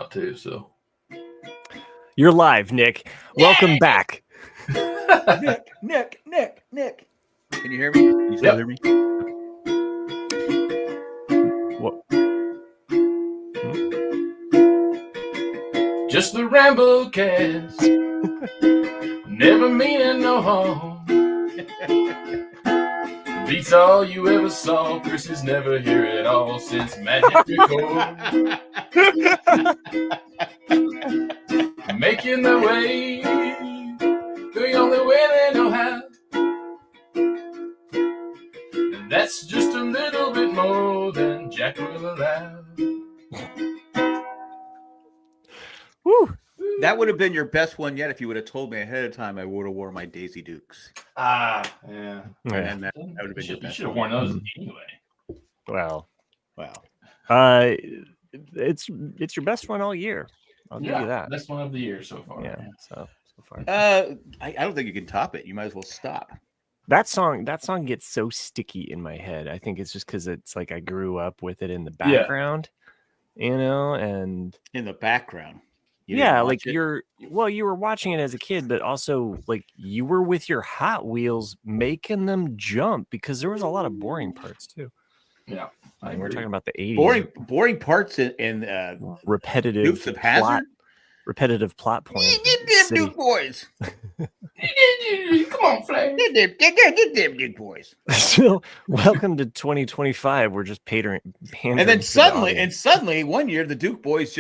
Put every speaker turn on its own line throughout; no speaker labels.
out too. So
you're live, Nick. Welcome back.
Nick. Can you hear me? Can you still hear me?
What?
Just the Rambo cast, never meaning no harm. Beats all you ever saw. Chris is never here at all since Magic Record. Making the way, the only way they know how. And that's just a little bit more than Jack will allow.
Woo.
That would have been your best one yet if you would have told me ahead of time. I would have worn my Daisy Dukes.
Yeah.
And that would have been your best.
You should have worn those anyway.
Wow.
Wow.
It's your best one all year. I'll give you that.
Best one of the year so far.
Yeah. So far.
I don't think you can top it. You might as well stop.
That song gets so sticky in my head. I think it's just because it's like I grew up with it in the background, and
in the background.
Like you were watching it as a kid, but also like you were with your Hot Wheels making them jump because there was a lot of boring parts too.
Yeah,
we're talking about the 80s.
Boring parts in
repetitive
Dukes of Hazzard.
Repetitive plot point.
Get them Duke boys.
Come on, Flash.
Get them Duke boys.
So, welcome to 2025. We're just pandering.
And then suddenly, one year the Duke boys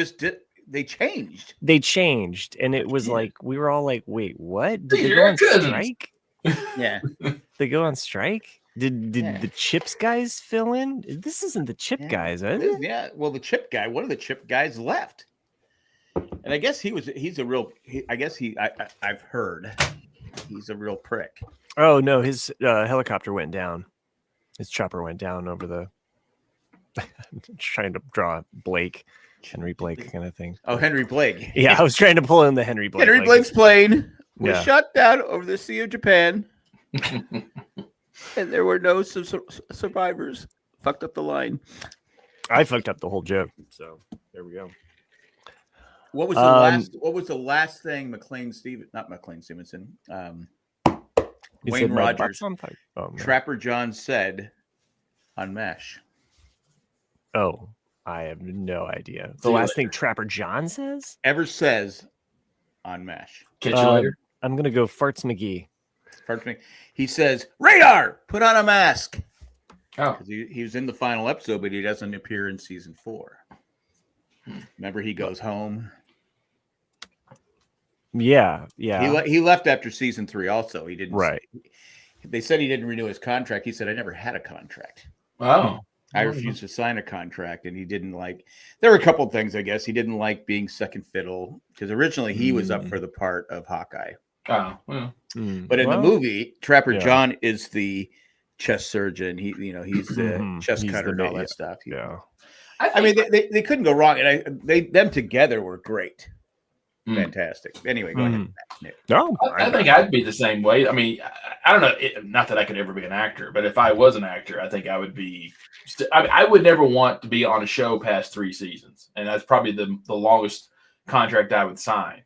they changed.
And it was like we were all like, "Wait, what? Did they go on strike?"
Yeah,
they go on strike. Did the Chips guys fill in? This isn't the Chip guys, is it?
Yeah. Well, the Chip guy, one of the Chip guys left, and I guess I've heard he's a real prick.
Oh no, his helicopter went down. His chopper went down over the. I'm trying to draw Henry Blake kind of thing.
Oh, Henry Blake.
Yeah, I was trying to pull in the Henry Blake.
Henry Blake's plane was shot down over the Sea of Japan. And there were no survivors. Fucked up the line.
I fucked up the whole joke. So there we go.
What was the last thing Stevenson, Wayne Rogers, Trapper John said on MASH?
Oh, I have no idea. The last thing Trapper John says
on MASH.
Catch you later.
I'm gonna go Farts McGee.
He says, "Radar, put on a mask."
Oh,
he was in the final episode, but he doesn't appear in season 4. Remember, he goes home.
Yeah.
He left after season 3. Also, he didn't.
Right.
They said he didn't renew his contract. He said, "I never had a contract.
Oh,
I refused to sign a contract," and he didn't like. There were a couple of things, I guess. He didn't like being second fiddle because originally he was up for the part of Hawkeye.
Oh, well.
But in the movie, Trapper John is the chest surgeon. He's the chest cutter and all that stuff. I mean, they couldn't go wrong, and them together were great, fantastic. Anyway, go ahead.
No,
I think I'd be the same way. I mean, I don't know. Not that I could ever be an actor, but if I was an actor, I think I would be. I would never want to be on a show past 3 seasons, and that's probably the longest contract I would sign.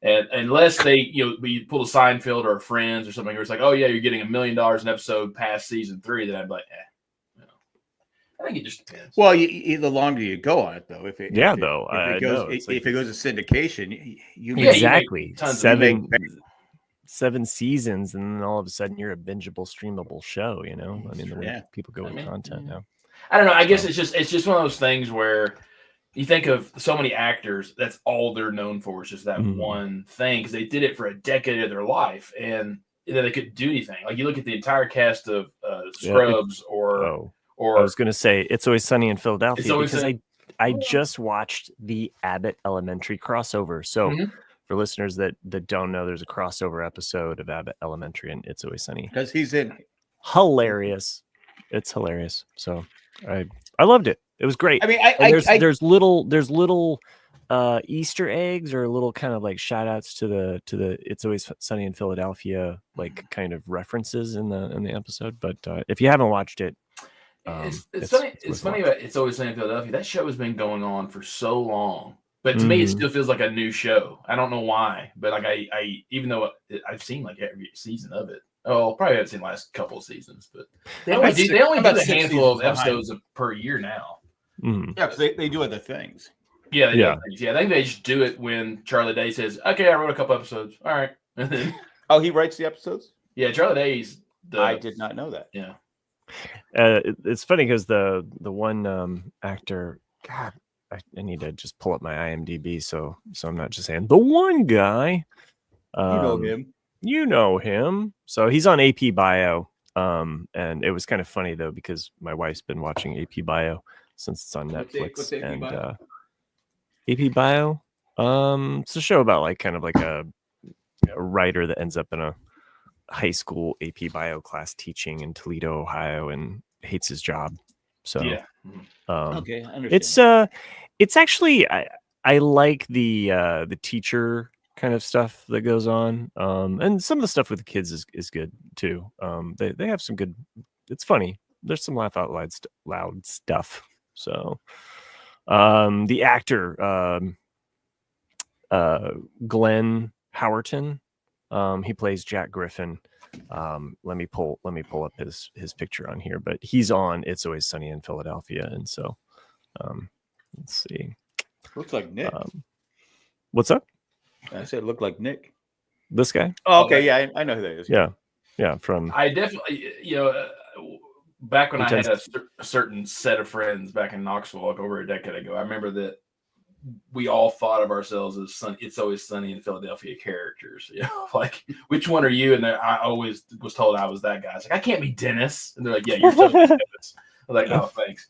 And unless they, we pull a Seinfeld or a Friends or something, where it's like, oh yeah, you're getting $1 million an episode past season 3, then I'd be like, I think it just depends.
Well, the longer you go on it, though, if it goes to syndication,
exactly 7 seasons, and then all of a sudden you're a bingeable, streamable show. I mean, the way people go with content now.
I don't know. I guess it's just one of those things where. You think of so many actors, that's all they're known for, is just that one thing, because they did it for a decade of their life, and they couldn't do anything. Like, you look at the entire cast of Scrubs or
I was going to say It's Always Sunny in Philadelphia, because I just watched the Abbott Elementary crossover. So for listeners that don't know, there's a crossover episode of Abbott Elementary and It's Always Sunny.
Because he's in.
Hilarious. It's hilarious. So I loved it. It was great.
I mean,
there's little Easter eggs or little kind of like shout outs to the It's Always Sunny in Philadelphia, like kind of references in the episode. But if you haven't watched it,
it's funny. It's funny about It's Always Sunny in Philadelphia. That show has been going on for so long But to me, it still feels like a new show. I don't know why, but like I even though I've seen like every season of it. Oh, probably haven't seen the last couple of seasons, but they only do a handful of episodes per year now.
Yeah, because they do other things.
Yeah, they do other things. Yeah, I think they just do it when Charlie Day says, "Okay, I wrote a couple episodes. All right." And then,
he writes the episodes.
Yeah, Charlie Day's.
I did not know that.
Yeah.
It's funny because the one actor, God, I need to just pull up my IMDb so I'm not just saying the one guy. You know him. So he's on AP Bio. And it was kind of funny though because my wife's been watching AP Bio since it's on Netflix. What's AP Bio? AP Bio. It's a show about like kind of like a writer that ends up in a high school AP Bio class teaching in Toledo, Ohio, and hates his job. So
yeah.
Okay, I understand.
It's actually I like the teacher kind of stuff that goes on. And some of the stuff with the kids is good too. They have some good. It's funny. There's some laugh out loud stuff. So the actor Glenn Howerton, he plays Jack Griffin. Let me pull up his picture on here, but he's on It's Always Sunny in Philadelphia, and so let's see.
Looks like Nick.
What's up?
I said look like Nick.
This guy?
Oh, okay, yeah, I know who that is.
Yeah. From
I definitely, back when I had a certain set of friends back in Knoxville, like over a decade ago, I remember that we all thought of ourselves as It's Always Sunny in Philadelphia characters. Like, which one are you? And I always was told I was that guy. I was like, I can't be Dennis. And they're like, yeah, you're totally Dennis. I was like, oh, thanks.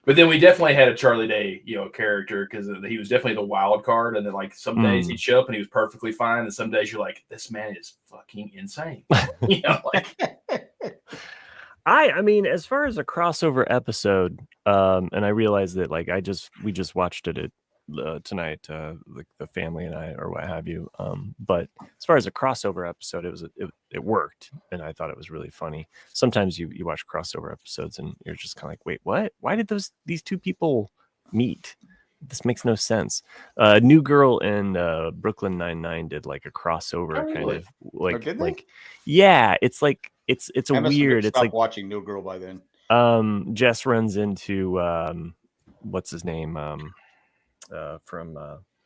But then we definitely had a Charlie Day, character because he was definitely the wild card. And then like some days he'd show up and he was perfectly fine. And some days you're like, this man is fucking insane.
I mean, as far as a crossover episode, and I realized that like we just watched it tonight, like the family and I or what have you. But as far as a crossover episode, it worked, and I thought it was really funny. Sometimes you watch crossover episodes and you're just kind of like, wait, what? Why did these two people meet? This makes no sense. New Girl and Brooklyn Nine-Nine did like a crossover kind of like yeah, it's like it's a weird. It's like
watching New Girl by then.
Jess runs into what's his name from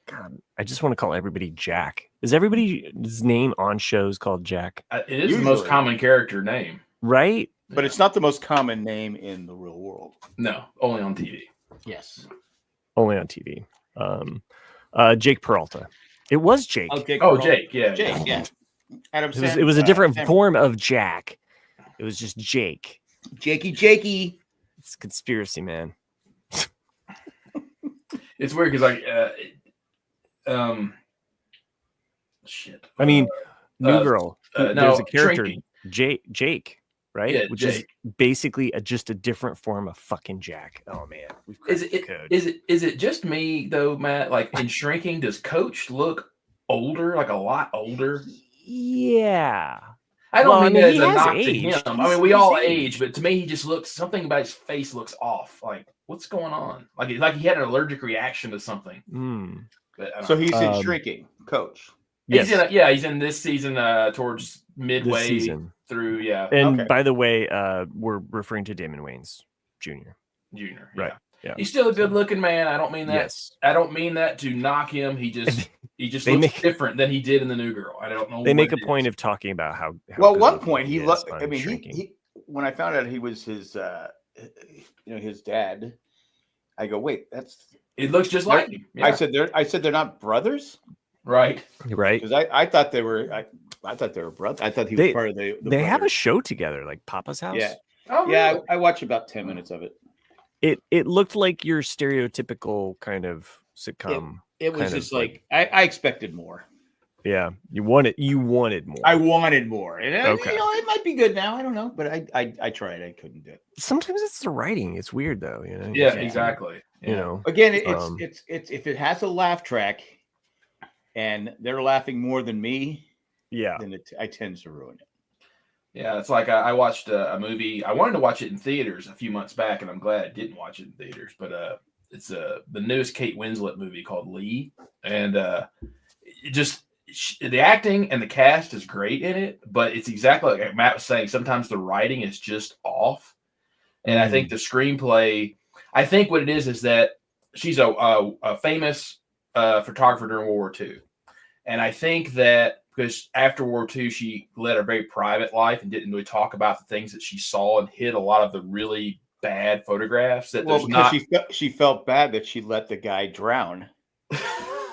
God, I just want to call everybody Jack. Is everybody's name on shows called Jack?
It is usually the most common character name,
right?
But it's not the most common name in the real world.
No, only on TV.
Yes,
only on TV. Jake Peralta. It was Jake.
Jake. Yeah,
Jake. Yeah. Adam.
It was a different form of Jack. It was just Jake.
Jakey.
It's conspiracy, man.
It's weird because shit.
I mean, New Girl. There's a character,
Shrinking.
Jake, right?
Yeah,
which
Jake.
is basically just a different form of fucking Jack. Oh man,
is it just me though, Matt? Like in Shrinking, does Coach look older? Like a lot older?
Yeah.
I don't mean that as a knock to him. I mean, we all age, but to me, he just looks, something about his face looks off. Like, what's going on? Like he had an allergic reaction to something.
But so he's in Shrinking, Coach.
Yes.
He's in this season towards midway through. Yeah.
And by the way, we're referring to Damon Wayans Jr.
Right. Yeah. He's still a good-looking man. I don't mean that. Yes. I don't mean that to knock him. He just looks different than he did in the New Girl. I don't know.
They make a point of talking about how
well, at one point he looked. I mean, he when I found out he was his, his dad, I go, wait,
it looks just like him. Yeah.
I said they're not brothers,
right?
Because I thought they were. I thought they were brothers. I thought he was part of the.
They have a show together, like Papa's House.
Yeah.
Oh,
yeah.
really?
I watched about 10 minutes of it.
It looked like your stereotypical kind of sitcom.
It was just like I expected more.
Yeah, you wanted more.
I wanted more, and it might be good now. I don't know, but I tried. I couldn't do it.
Sometimes it's the writing. It's weird though,
Yeah, exactly.
You know,
again, it's if it has a laugh track, and they're laughing more than me, then I tend to ruin it.
Yeah, it's like I watched a movie. I wanted to watch it in theaters a few months back, and I'm glad I didn't watch it in theaters. But it's the newest Kate Winslet movie called Lee, and the acting and the cast is great in it, but it's exactly like Matt was saying. Sometimes the writing is just off, and I think the screenplay. I think what it is that she's a famous photographer during World War II, and I think that because after World War II, she led a very private life and didn't really talk about the things that she saw and hid a lot of the really bad photographs. That
she felt bad that she let the guy drown.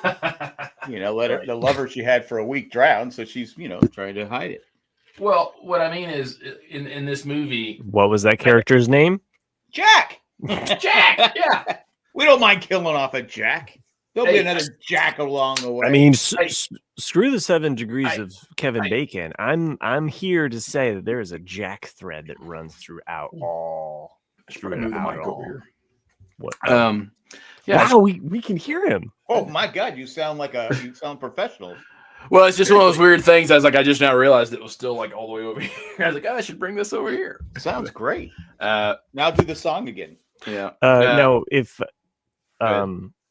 Let the lover she had for a week drown, so she's trying to hide it.
Well, what I mean is in this movie,
what was that character's name?
Jack.
Jack. Yeah,
we don't mind killing off a Jack. There'll be another Jack along the way.
I mean, screw the 7 degrees of Kevin Bacon. I'm here to say that there is a Jack thread that runs throughout all. What? Yeah. Wow, we can hear him.
Oh my God, you sound professional.
Well, it's just one of those weird things. I just now realized it was still like all the way over here. I was like, I should bring this over here.
Sounds great. Now do the song again.
Yeah.
No, if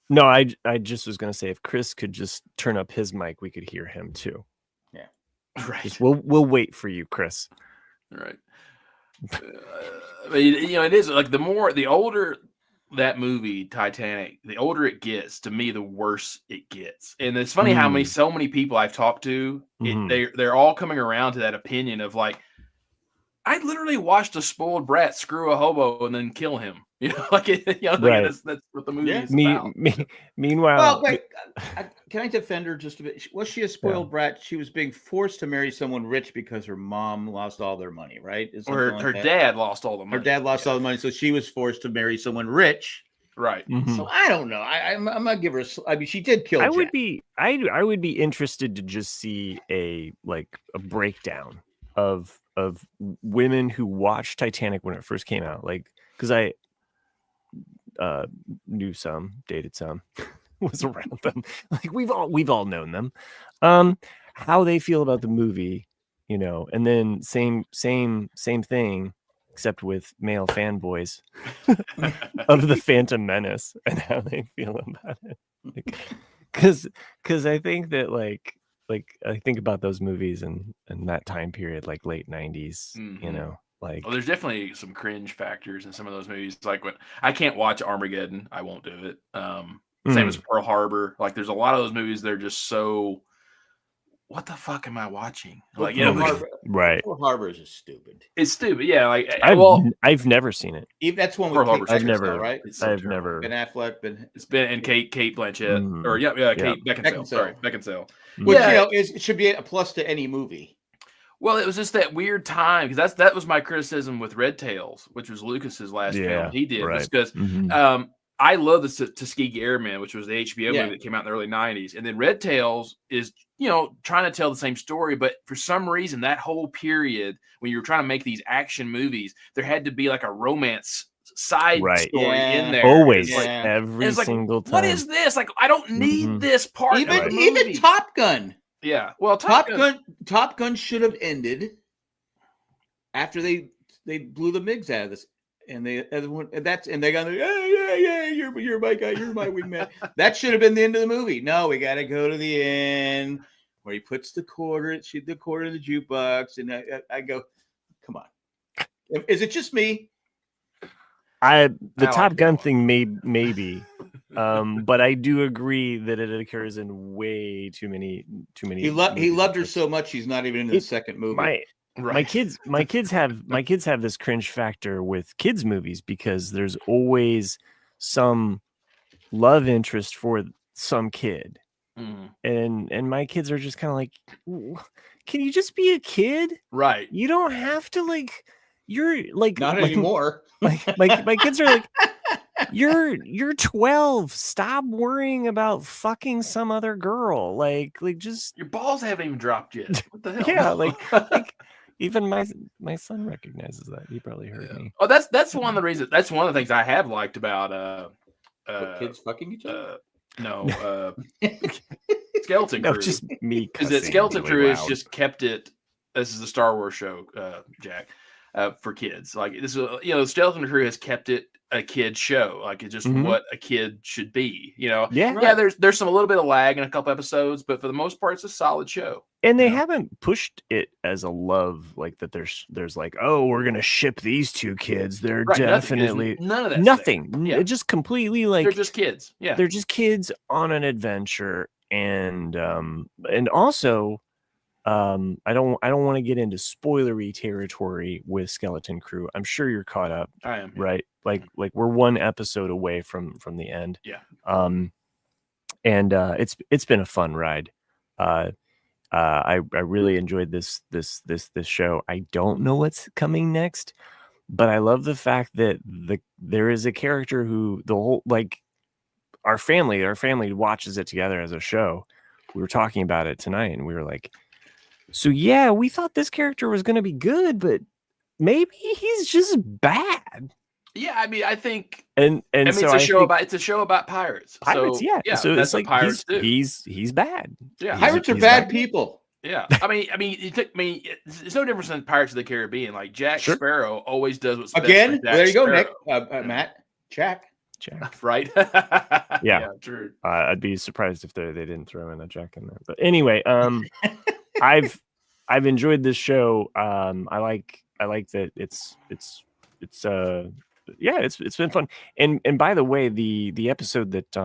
no, I just was gonna say if Chris could just turn up his mic, we could hear him too.
Yeah.
Right.
Just, we'll wait for you, Chris.
All right. It is like the older that movie Titanic, the older it gets, to me, the worse it gets. And it's funny how so many people I've talked to, they're all coming around to that opinion of like, I literally watched a spoiled brat screw a hobo and then kill him. Right. That's what the movie is about.
Meanwhile,
wait, can I defend her just a bit? Was she a spoiled brat? She was being forced to marry someone rich because her mom lost all their money, right?
Or her dad lost all the money.
Her dad lost all the money, so she was forced to marry someone rich.
Right.
Mm-hmm.
So I don't know. I'm gonna give her. I mean, she did kill.
I would be interested to just see a breakdown of women who watched Titanic when it first came out, like because I knew some, dated some, was around them. Like we've all known them. How they feel about the movie, and then same thing, except with male fanboys of the Phantom Menace and how they feel about it. Because I think that like I think about those movies and that time period, like late 90s, Well,
there's definitely some cringe factors in some of those movies. Like when I can't watch Armageddon, I won't do it. Same as Pearl Harbor. Like there's a lot of those movies. They're just so. What the fuck am I watching? Like
right.
Pearl Harbor is just stupid.
It's stupid. Yeah. Like
I've never seen it.
Even that's one with Pearl Harbor.
I've never.
Right.
I've never.
Ben Affleck.
It's been and Kate Blanchett or Kate Beckinsale. Sorry, Beckinsale.
Which it should be a plus to any movie.
Well, it was just that weird time because that was my criticism with Red Tails, which was Lucas's last film he did. Right. Because I love the Tuskegee Airmen, which was the HBO movie that came out in the early 90s. And then Red Tails is, trying to tell the same story. But for some reason, that whole period when you were trying to make these action movies, there had to be like a romance side story in there.
Always. Every single time.
What is this? Like, I don't need this part.
Even Top Gun.
Yeah. Well,
Top Gun should have ended after they blew the MiGs out of this. And they got you're my guy, you're my wingman. That should have been the end of the movie. No, we got to go to the end where he puts the quarter in the jukebox, and I go, come on, is it just me?
The Top Gun thing maybe, but I do agree that it occurs in way too many.
He loved her so much he's not even in the second movie.
My kids have this cringe factor with kids movies because there's always some love interest for some kid, and my kids are just kind of like, can you just be a kid?
Right.
You don't have to you're like
not anymore.
My kids are like, you're 12. Stop worrying about fucking some other girl. Like just
your balls haven't even dropped yet. What the hell?
Yeah, like even my son recognizes that. He probably heard me.
Oh, that's one of the reasons. That's one of the things I have liked about
kids fucking each other.
No, Skeleton Crew.
No, just me.
Because Skeleton Crew has just kept it. This is the Star Wars show, Jack. for kids. Like this is, the Skeleton Crew has kept it a kid show. Like it's just what a kid should be. Yeah. There's a little bit of lag in a couple episodes, but for the most part, it's a solid show.
And they haven't pushed it as a love like that. There's like, oh, we're gonna ship these two kids. They're definitely
none of that.
Nothing. Yeah. Just completely like
they're just kids. Yeah,
they're just kids on an adventure. And also, I don't want to get into spoilery territory with Skeleton Crew. I'm sure you're caught up.
I am.
Right? Like we're one episode away from the end.
Yeah.
And it's been a fun ride. I really enjoyed this show. I don't know what's coming next, but I love the fact that there is a character who the whole our family watches it together as a show. We were talking about it tonight, and we were like, so yeah, we thought this character was going to be good, but maybe he's just bad.
Yeah, I mean, I think,
and
it's a show about pirates.
Pirates,
so,
yeah. So
that's
it's like
pirates do.
He's bad.
Yeah,
pirates are bad people.
Yeah, I mean, it's no different than Pirates of the Caribbean. Like Jack Sparrow always does what's
again.
Best for Jack
there you
Sparrow.
go, Nick. Matt, Jack.
Right?
Yeah,
true.
I'd be surprised if they didn't throw in a Jack in there. But anyway, I've enjoyed this show. I like that it's been fun. And by the way, the episode that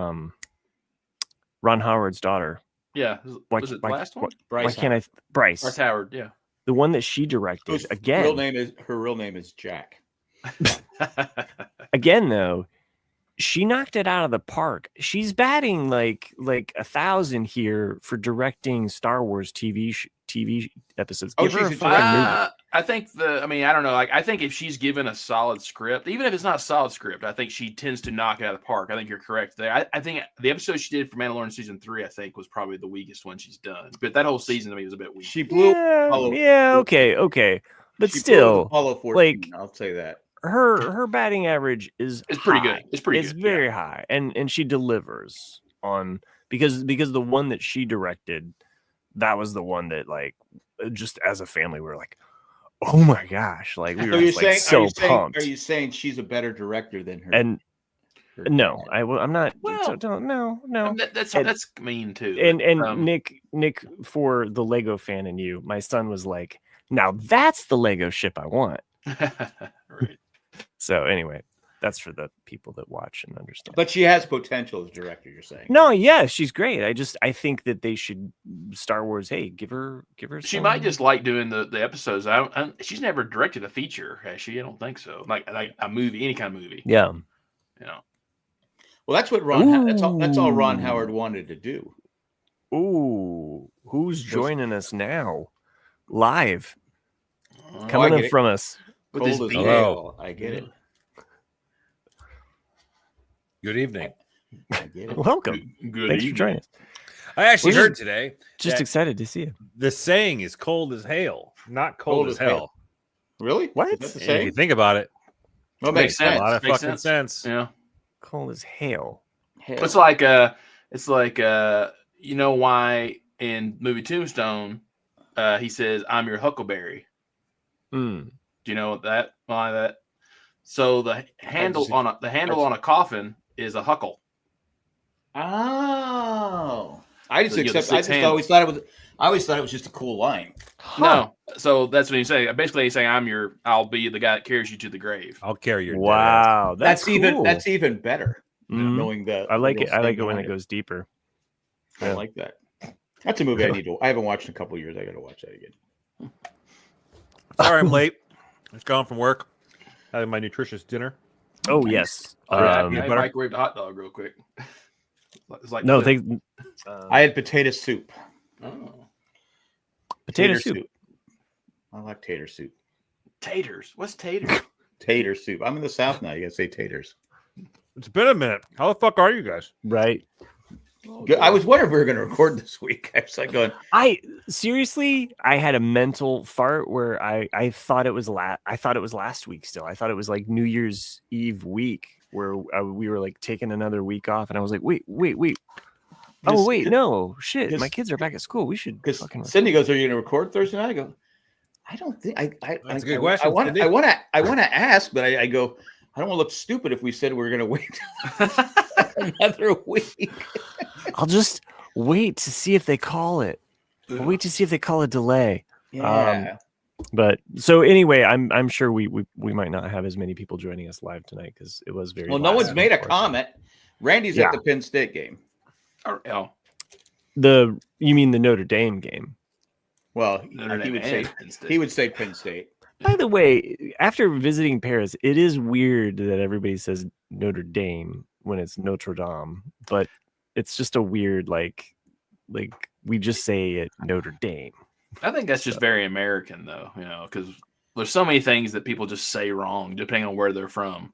Ron Howard's daughter.
Yeah, was it the last one?
Bryce
Howard, yeah.
The one that she directed.
Her real name is Jack.
Again, though, she knocked it out of the park. She's batting like 1,000 here for directing Star Wars TV episodes. Give her a fucking movie.
I think I don't know. Like, I think if she's given a solid script, even if it's not a solid script, I think she tends to knock it out of the park. I think you're correct there. I think the episode she did for Mandalorian season 3, I think, was probably the weakest one she's done. But that whole season to me was a bit weak.
She blew.
Okay. But still,
Apollo 14, I'll say that.
Her batting average is
pretty good. It's pretty good.
It's very high, and she delivers on because the one that she directed, that was the one that just as a family we were like, oh my gosh, we were pumped.
Are you saying she's a better director than her?
And no, I'm not. Well, no.
That's mean too.
And Nick, for the Lego fan in you, my son was like, now that's the Lego ship I want.
Right.
So anyway, that's for the people that watch and understand.
But she has potential as director, you're saying?
No, yeah, she's great. I think that they should Star Wars. Hey, give her.
She might just like doing the episodes. She's never directed a feature, has she? I don't think so. Like a movie, any kind of movie.
Yeah.
Well, that's what Ron. That's all Ron Howard wanted to do.
Ooh, who's joining us now? Live, coming in from us.
Hello. I get it.
Good evening.
Welcome. Thanks for joining us.
I actually heard today.
Just excited to see you.
The saying is cold as hail, not cold as hell.
Really?
What?
If you think about it.
Well, makes sense.
A lot of fucking sense.
Yeah.
Cold as hail.
It's like you know why in movie Tombstone he says, "I'm your huckleberry."
Mm.
Do you know why that? So the handle on a coffin is a huckle.
Oh, I always thought it was just a cool line.
Huh. No, so that's what he's saying. Basically, he's saying, I'll be the guy that carries you to the grave.
I'll carry your.
Wow,
that's
cool.
That's even better.
Mm-hmm.
Knowing that,
I like it. I like it when it goes deeper.
I like that. That's a movie I haven't watched in a couple of years. I got to watch that again.
Sorry, I'm late. I was gone from work. Having my nutritious dinner.
Oh yes.
I microwaved a hot dog real quick. It's like
I had potato soup.
Oh.
Potato soup.
I like tater soup.
Taters. What's taters?
Tater soup. I'm in the South now. You gotta say taters.
It's been a minute. How the fuck are you guys?
Right.
I was wondering if we were going to record this week. I was like going.
I had a mental fart where I thought it was last week. Still, I thought it was like New Year's Eve week where we were like taking another week off, and I was like, wait. Oh wait, no shit. My kids are back at school. We should.
Because Cindy goes, "Are you going to record Thursday night?" I go, I don't think
That's a good question.
I want to ask, but I go. I don't want to look stupid if we said we're going to wait another week.
I'll just wait to see if they call it. I'll wait to see if they call a delay.
Yeah.
But so anyway, I'm sure we might not have as many people joining us live tonight because it was very.
Well, no one's made a comment. Randy's at the Penn State game.
Oh,
you mean the Notre Dame game?
Well, he would say Penn State.
By the way, after visiting Paris, it is weird that everybody says Notre Dame when it's Notre Dame, but it's just a weird like we just say it Notre Dame.
I think that's just very American, though, because there's so many things that people just say wrong depending on where they're from.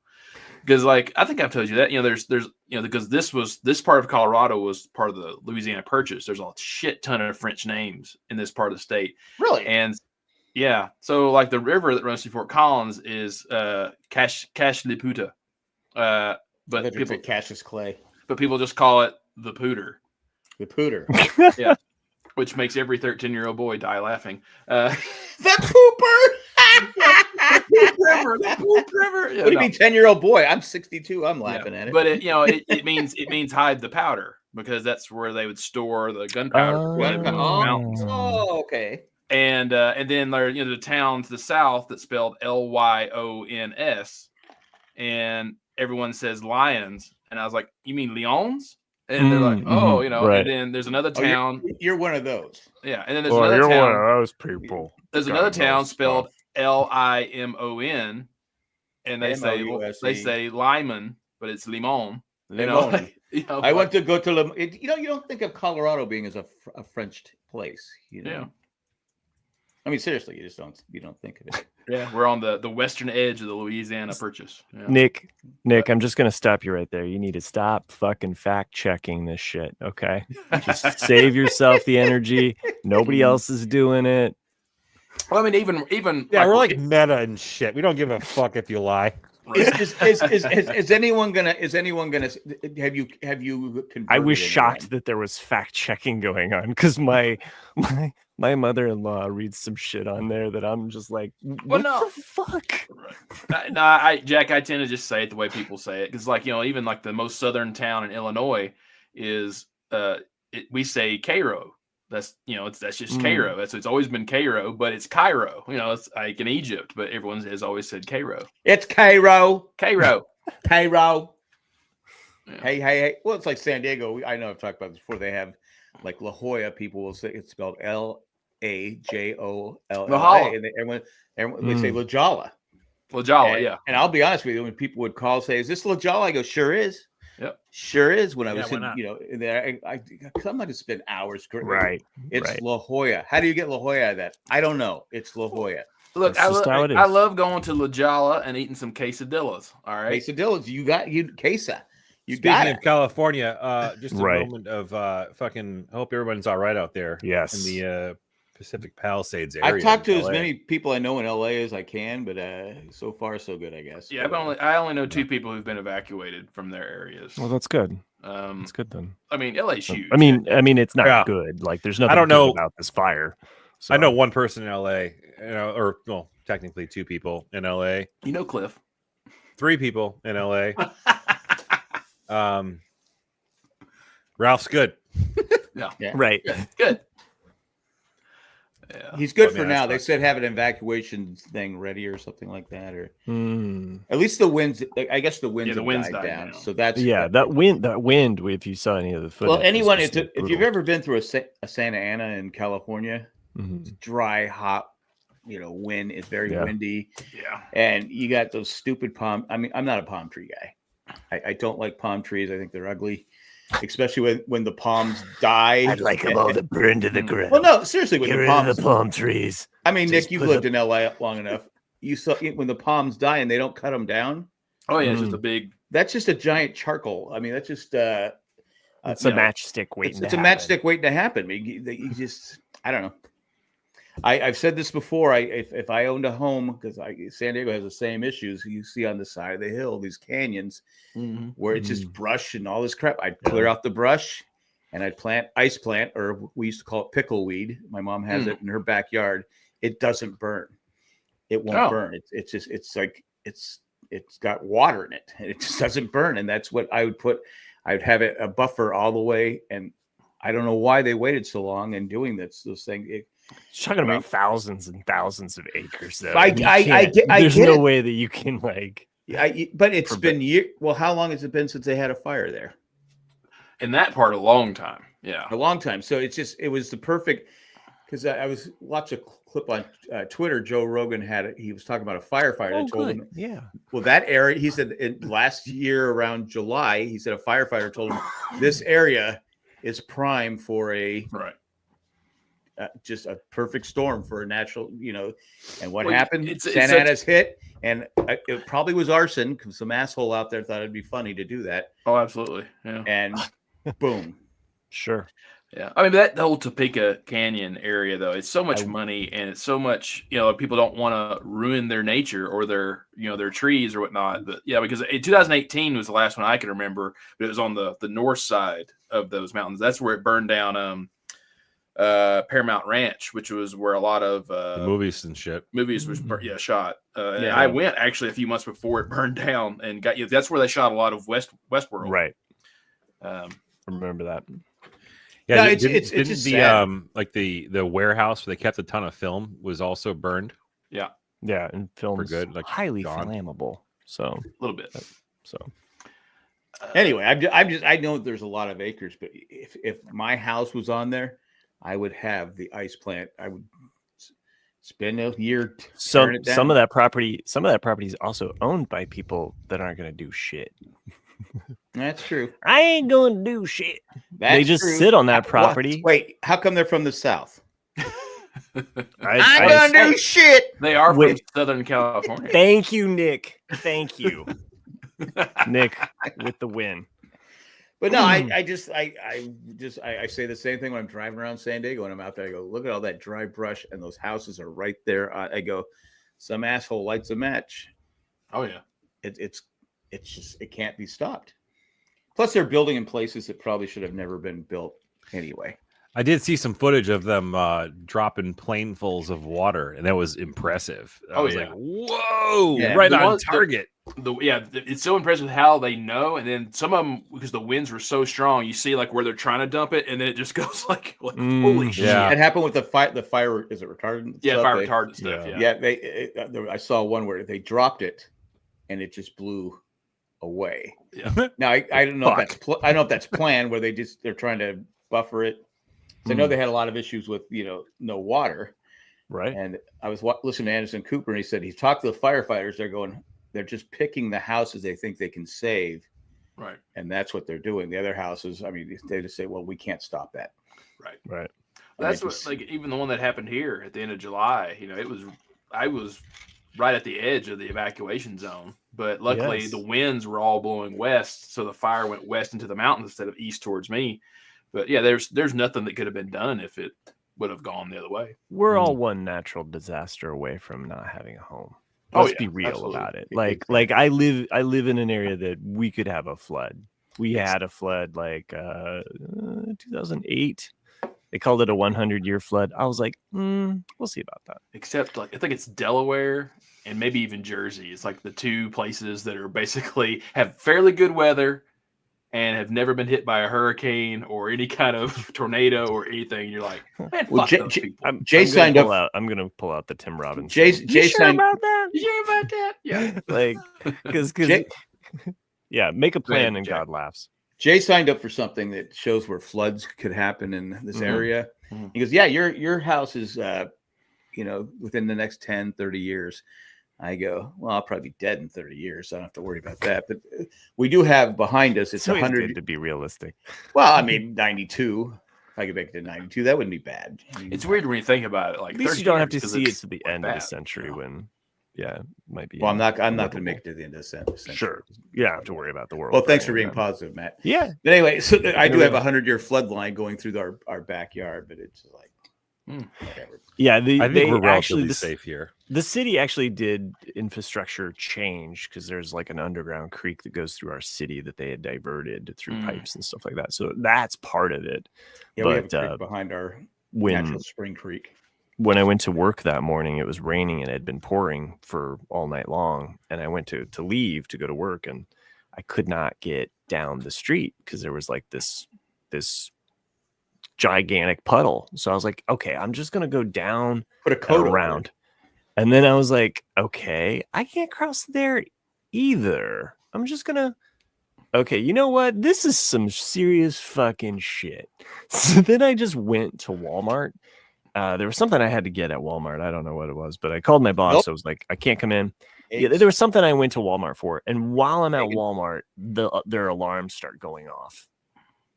Because, like, I think I've told you that, there's because this part of Colorado was part of the Louisiana Purchase. There's a shit ton of French names in this part of the state.
Really?
And yeah, so like the river that runs through Fort Collins is Cache-les-Poutes. But people
Cassius Clay.
But people just call it the Pooter.
The Pooter.
Yeah. Which makes every 13-year-old boy die laughing.
The pooper!
The poop river.
Yeah, what do you mean, 10-year-old boy? I'm 62. I'm laughing at it.
But it means hide the powder because that's where they would store the gunpowder.
Oh, okay.
And then there, the town to the south that's spelled Lyons, and everyone says lions, and I was like, you mean Lyons? And they're like, oh, right. And then there's another town.
You're one of those.
Yeah. And then there's another town.
You're one of those people.
There's another town spelled Limon. And they say Lyman, but it's Limon.
Limon. I want to go to Limon. You don't think of Colorado being as a French place. Yeah. I mean, seriously, you don't think of it.
Yeah, we're on the western edge of the Louisiana Purchase. Yeah.
Nick, I'm just gonna stop you right there. You need to stop fucking fact checking this shit. Okay, just save yourself the energy. Nobody else is doing it.
Well, I mean, even
we're like meta and shit. We don't give a fuck if you lie.
Is anyone gonna? Have you?
I was shocked that there was fact checking going on because my mother-in-law reads some shit on there that I'm just like, what the fuck?
Jack, I tend to just say it the way people say it because, like, even like the most southern town in Illinois is we say Cairo. That's that's just Cairo. It's always been Cairo, but it's Cairo. It's like in Egypt, but everyone has always said Cairo.
It's Cairo.
Cairo.
Cairo. Yeah. Hey. Well, it's like San Diego. I know I've talked about this before. They have like La Jolla. People will say it's spelled Lajolla, and everyone they say La Jolla.
La Jolla, yeah.
And I'll be honest with you, when people would call, say, "Is this La Jolla?" I go, "Sure is."
Yep.
Sure is. When I was in there, I might have spent hours.
Right.
It's La Jolla. How do you get La Jolla out of that? I don't know. It's La Jolla.
Look, I love going to La Jolla and eating some quesadillas. All right.
Quesadillas. You queso.
Speaking of California, just a moment of fucking hope everyone's all right out there.
Yes.
In the Pacific Palisades area.
I've talked to as many people I know in LA as I can, but so far so good, I guess.
Yeah, I only know 2 people who've been evacuated from their areas.
Well, that's good. That's good then.
I mean, LA's huge.
I mean, it's not good. Like, there's nothing good about this fire.
So. I know one person in LA, technically 2 people in LA.
Cliff.
3 people in LA. Ralph's good.
Yeah.
Right.
Good.
Yeah. He's good for now. They said have an evacuation thing ready or something like that, or at least the winds. I guess the winds died down. So that's
that wind. If you saw any of the footage,
well, anyone if you've ever been through a Santa Ana in California, it's dry, hot. Wind. It's very windy.
Yeah,
and you got those stupid palm. I mean, I'm not a palm tree guy. I don't like palm trees. I think they're ugly. Especially when the palms die.
I'd like them all to burn to the ground.
Well, no, seriously, when
the palm trees.
I mean, Nick, you've lived in LA long enough. You saw when the palms die and they don't cut them down.
Oh yeah, it's just a big.
That's just a giant charcoal. I mean, that's just
it's a matchstick waiting.
It's a matchstick waiting to happen. I mean, you just, I don't know. I've said this before. If I owned a home, because San Diego has the same issues you see on the side of the hill, these canyons where it's just brush and all this crap. I'd clear out the brush and I'd plant ice plant, or we used to call it pickleweed. My mom has it in her backyard, it doesn't burn. It won't burn. It's got water in it. It just doesn't burn. And that's what I would put. I'd have it a buffer all the way. And I don't know why they waited so long in doing those things.
Talking about thousands and thousands of acres, though.
There's
no way that you can
but it's been years. Well, how long has it been since they had a fire there?
In that part, a long time. Yeah,
a long time. So it was the perfect. Because I was watching a clip on Twitter. Joe Rogan he was talking about a firefighter that told him, well, that area, he said last year around July, he said a firefighter told him this area is prime for just a perfect storm for a natural, and what happened? Santa Ana's hit, and it probably was arson because some asshole out there thought it'd be funny to do that.
Oh, absolutely. Yeah.
And boom.
Sure.
Yeah, I mean that whole Topeka Canyon area, though, it's so much money, and it's so much, people don't want to ruin their nature or their trees or whatnot. But yeah, because in 2018 was the last one I can remember, but it was on the north side of those mountains. That's where it burned down Paramount Ranch, which was where a lot of
the movies and shit.
Movies was shot. I went actually a few months before it burned down, and that's where they shot a lot of Westworld.
Right. Remember that.
Yeah, it's just
the
sad.
the warehouse where they kept a ton of film was also burned.
Yeah,
and film's
for good,
highly flammable. So
a little bit.
So
anyway, I know there's a lot of acres, but if my house was on there, I would have the ice plant. I would spend a year.
Some of that property is also owned by people that aren't going to do shit.
That's true.
I ain't going to do shit. They just sit on that property.
Wait, how come they're from the South?
I
don't do shit.
They are from Southern California.
Thank you, Nick. Thank you, Nick, with the win.
But no, I say the same thing when I'm driving around San Diego and I'm out there. I go, look at all that dry brush and those houses are right there. I go, some asshole lights a match.
Oh yeah,
it's just, it can't be stopped. Plus, they're building in places that probably should have never been built anyway.
I did see some footage of them dropping planefuls of water, and that was impressive. I was like, whoa, right on target.
It's so impressive how they know. And then some of them, because the winds were so strong, you see like where they're trying to dump it, and then it just goes like holy shit.
It happened with the fire. Is it retardant?
Yeah, fire retardant stuff.
I saw one where they dropped it, and it just blew away.
Yeah.
Now I don't know if that's planned, where they're trying to buffer it. So I know they had a lot of issues with no water,
right?
And I was listening to Anderson Cooper, and he said he talked to the firefighters. They're just picking the houses they think they can save,
right?
And that's what they're doing. The other houses, I mean, they just say, well, we can't stop that,
right?
Well,
that's what even the one that happened here at the end of July. I was right at the edge of the evacuation zone. But luckily, the winds were all blowing west, so the fire went west into the mountains instead of east towards me. But yeah, there's nothing that could have been done if it would have gone the other way.
We're all one natural disaster away from not having a home. Let's be real about it. Like I live in an area that we could have a flood. We had a flood 2008. They called it a 100-year flood. I was like, we'll see about that.
Except I think it's Delaware and maybe even Jersey. It's like the two places that are basically have fairly good weather and have never been hit by a hurricane or any kind of tornado or anything. And you're like, man, fuck those people.
Jay signed up. I'm going to pull out the Tim Robbins.
Jay
sure about that?
You sure about that? Yeah.
Because make a plan and God laughs.
Jay signed up for something that shows where floods could happen in this area. Mm-hmm. He goes, your house is, within the next 10, 30 years. I go, well, I'll probably be dead in 30 years. So I don't have to worry about that. But we do have behind us, it's 100
to be realistic.
Well, I mean, 92. If I could make it to 92, that wouldn't be bad.
It's weird when you think about it. Like,
at least you don't have to see it to the end of the century when. Yeah, might be.
Well, I'm not going to make it to the end of the century.
Sure, you don't have to worry about the world.
Well, thanks for being positive, Matt.
Yeah,
but anyway, so I do have a 100-year flood line going through our backyard, but it's like whatever.
Yeah,
I think we're relatively safe here.
The city actually did infrastructure change because there's like an underground creek that goes through our city that they had diverted through pipes and stuff like that. So that's part of it.
Yeah, but, we have a creek behind our natural spring creek.
when I went to work that morning, it was raining and it had been pouring for all night long. And I went to leave to go to work, and I could not get down the street because there was like this gigantic puddle. So I was like, okay, I'm just going to go down,
put a coat
around. And then I was like, okay, I can't cross there either. I'm just going to, okay, you know what? This is some serious fucking shit. So then I just went to Walmart. There was something I had to get at Walmart. I don't know what it was, but I called my boss. I was like, I can't come in. Yeah, there was something I went to Walmart for. And while I'm at Walmart, their alarms start going off.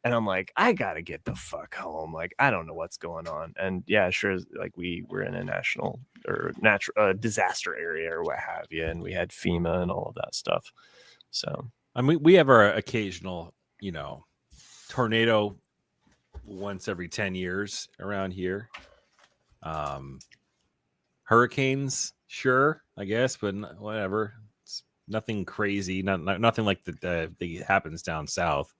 And I'm like, I got to get the fuck home. Like, I don't know what's going on. And yeah, sure. Like we were in a national or natural disaster area or what have you. And we had FEMA and all of that stuff. So,
I mean, we have our occasional, tornado once every 10 years around here. Hurricanes, sure, I guess, but whatever. It's nothing crazy, nothing like that happens down south.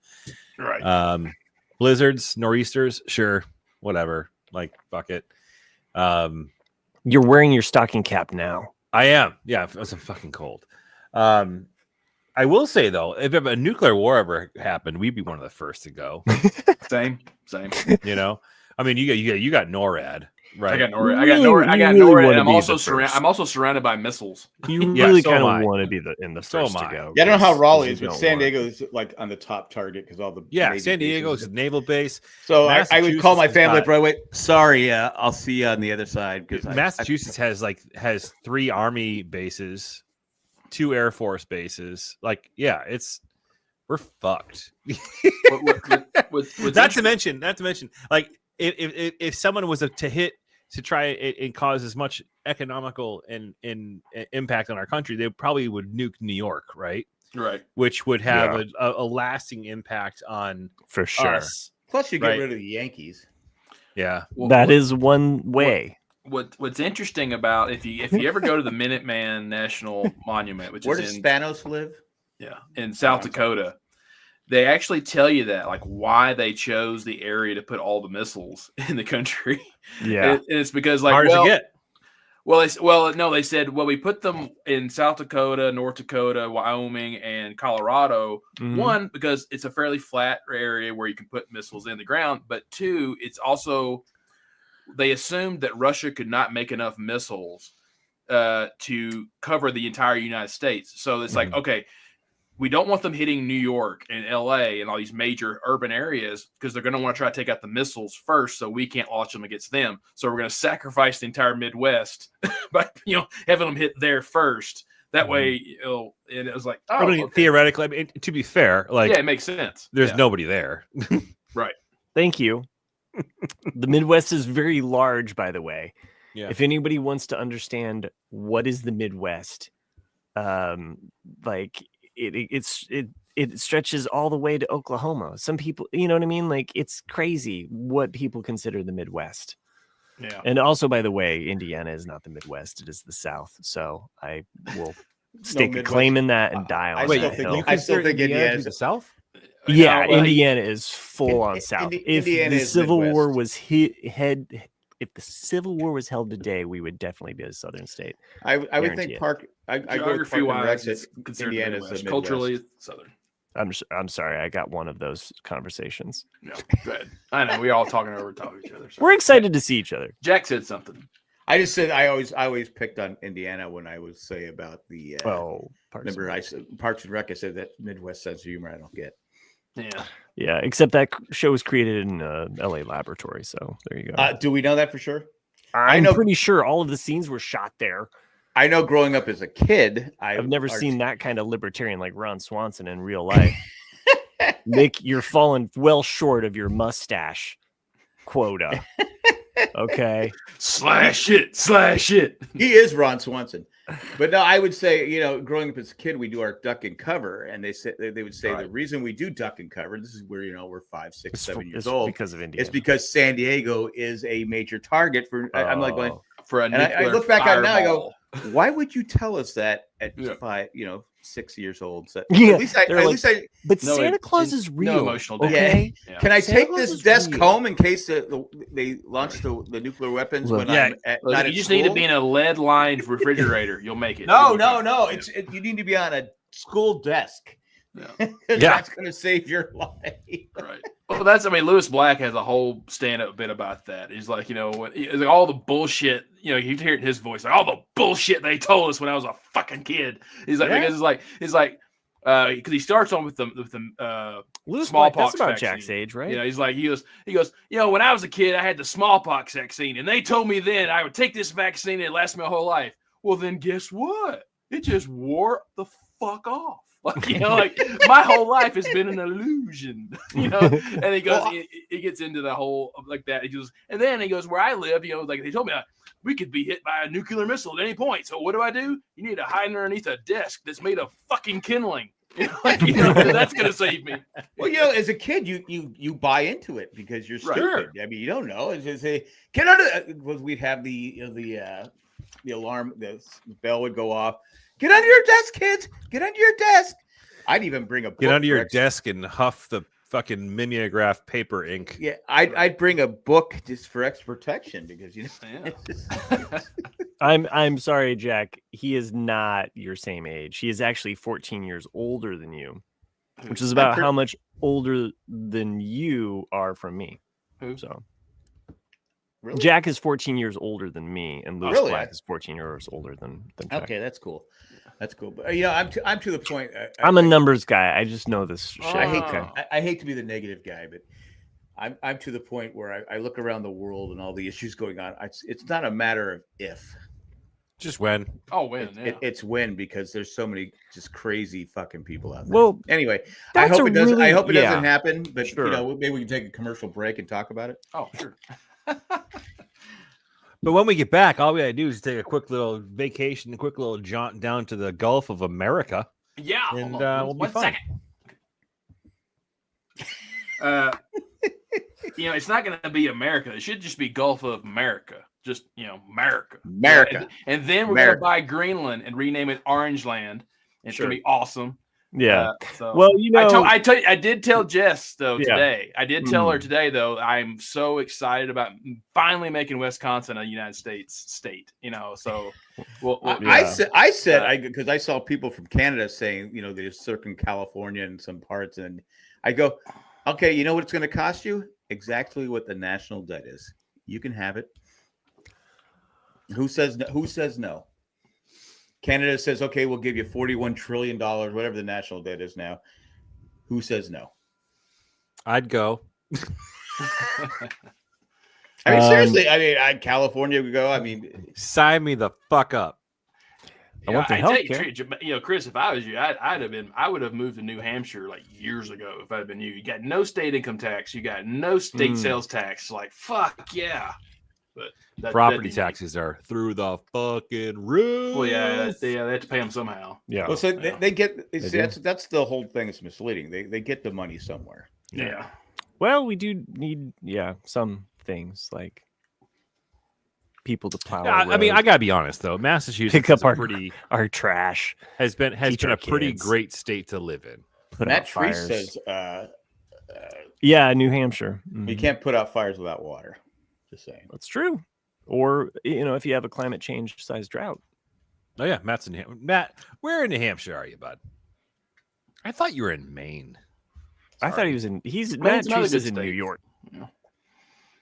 Right.
Blizzards, nor'easters, sure, whatever. Like, fuck it.
You're wearing your stocking cap now.
I am. Yeah, it was fucking cold. I will say though, if a nuclear war ever happened, we'd be one of the first to go.
Same.
I mean, you got NORAD, right?
I got NORAD, and I'm also surrounded by missiles.
You really kind of want to be the first to go.
Yeah, I don't know how Raleigh is, but San Diego is like on the top target because all the
San Diego is a naval base.
So I would call my family up right away. Sorry, I'll see you on the other side because
Massachusetts has 3 Army bases, 2 Air Force bases. Like, yeah, we're fucked. Not to mention, like if someone was to try and cause as much economical and impact on our country, they probably would nuke New York, right?
Right.
Which would have a lasting impact on
for sure.
Us,
plus, you get rid of the Yankees.
Yeah,
that is one way.
What's interesting about if you ever go to the Minuteman National Monument, which
where
is
does Spanos live?
Yeah, in South Dakota. They actually tell you that, like, why they chose the area to put all the missiles in the country.
Yeah,
and it's because, like,
hard to get.
They said, we put them in South Dakota, North Dakota, Wyoming, and Colorado.
Mm-hmm.
1, because it's a fairly flat area where you can put missiles in the ground. But 2, it's also they assumed that Russia could not make enough missiles to cover the entire United States. So it's like, okay, we don't want them hitting New York and LA and all these major urban areas because they're going to want to try to take out the missiles first, so we can't launch them against them. So we're going to sacrifice the entire Midwest by having them hit there first. That way, and it was like,
theoretically, I mean, to be fair, like,
yeah, it makes sense.
There's nobody there,
right?
Thank you. The Midwest is very large, by the way.
Yeah.
If anybody wants to understand what is the Midwest, like. It stretches all the way to Oklahoma. Some people, you know what I mean? Like, it's crazy what people consider the Midwest.
Yeah.
And also, by the way, Indiana is not the Midwest; it is the South. So I will stake a claim in that and die on that.
I still think Indiana is
the South.
Yeah, Indiana is full on South. If
Indiana
the Civil War was if the Civil War was held today, we would definitely be a southern state.
I would think
geography-wise, it's considered Midwest. Culturally, southern.
I'm sorry, I got one of those conversations.
No, good. I know we all talking over top of each other.
We're excited to see each other.
Jack said something.
I just said I always picked on Indiana when I would say about the. Parks and Rec. I said that Midwest sense of humor I don't get.
Yeah. Except that show was created in LA laboratory, so there you go.
Do we know that for sure?
I'm pretty sure all of the scenes were shot there.
I know growing up as a kid,
I've never seen that kind of libertarian like Ron Swanson in real life. Nick, you're falling well short of your mustache quota. Okay.
Slash it.
He is Ron Swanson. But no, I would say, growing up as a kid, we do our duck and cover, and they would say the reason we do duck and cover, this is where we're 5, 6, 7 years old,
because of Indiana.
It's because San Diego is a major target for. I'm like going
for a
and I look back on it now, I go, why would you tell us that at 5, 6 years old. So
Yeah,
at least I.
But Santa Claus is real.
No emotional.
Okay.
Yeah. Can I take this desk
real.
home in case they launch the nuclear weapons when I'm not
you just need to be in a lead-lined refrigerator. You'll make it.
No. You need to be on a school desk.
Yeah.
That's going to save your life.
Right. Well, Lewis Black has a whole stand-up bit about that. He's like, it's like all the bullshit, you hear it in his voice, like all the bullshit they told us when I was a fucking kid. He's like, because he starts on with the
Lewis
smallpox.
Black, that's about
vaccine.
Jack's age, right?
He goes, when I was a kid, I had the smallpox vaccine, and they told me then I would take this vaccine and it lasts my whole life. Well, then guess what? It just wore the fuck off. My whole life has been an illusion, and he goes, he gets into the whole like that. He goes, and then he goes, where I live, they told me we could be hit by a nuclear missile at any point. So what do? You need to hide underneath a desk that's made of fucking kindling. That's going to save me.
Well, as a kid, you buy into it because you're stupid.
Sure.
I mean, you don't know. It's just get under. We'd have the alarm, the bell would go off. Get under your desk, kids. Get under your desk. I'd even bring a book.
Get under your desk and huff the fucking mimeograph paper ink.
Yeah, I'd bring a book just for extra protection because
I'm sorry, Jack. He is not your same age. He is actually 14 years older than you, which is about how much older than you are from me. So.
Really?
Jack is 14 years older than me, and Lewis Black is 14 years older than Jack.
Okay, that's cool. That's cool. But I'm to the point.
I'm a numbers guy. I just know this shit.
I hate to be the negative guy, but I'm to the point where I look around the world and all the issues going on. It's not a matter of if,
just when.
Oh, when?
It's when, because there's so many just crazy fucking people out there.
Well,
anyway, I hope it doesn't. I hope it doesn't happen. But
sure.
Maybe we can take a commercial break and talk about it.
Oh, sure.
But when we get back, all we gotta do is take a quick little vacation, a quick little jaunt down to the Gulf of America.
Yeah,
and we'll be fine.
It's not going to be America. It should just be Gulf of America. Just America. And then we're going to buy Greenland and rename it Orange Land. It's going to be awesome.
Yeah.
Well, I did tell Jess though today. I did tell her today though. I'm so excited about finally making Wisconsin a United States state. So
I said because I saw people from Canada saying they're circling California in some parts, and I go, okay, you know what it's going to cost you? Exactly what the national debt is. You can have it. Who says no? Who says no? Canada says, okay, we'll give you $41 trillion, whatever the national debt is now. Who says no?
I'd go.
Seriously, California would go.
Sign me the fuck up.
I want the
healthcare. Chris, if I was you, I would have moved to New Hampshire like years ago if I'd have been you. You got no state income tax. You got no state sales tax. Like, fuck yeah. But
property taxes are through the fucking roof.
Well, yeah, they have to pay them somehow.
Yeah. Well, so they get. That's the whole thing. It's misleading. They get the money somewhere.
Yeah.
Well, we do need some things like people to plow.
I gotta be honest though. Massachusetts
pick up our trash
has been a pretty great state to live in.
Matt Tree says,
New Hampshire.
Mm-hmm. You can't put out fires without water. Just saying.
That's true. Or if you have a climate change sized drought.
Oh yeah, Matt's in Matt. Where in New Hampshire are you, bud? I thought you were in Maine.
I thought he was in. Matt Treese is in New York.
Yeah.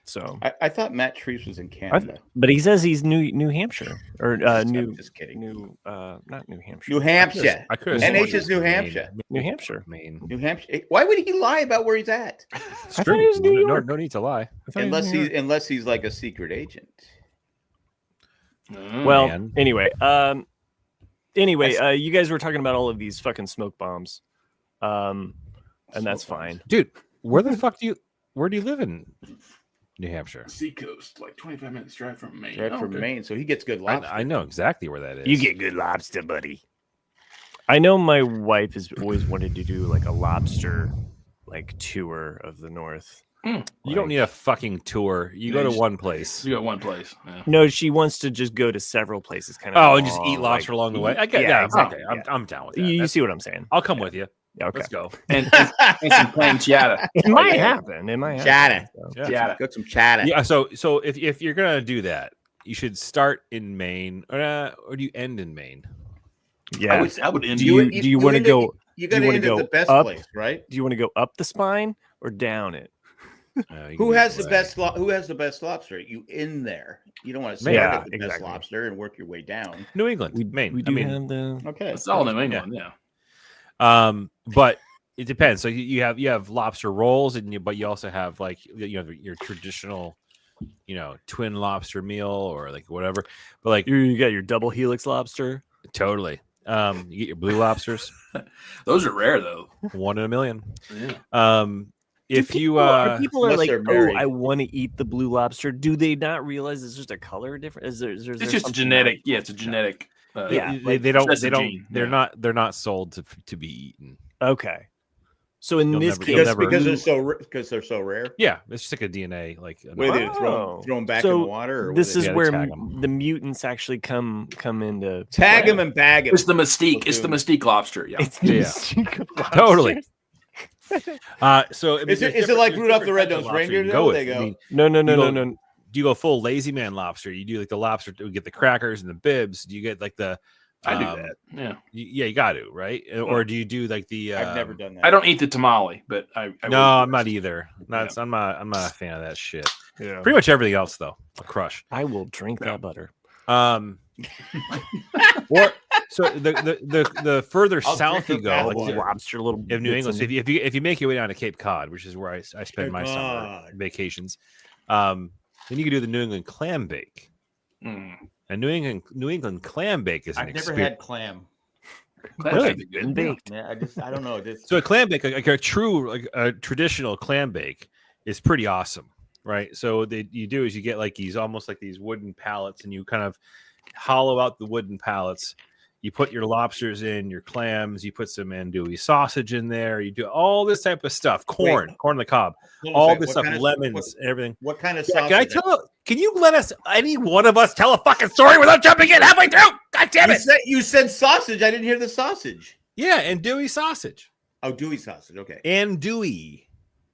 So
I thought Matt Treese was in Canada,
but he says he's New Hampshire or New.
Just kidding.
Not New Hampshire.
New Hampshire. NH is New Hampshire.
New Hampshire.
Maine.
New Hampshire. Why would he lie about where he's at?
I thought he was New York.
No need to lie.
Unless he's like a secret agent.
Well, man. Anyway, you guys were talking about all of these fucking smoke bombs, and that's fine,
dude. Where the fuck do you live in New Hampshire?
Seacoast, like 25 minutes drive from Maine.
Maine, so he gets good lobster.
I know exactly where that is.
You get good lobster, buddy. I know my wife has always wanted to do like a lobster tour of the North.
You don't need a fucking tour. You go to one place.
You go one place. Yeah.
No, she wants to just go to several places, kind
of. Oh, and just eat lobster along the way. I get,
exactly.
Okay. I'm down with that.
You see what I'm saying?
I'll come with you.
Yeah, okay.
Let's go.
And some clam chowder.
It might happen. It might happen.
Chowder. Got some chowder.
Yeah. So if you're gonna do that, you should start in Maine, or do you end in Maine?
Yeah,
I would end.
Do you want to go?
You got to end at the best place, right?
Do you want to go up the spine or down it?
Who has the best? Who has the best lobster? You in there? You don't want to start at the best lobster and work your way down.
New England, Maine.
We do have the
It's all New England, yeah.
But it depends. So you have lobster rolls, but you also have like your traditional, twin lobster meal or like whatever. But like
you got your double helix lobster.
Totally. You get your blue lobsters.
Those are rare though.
1 in a million.
Yeah.
If
people are like, I want to eat the blue lobster. Do they not realize it's just a color difference? Is there
it's just a genetic. Yeah, it's a genetic.
They don't. They're not sold to be eaten.
Okay. So in this case,
because they're so rare.
Yeah, it's just like a DNA. Like
throw them back in the water. Or
this is where the mutants actually come into
tag them and bag them.
It's the mystique. It's the mystique lobster. Yeah,
it's the mystique of lobsters.
Totally. So
is it like Rudolph the Red-Nosed Reindeer?
No.
Do
you go full lazy man lobster? You do like the lobster. You get the crackers and the bibs. Do you get like the?
I do that. Yeah.
You got to, right? Or do you do like the?
I've never done that.
I don't eat the tamale, but I
no, I'm not either. I'm not a fan of that shit. Yeah. Pretty much everything else though, a crush.
I will drink that butter.
Or so the further south you go,
like lobster, little
of New England. So if you make your way down to Cape Cod, which is where I spend my summer vacations, then you can do the New England clam bake. And New England clam bake is
I've never had clam.
Really good baked.
Yeah, I don't know.
So a clam bake, like a true, like a traditional clam bake, is pretty awesome, right? So what you do is you get like these almost like these wooden pallets, and you kind of hollow out the wooden pallets. You put your lobsters in, your clams. You put some andouille sausage in there. You do all this type of stuff. Corn on the cob, all this stuff, lemons, everything.
What kind of sausage?
Can you let us? Any one of us tell a fucking story without jumping in halfway through? God damn it!
You said sausage. I didn't hear the sausage.
Yeah, andouille sausage.
Oh, Dewey sausage. Okay.
Andouille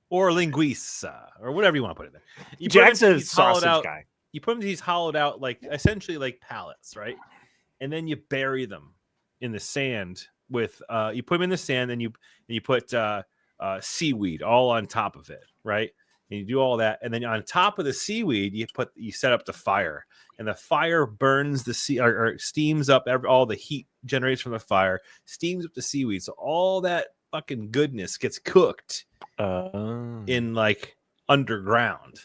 or linguiça or whatever you want to put it there.
Jack's a sausage guy.
You put them these hollowed out, like essentially like pallets, right? And then you bury them in the sand with you put them in the sand, and you put seaweed all on top of it, right? And you do all that, and then on top of the seaweed, you set up the fire, and the fire burns the or steams up all the heat generates from the fire, steams up the seaweed, so all that fucking goodness gets cooked in like underground,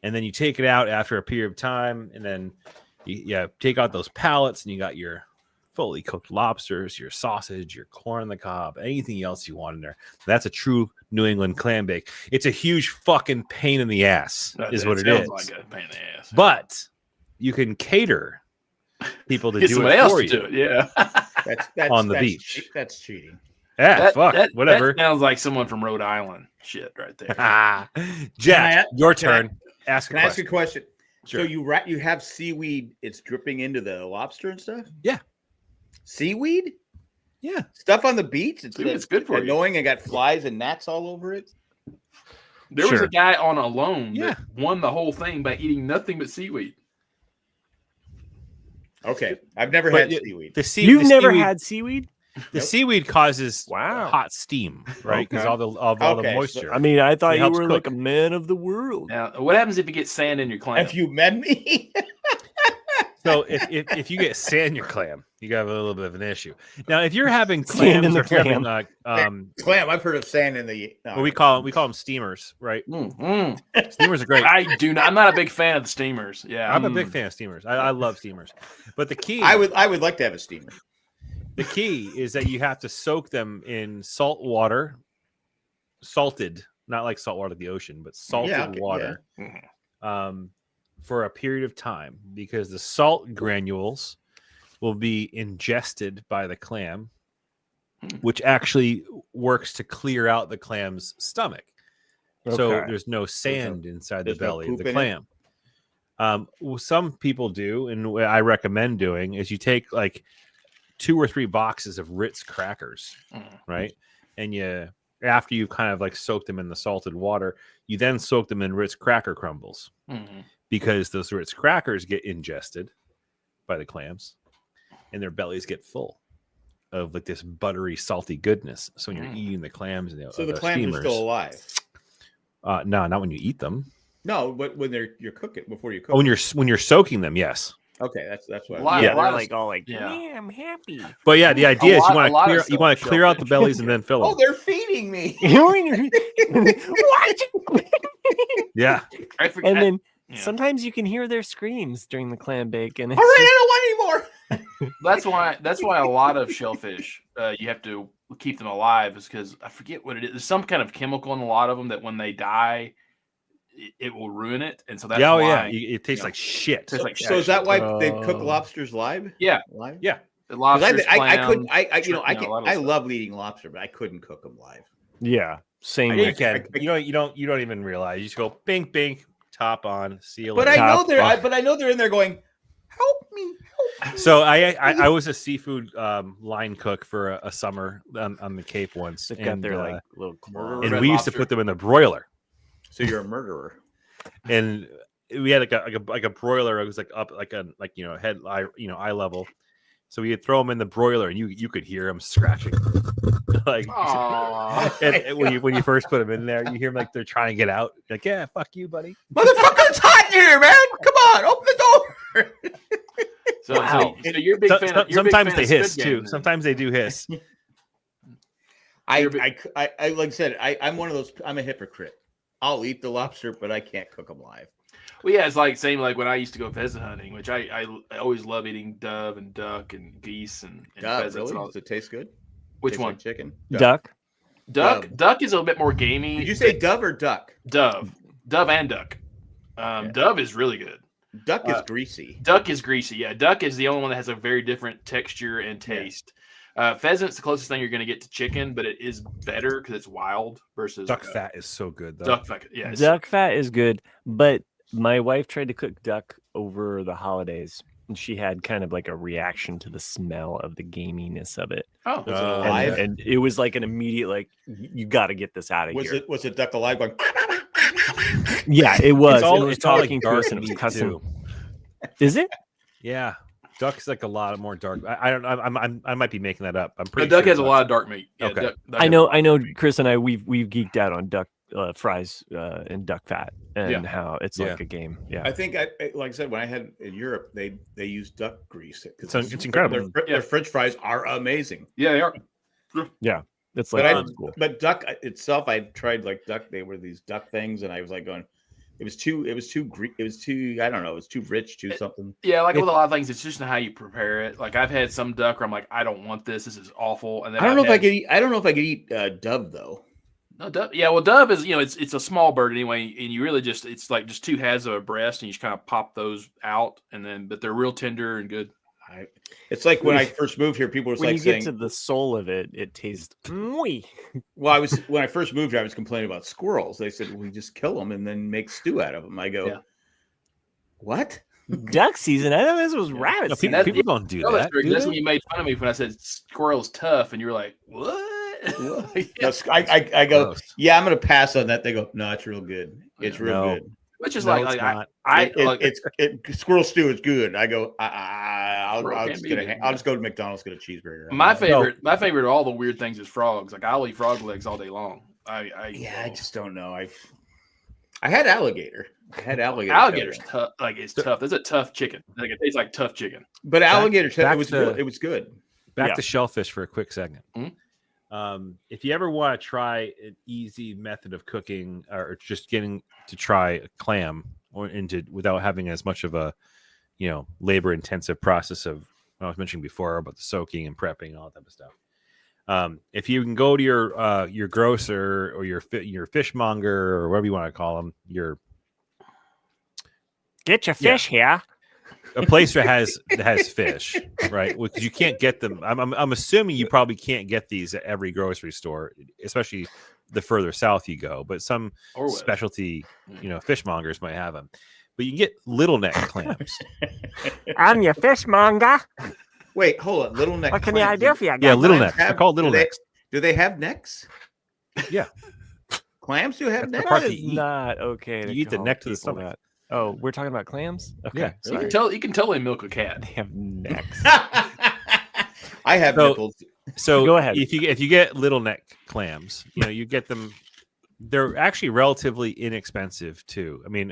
and then you take it out after a period of time, and then you take out those pallets, and you got your fully cooked lobsters, your sausage, your corn on the cob, anything else you want in there. That's a true New England clam bake. It's a huge fucking pain in the ass, is what it is.
Like a pain in the ass.
But you can cater people to do it for you.
Do it. Yeah,
that's
on the beach.
That's cheating.
Yeah, whatever.
That sounds like someone from Rhode Island shit right there.
Jack, your turn. Ask
a question.
Sure.
So you have seaweed. It's dripping into the lobster and stuff.
Yeah.
Seaweed?
Yeah.
Stuff on the beach? It's
good for
annoying. I got flies and gnats all over it.
There was a guy on Alone that won the whole thing by eating nothing but seaweed.
Okay. I've never had seaweed.
You've never had seaweed?
The seaweed causes hot steam, right? Because all the moisture.
I mean, I thought you were like a man of the world.
Now, what happens if you get sand in your clam?
Have you met me?
So if you get sand in your clam, you have a little bit of an issue. Now, if you're having clams
in the
clam,
clam, I've heard of sand in the.
Well, we call them steamers, right? Steamers are great.
I'm not a big fan of the steamers. Yeah,
I'm a big fan of steamers. I love steamers, but the key.
I would like to have a steamer.
The key is that you have to soak them in salt water, salted, not like salt water like the ocean, but salted water, for a period of time, because the salt granules will be ingested by the clam, which actually works to clear out the clam's stomach. So there's no sand inside the belly of the clam. Well, some people do, and what I recommend doing is you take like 2 or 3 boxes of Ritz crackers, right? And after you kind of like soak them in the salted water, you then soak them in Ritz cracker crumbles because those Ritz crackers get ingested by the clams and their bellies get full of like this buttery, salty goodness. So when you're eating the clams, and
the clams
steamers,
are still alive.
No, not when you eat them.
No, but when you're cooking before you cook.
Oh, when you're soaking them, yes.
Okay, that's what.
They're like all like, yeah, I'm happy.
But yeah, the idea is you want to clear out the bellies and then fill them.
Oh, they're feeding me.
Yeah,
and then sometimes you can hear their screams during the clam bake, and
all right, I don't want
anymore. That's why a lot of shellfish you have to keep them alive, is because I forget what it is. There's some kind of chemical in a lot of them that when they die, it will ruin it, and so that's why
it tastes like shit.
So is that why they cook lobsters live?
Yeah,
live.
Yeah, the lobsters.
I couldn't. I love eating lobster, but I couldn't cook them live.
Yeah, same.
You can. You don't even realize. You just go bink bink, top on, seal.
But I know they're in there going, help me.
So I was a seafood line cook for a summer on the Cape once.
They got their like little claws.
And we used to put them in the broiler.
So you're a murderer.
And we had like a broiler. It was like up eye level. So we would throw them in the broiler, and you could hear them scratching. Like, and when you first put them in there, you hear them like they're trying to get out. You're like, yeah, fuck you, buddy.
Motherfucker, it's hot in here, man. Come on, open the door.
So you're a big fan.
Sometimes they hiss too. Sometimes they do hiss.
I like I said, I'm one of those. I'm a hypocrite. I'll eat the lobster, but I can't cook them live.
Well, yeah, it's like same like when I used to go pheasant hunting, which I always love eating dove and duck and geese and pheasants.
Really?
And all.
Does it taste good?
Which one?
Like chicken?
Duck.
Duck is a bit more gamey.
Did you say dove or duck?
Dove and duck. Dove is really good.
Duck is greasy.
Duck is greasy. Yeah, duck is the only one that has a very different texture and taste. Pheasant's the closest thing you're going to get to chicken, but it is better because it's wild versus
duck fat is so good though.
Duck fat, yeah.
Duck fat is good, but my wife tried to cook duck over the holidays, and she had kind of like a reaction to the smell of the gaminess of it.
Oh,
was it alive?
And it was like an immediate like, you got to get this out of here.
Was it duck alive going?
Yeah, it was.
It
was talking to us and it was cussing. Is it?
Yeah. Duck's like a lot more dark. I might be making that up. I'm pretty.
Duck has a lot of dark meat. Yeah,
okay.
Duck
I know. Chris and I we've geeked out on duck fries and duck fat and how it's like a game. Yeah,
I think like I said, when I had in Europe, they use duck grease.
It's incredible.
Their French fries are amazing.
Yeah, they are.
Yeah, it's like cool.
But duck itself, I tried like duck. They were these duck things, and I was like going. It was too I don't know, it was too rich, too something.
Yeah, like with a lot of things, it's just how you prepare it. Like I've had some duck where I'm like, I don't want this. This is awful. And then I don't know
if I could eat dove though.
No, dove. Yeah, well, dove is it's a small bird anyway, and you really it's like just 2 halves of a breast, and you just kind of pop those out, but they're real tender and good.
It's like when I first moved here, people were
when
like
you get to the soul of it, it tastes.
Well, when I first moved here, I was complaining about squirrels. They said we just kill them and then make stew out of them. I go, what?
Duck season? I know this was rabbit.
No, people don't do that.
That's when you made fun of me when I said squirrel's tough, and you were like, what?
I go, yeah, I'm gonna pass on that. They go, no, it's real good. It's real good.
Which is
squirrel stew is good. I go, I'll just go to McDonald's, get a cheeseburger.
My favorite of all the weird things is frogs. Like I'll eat frog legs all day long.
I just don't know. I had alligator.
Alligator's tough. Like it's tough. That's a tough chicken. Like it tastes like tough chicken.
But alligator, it was good.
Back to shellfish for a quick second.
Mm-hmm.
If you ever want to try an easy method of cooking, or just getting to try a clam without having as much of a labor intensive process of what I was mentioning before about the soaking and prepping and all that type of stuff. If you can go to your grocer or your fishmonger or whatever you want to call them,
get your fish here.
A place that has fish, right? Because you can't get them. I'm assuming you probably can't get these at every grocery store, especially the further south you go, but some specialty, fishmongers might have them. But you can get little neck clams.
I'm your fishmonger.
Wait, hold on. Little neck.
What can I do for you?
Yeah, little necks. They're called little necks.
Do they have necks?
Yeah.
Clams do have necks?
That is not okay.
You eat the neck to the stomach.
That. Oh, we're talking about clams? Okay.
Yeah,
you can tell they milk a cat.
They have necks.
I have nipples.
So
go ahead.
If you get little neck clams, you get them. They're actually relatively inexpensive too. I mean,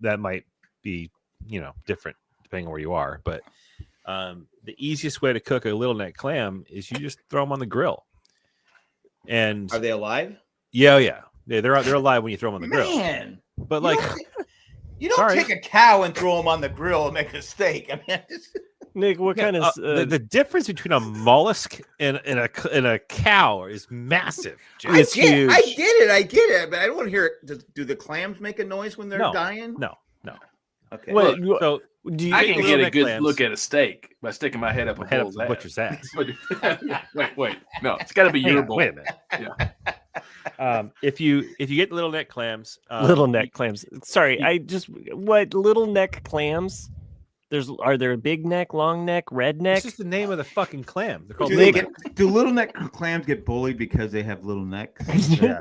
that might be different depending on where you are, but the easiest way to cook a little neck clam is you just throw them on the grill. And
are they alive?
Yeah. They're alive when you throw them on the grill.
Man,
but like
you don't take a cow and throw them on the grill and make a steak. I mean,
Nick, what kind of
the difference between a mollusk and a cow is massive.
It's huge.
I get it, but I don't want to hear it. Do the clams make a noise when they're dying?
No.
Okay.
Well,
so
I can get a good look at a steak by sticking my head up a bull's ass.
Butcher's ass.
Wait. No, it's got to be your bull.
Wait a minute. Yeah. If you get little neck clams,
Sorry, what little neck clams? Are there big neck, long neck, red neck?
It's just the name of the fucking clam. They're called
do little neck clams get bullied because they have little necks?
Yeah.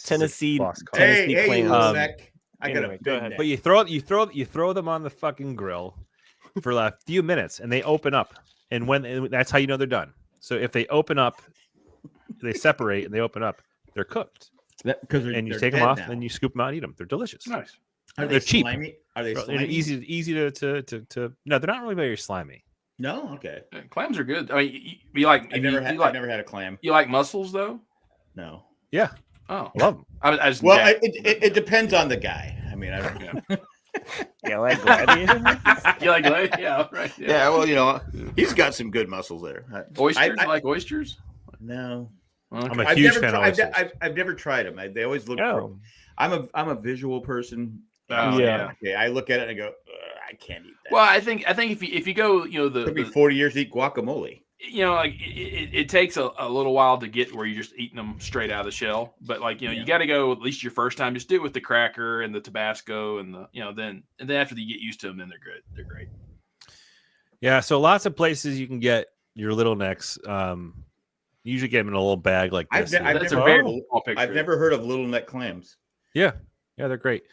Tennessee clams.
Little neck. I got a
go ahead.
But you throw them on the fucking grill for a few minutes, and they open up, and that's how you know they're done. So if they open up, they separate and they open up, they're cooked. And you take them off, and you scoop them out and eat them. They're delicious.
Nice.
They're
cheap.
Slimy? Are they slimy?
They're easy to. No, they're not really very slimy.
No, okay.
Clams are good. I mean, you like.
I've never had a clam.
You like mussels though?
No.
Yeah.
Oh,
I love them.
It depends on the guy. I mean, I don't know.
You like gladiators?
You like gladiators? Yeah, right.
Yeah, well, he's got some good muscles there.
Oysters? You like oysters?
No.
Okay.
I'm a huge fan of oysters.
I've never tried them. They always look. I'm a visual person.
Yeah.
Okay, I look at it and I go, I can't eat that.
Well, I think if you go,
took me 40 years to eat guacamole.
Like it takes a little while to get where you're just eating them straight out of the shell. But you got to go at least your first time. Just do it with the cracker and the Tabasco and then after you get used to them, then they're good. They're great.
Yeah. So lots of places you can get your little necks. You usually get them in a little bag like this.
I've never heard of little neck clams.
Yeah. Yeah, they're great.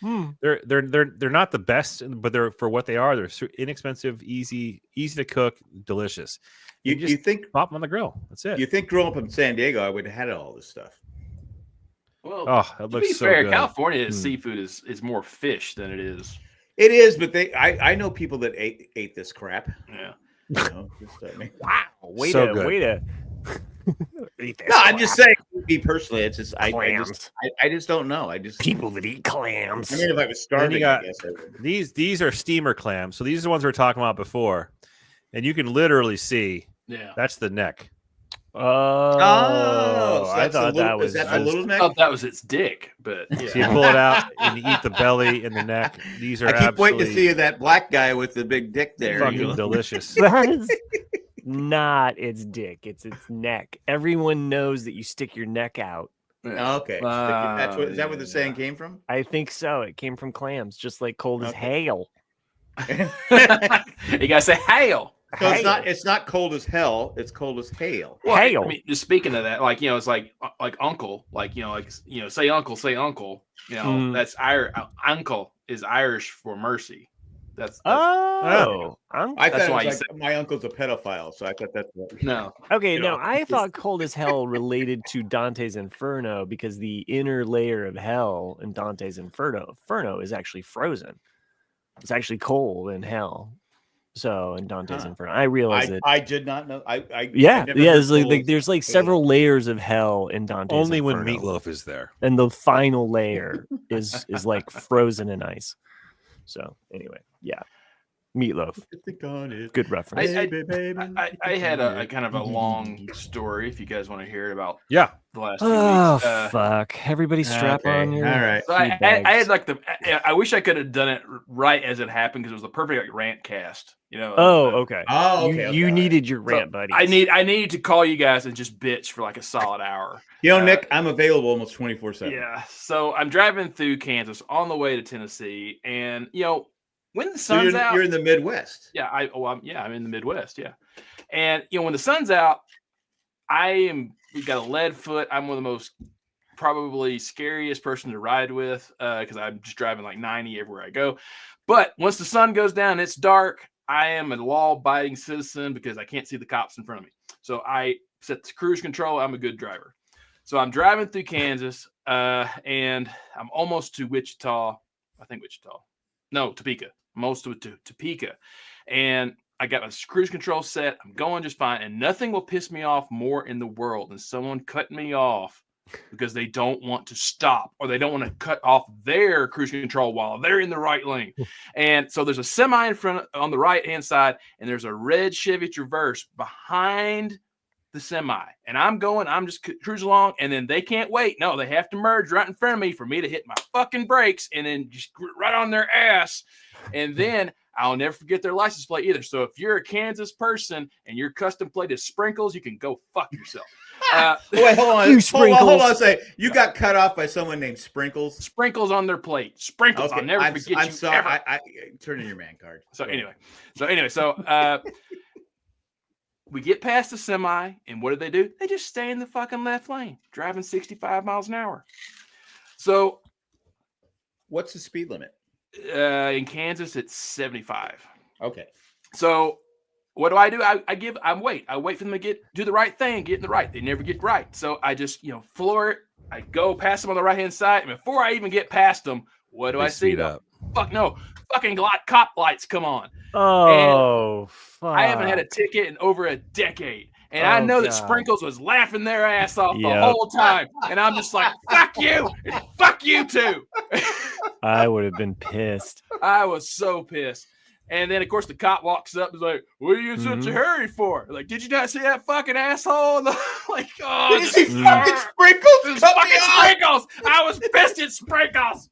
They're not the best, but they're for what they are. They're inexpensive, easy to cook, delicious. You think pop them on the grill. That's it.
You think growing up in San Diego, I would have had all this stuff.
Well,
that looks so
fair,
good.
California seafood is more fish than it is.
It is, but I know people that ate this crap.
Yeah.
Wow. Way to.
No, I'm just saying. Me personally, it's just I just don't know.
People that eat clams.
I mean, if I was starving, I guess I would.
These are steamer clams. So these are the ones we were talking about before, and you can literally see.
Yeah,
that's the neck.
So
I thought that was
a little neck.
I thought that was its dick, but
So you pull it out and you eat the belly and the neck. These are.
I keep waiting to see that black guy with the big dick there.
Fucking delicious.
That is not its dick; it's its neck. Everyone knows that you stick your neck out.
Yeah. Okay, is that where the saying came from?
I think so. It came from clams, just like cold as hail.
You gotta say hail.
So it's not cold as hell. It's cold as hail.
Well, hail. I mean, just speaking of that, it's like uncle, say uncle. That's uncle is Irish for mercy. That's
I
thought why my uncle's a pedophile, so I thought that's what.
No.
Okay, no, I thought cold as hell related to Dante's Inferno because the inner layer of hell in Dante's Inferno is actually frozen. It's actually cold in hell. So in Dante's Inferno, I realized it.
I did not know.
There's like several layers of hell in Dante's
Only
Inferno.
when Meatloaf is there,
and the final layer is like frozen in ice. So anyway, yeah. Meatloaf. Good reference.
I had a kind of a long story. If you guys want to hear it about
the
last few weeks.
Fuck! Everybody strap on your.
All right.
So I had like I wish I could have done it right as it happened because it was the perfect like, rant cast.
Okay.
Okay.
You needed your rant buddies.
I needed to call you guys and just bitch for like a solid hour.
Nick, I'm available almost 24/7.
Yeah. So I'm driving through Kansas on the way to Tennessee, and when the sun's out,
you're in the Midwest.
Yeah, I'm in the Midwest. Yeah, and when the sun's out, we've got a lead foot. I'm one of the most probably scariest person to ride with because I'm just driving like 90 everywhere I go. But once the sun goes down, it's dark. I am a law-abiding citizen because I can't see the cops in front of me. So I set the cruise control. I'm a good driver. So I'm driving through Kansas, and I'm almost to Wichita. I think Wichita. No, Topeka. Most of it to Topeka. And I got my cruise control set. I'm going just fine. And nothing will piss me off more in the world than someone cutting me off because they don't want to stop or they don't want to cut off their cruise control while they're in the right lane. And so there's a semi in front on the right-hand side, and there's a red Chevy Traverse behind the semi. And I'm just cruising along, and then they can't wait. No, they have to merge right in front of me for me to hit my fucking brakes and then just right on their ass. And then I'll never forget their license plate either. So if you're a Kansas person and your custom plate is Sprinkles, you can go fuck yourself.
Wait, hold on. Hold on a second. You got cut off by someone named Sprinkles?
Sprinkles on their plate. Sprinkles. Okay. I'll never forget
I'm
you
sorry.
ever.
I turn in your man card.
So we get past the semi, and what do? They just stay in the fucking left lane, driving 65 miles an hour. So
what's the speed limit?
In Kansas, it's 75.
Okay.
So what do? I wait. I wait for them to do the right thing, get in the right. They never get right. So I just, floor it. I go past them on the right-hand side. And before I even get past them, what do I see?
Speed up.
Fuck no. Fucking cop lights come on.
Oh, fuck.
I haven't had a ticket in over a decade. And I know that Sprinkles was laughing their ass off the whole time. And I'm just like, fuck you. And fuck you too.
I would have been pissed.
I was so pissed. And then, of course, the cop walks up and is like, what are you in such a hurry for? Like, did you not see that fucking asshole? Like, oh.
Did you see fucking Sprinkles?
It was fucking Sprinkles. I was pissed at Sprinkles.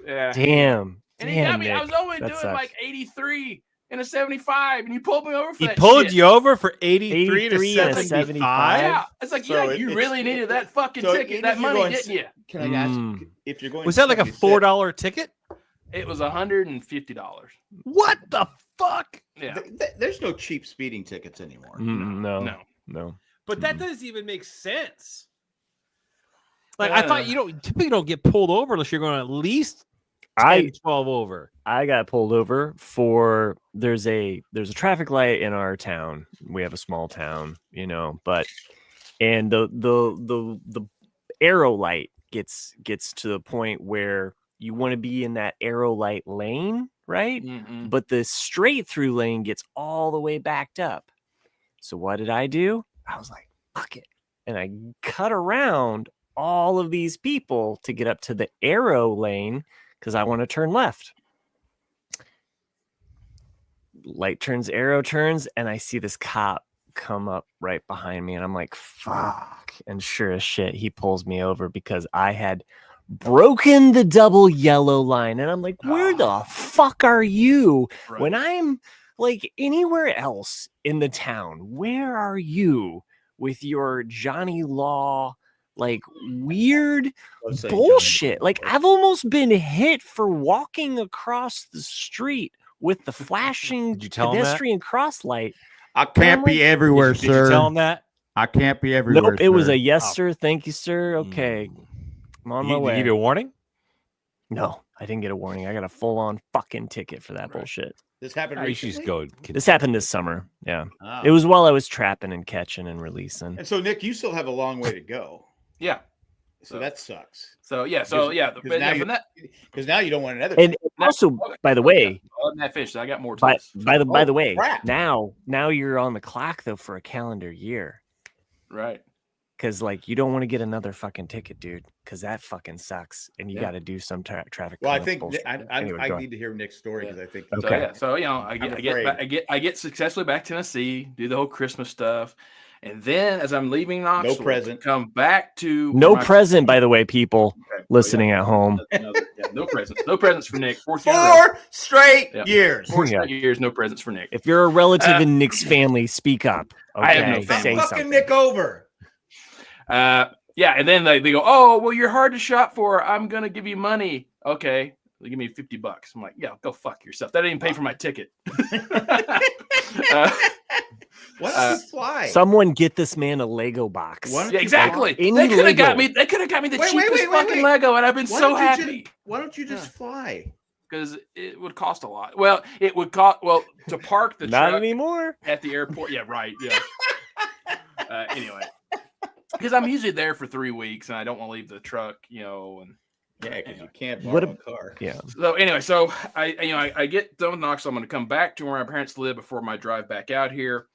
Yeah.
Damn.
And he got me.
Nick.
I was only doing like 83 in a 75, and he pulled me over for that.
He pulled
shit.
you over for 83 to
and
75?
Yeah. It's like, you really needed that fucking ticket, that money, didn't you?
Can I ask if you're going?
Was that like a $4 ticket?
It was $150.
What the fuck?
Yeah.
There's no cheap speeding tickets anymore.
No.
But that doesn't even make sense. Like I thought typically don't get pulled over unless you're going at least 10, 12 over.
I got pulled over for there's a traffic light in our town. We have a small town, but the arrow light gets to the point where you want to be in that arrow light lane, right?
Mm-mm.
But the straight through lane gets all the way backed up. So what did I do? I was like, fuck it. And I cut around all of these people to get up to the arrow lane because I want to turn left. Light turns, arrow turns, and I see this cop come up right behind me, and I'm like, fuck. And sure as shit, he pulls me over because I had broken the double yellow line. And I'm like, where the fuck are you? Right. When I'm like anywhere else in the town, where are you with your Johnny Law, like weird bullshit? Like I've almost been hit for walking across the street with the flashing pedestrian cross light.
I can't be everywhere, sir. Did
you tell him that?
I can't be everywhere.
Nope, it was a yes, sir. Thank you, sir. Okay. I'm on my way.
Did you get a warning?
No, I didn't get a warning. I got a full-on fucking ticket for that bullshit.
This happened recently?
This happened this summer. Yeah. Oh. It was while I was trapping and catching and releasing.
And so, Nick, you still have a long way to go.
Yeah.
So that sucks.
Because
now you don't want another.
And also, by the way,
that fish. I got more.
By the way, now you're on the clock though for a calendar year.
Right.
because like you don't want to get another fucking ticket, dude, because that fucking sucks, and you got to do some traffic.
Well, I think I need to hear Nick's story because I think
So I get successfully back to Tennessee, do the whole Christmas stuff, and then as I'm leaving Knoxville,
no present,
come back to
present, by the way, people listening at home.
No presents, no presents for Nick.
4 straight years,
4 straight years, no presents for Nick.
If you're a relative in Nick's family, speak up. Okay?
I have no family.
Say fucking Nick over.
And then they go, oh, well, you're hard to shop for. I'm gonna give you money. Okay, they give me $50. I'm like, yeah, go fuck yourself. That didn't even pay for my ticket.
What does fly?
Someone get this man a Lego box.
Yeah, exactly. They could have got me. They could have got me the cheapest fucking Lego, and I've been so happy.
Why don't you just fly?
Because it would cost a lot. Well, it would cost. Well, to park the
not
truck
anymore
at the airport. Yeah, right. Yeah. Anyway, because I'm usually there for 3 weeks, and I don't want to leave the truck. And
because you can't borrow a car.
Yeah.
So anyway, I get done with Knoxville. I'm going to come back to where my parents live before my drive back out here.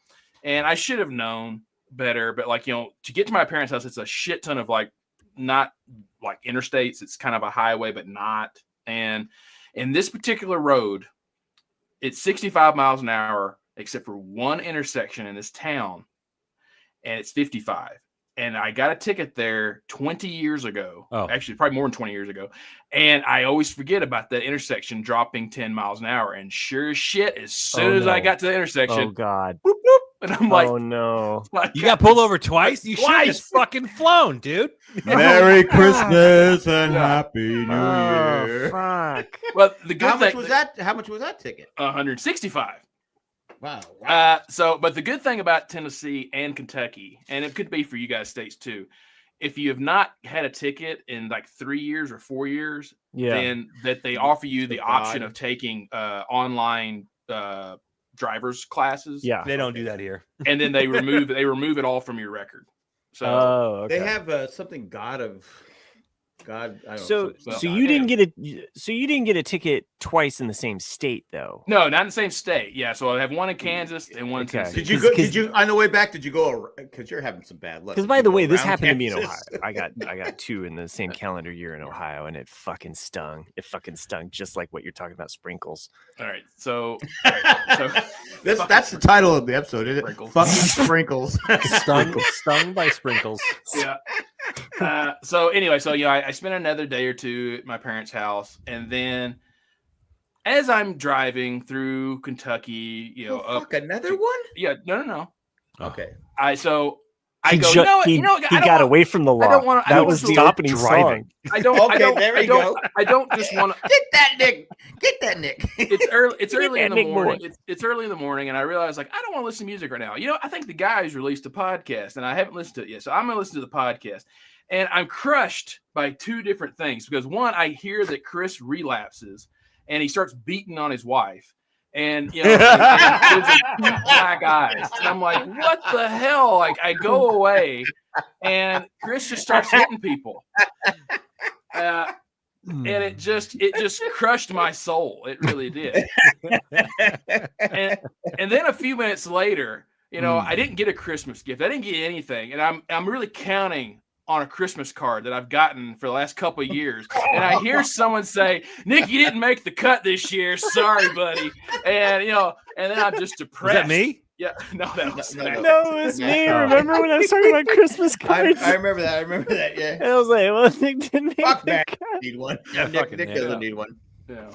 And I should have known better, but to get to my parents' house, it's a shit ton of not like interstates. It's kind of a highway, but not. And in this particular road, it's 65 miles an hour, except for one intersection in this town, and it's 55. And I got a ticket there 20 years ago. Oh. Actually, probably more than 20 years ago. And I always forget about that intersection dropping 10 miles an hour. And sure as shit, as soon as I got to the intersection,
oh God,
boop, boop, and I'm like,
oh no,
you got pulled over twice. You should have just fucking flown, dude.
Merry Christmas and Happy New Year.
Fuck.
Well, the good
How much was that ticket?
$165.
Wow.
But the good thing about Tennessee and Kentucky, and it could be for you guys states too, if you have not had a ticket in 3 years or 4 years, then that they offer you the option of taking online driver's classes.
Yeah, they don't do that here.
And then they remove it all from your record. So
they have something God. I don't
so you didn't get a ticket twice in the same state though.
No, not in the same state. Yeah, so I have one in Kansas and one in Tennessee.
Did you on the way back? Did you go? Because you're having some bad luck.
Because by the way, this happened to me in Ohio. I got 2 in the same calendar year in Ohio, and it fucking stung. It fucking stung, just like what you're talking about, sprinkles.
All right, so
that's the title of the episode, isn't it? Fucking sprinkles.
Stung by sprinkles.
Yeah. So anyway, I spent another day or two at my parents' house, and then as I'm driving through Kentucky,
another one?
Yeah, no.
Okay.
I go.
He got away from the law. That was the opening song.
I don't just want to
get that Nick.
It's early in the morning. It's early in the morning, and I realize I don't want to listen to music right now. I think the guys released a podcast, and I haven't listened to it yet, so I'm going to listen to the podcast. And I'm crushed by 2 different things because one, I hear that Chris relapses, and he starts beating on his wife. And there's black eyes. And I'm like, what the hell? I go away, and Chris just starts hitting people. And it just crushed my soul. It really did. And then a few minutes later, I didn't get a Christmas gift. I didn't get anything. And I'm really counting on a Christmas card that I've gotten for the last couple of years. And I hear someone say, Nick, you didn't make the cut this year. Sorry, buddy. And, and then I'm just depressed.
Is that me?
Yeah. No, that was
no, it was me. Remember when I was talking about Christmas cards?
I remember that. Yeah.
And I was like, well, Nick didn't make the cut.
Need one. Yeah, Nick doesn't need one.
Yeah.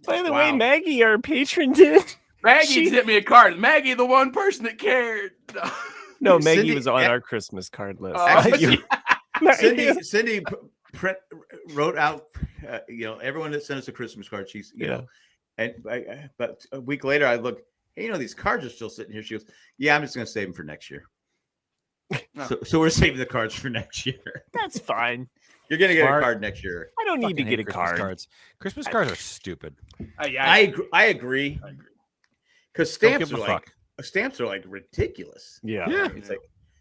By the way, Maggie, our patron, did.
Maggie sent me a card. Maggie, the one person that cared.
No, Maggie was on our Christmas card list.
Cindy wrote out, everyone that sent us a Christmas card. She's, but a week later, I looked. Hey, these cards are still sitting here. She goes, "Yeah, I'm just going to save them for next year." No. So we're saving the cards for next year.
That's fine.
You're going to get a card next year.
I don't need to get a card.
Christmas cards are stupid.
I agree. Because stamps are like ridiculous.
Yeah.
It's like.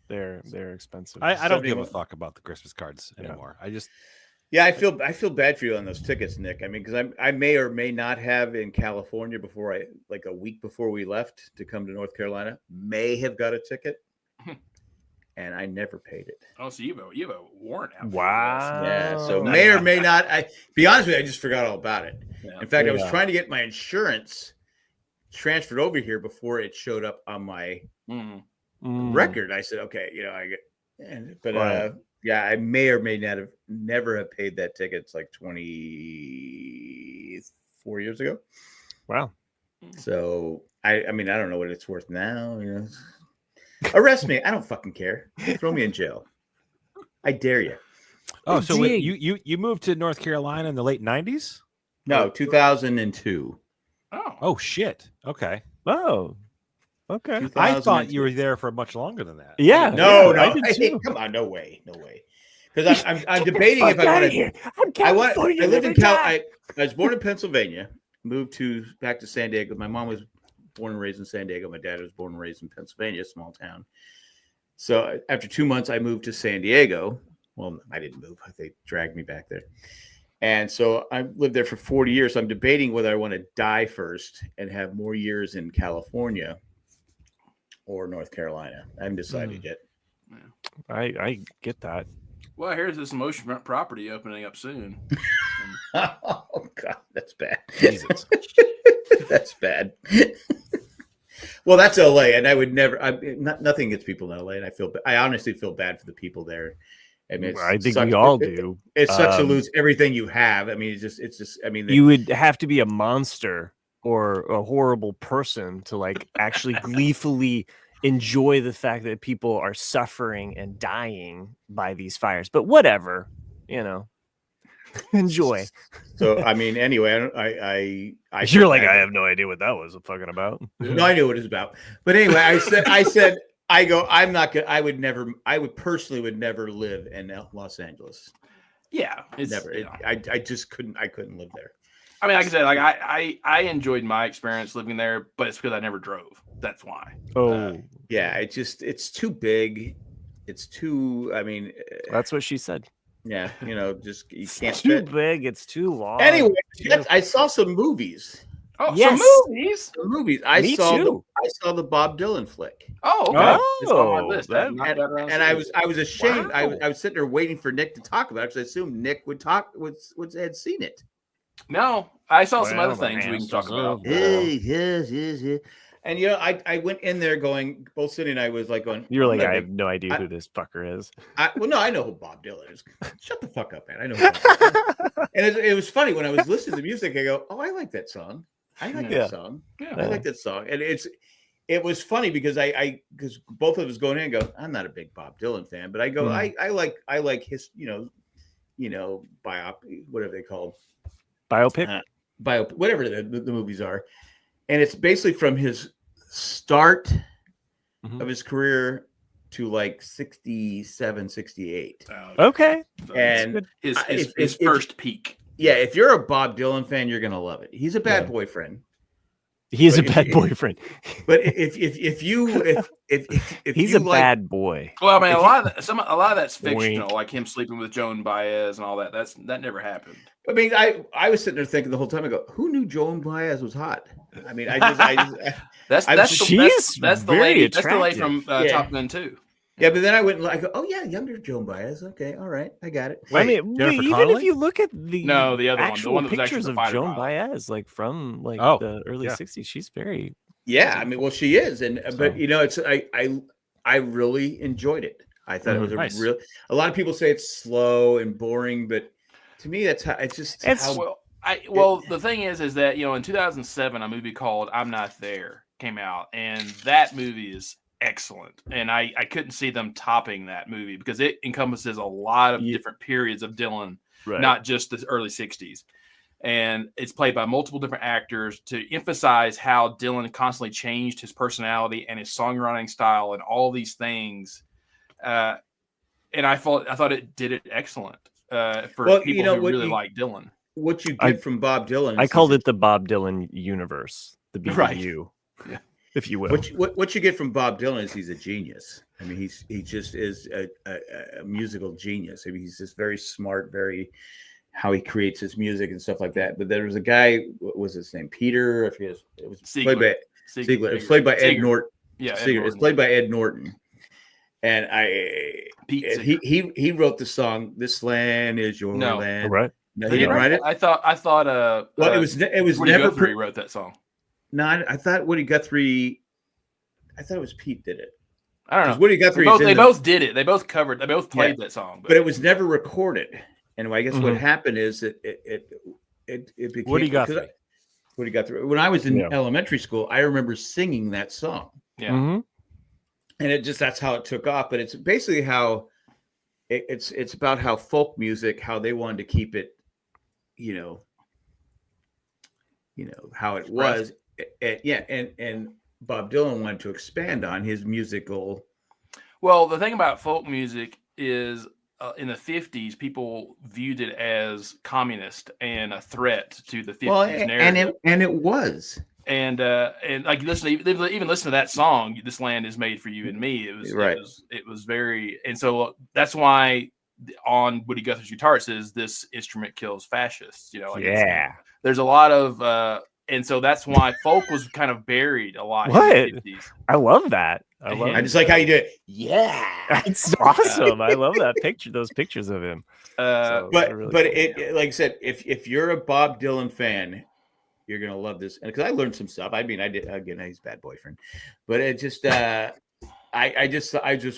They're expensive.
I don't give a fuck about the Christmas cards anymore.
I feel bad for you on those tickets, Nick. I mean, because I may or may not have in California before a week before we left to come to North Carolina, may have got a ticket, and I never paid it.
Oh, so you have a warrant out.
Wow.
Yeah. So may or may not. I be honest with you, I just forgot all about it.
Yeah.
In fact, I was trying to get my insurance transferred over here before it showed up on my record. I said, okay, I may or may not have never have paid that ticket. It's like 24 years ago.
Wow.
So I mean, I don't know what it's worth now. Arrest me. I don't fucking care. Throw me in jail. I dare you.
Oh, so wait, you moved to North Carolina in the late 90s?
No, 2002.
Oh shit. Okay.
Oh. Okay.
I thought you were there for much longer than that.
Yeah.
No. Hey, come on, no way. Because I'm debating if I want to. I lived in I was born in Pennsylvania. Moved back to San Diego. My mom was born and raised in San Diego. My dad was born and raised in Pennsylvania, a small town. So after 2 months, I moved to San Diego. Well, I didn't move. They dragged me back there. And so I lived there for 40 years. So I'm debating whether I want to die first and have more years in California or North Carolina. I haven't decided yet.
I get that.
Well, here's this oceanfront property opening up soon.
Oh God, that's bad.
Jesus.
That's bad. Well, that's LA, and I would never. Nothing gets people in LA, and I honestly feel bad for the people there. I mean,
I think we all do.
It sucks to lose everything you have. I mean, it's just. I mean,
you would have to be a monster or a horrible person to like actually gleefully enjoy the fact that people are suffering and dying by these fires. But whatever, enjoy.
So I mean, anyway, I
you're like, I have no idea what that was fucking about.
No, I knew what it was about. But anyway, I said, I'm not gonna. I would personally would never live in Los Angeles.
Yeah, it's
never. I just couldn't. I couldn't live there.
I mean, like I said, like I enjoyed my experience living there, but it's because I never drove. That's why.
Yeah, it's too big. It's too. I mean,
that's what she said.
Yeah, just you can't.
It's too big. It's too long.
Anyway, I saw some movies.
Oh,
yes.
Some movies.
I saw the Bob Dylan flick.
Oh, okay.
It's on my list. And I was ashamed. Wow. I was sitting there waiting for Nick to talk about it because I assumed Nick would had seen it.
No, I saw some other things we can talk about.
Yes. And I went in there going. Both Cindy and I was like going.
You're like, I have no idea who this fucker is.
Well, no, I know who Bob Dylan is. Shut the fuck up, man. I know. Who Bob Dylan is. And it was funny when I was listening to the music. I go, oh, I like that song. I like that song. Yeah, I like that song. And it was funny because because both of us going in and go, I'm not a big Bob Dylan fan, but I go, I like his, whatever they call
biopic,
whatever the movies are. And it's basically from his start of his career to like 67, 68.
Okay.
And
his first peak.
Yeah, if you're a Bob Dylan fan, you're gonna love it. He's a bad boyfriend.
He's a bad boyfriend.
But if
he's a bad boy.
Well, I mean, a lot of that's fictional, like him sleeping with Joan Baez and all that. That never happened.
I mean, I was sitting there thinking the whole time. I go, who knew Joan Baez was hot? I mean, that's
the lady from Top Gun 2.
Yeah, but then I went and I go, oh yeah, younger Joan Baez. Okay, all right, I got it.
Wait, I mean, even if you look at the
other
actual
one, the
pictures of Joan Baez, like from the early '60s, she's very.
Yeah, I mean, well, she is, but it's I really enjoyed it. I thought it was
nice.
A lot of people say it's slow and boring, but to me, that's how it's just.
The thing is that in 2007, a movie called "I'm Not There" came out, and that movie is excellent, and I couldn't see them topping that movie because it encompasses a lot of different periods of Dylan, not just the early 60s, and it's played by multiple different actors to emphasize how Dylan constantly changed his personality and his songwriting style and all these things, and I thought it did it excellent for people who really like Dylan.
What you get from Bob Dylan,
I called it the Bob Dylan universe, the BDU.
Yeah.
If you will.
What you get from Bob Dylan is he's a genius. I mean, he just is a musical genius. I mean, he's just very smart, very how he creates his music and stuff like that. But there was a guy, what was his name? Peter, I forget. It was played by Ed Norton.
Yeah,
it's played by Ed Norton. And he wrote the song "This Land Is Your Land."
Right?
No, he didn't write it.
I thought.
Well, it was
Woody
never.
Guthrie wrote that song.
No, I thought Woody Guthrie. I thought it was Pete did it.
I don't know.
Woody Guthrie.
They both did it. They both covered. They both played that song,
but it was never recorded. And I guess what happened is it became
Woody Guthrie.
Woody Guthrie. When I was in elementary school, I remember singing that song.
Yeah. Mm-hmm.
And that's how it took off. But it's basically how it's about how folk music, how they wanted to keep it, how it was. And Bob Dylan wanted to expand on his musical.
Well, the thing about folk music is in the 50s, people viewed it as communist and a threat to the 50s narrative.
And it was.
And like even listen to that song, "This Land Is Made for You and Me." It was very, and so that's why on Woody Guthrie's guitar it says, "This instrument kills fascists." There's a lot of, and so that's why folk was kind of buried a lot.
What?
In the 50s.
I love that.
I just like how you do it. Yeah,
it's awesome. I love that picture. Those pictures of him.
But like I said, if you're a Bob Dylan fan, you're gonna love this, and because I learned some stuff. I mean, I did again. He's a bad boyfriend, but it just, I just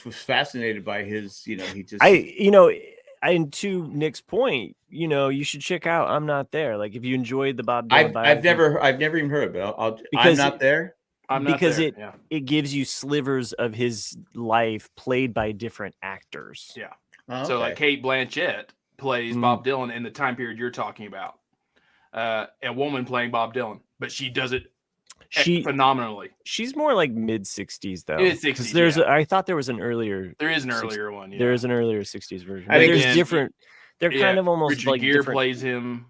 was fascinated by his.
And to Nick's point, you should check out "I'm Not There." Like if you enjoyed the Bob Dylan,
I've never even heard of it. I'm Not There.
It gives you slivers of his life played by different actors.
Yeah. Oh, okay. So like Cate Blanchett plays Bob Dylan in the time period you're talking about. A woman playing Bob Dylan, but she does it phenomenally.
She's more like mid 60s though.
It's 60s.
I thought there was an earlier.
There is an earlier one. Yeah.
There is an earlier 60s version.
I think
there's different. They're kind of almost
Richard
like
Gere
different.
Plays him.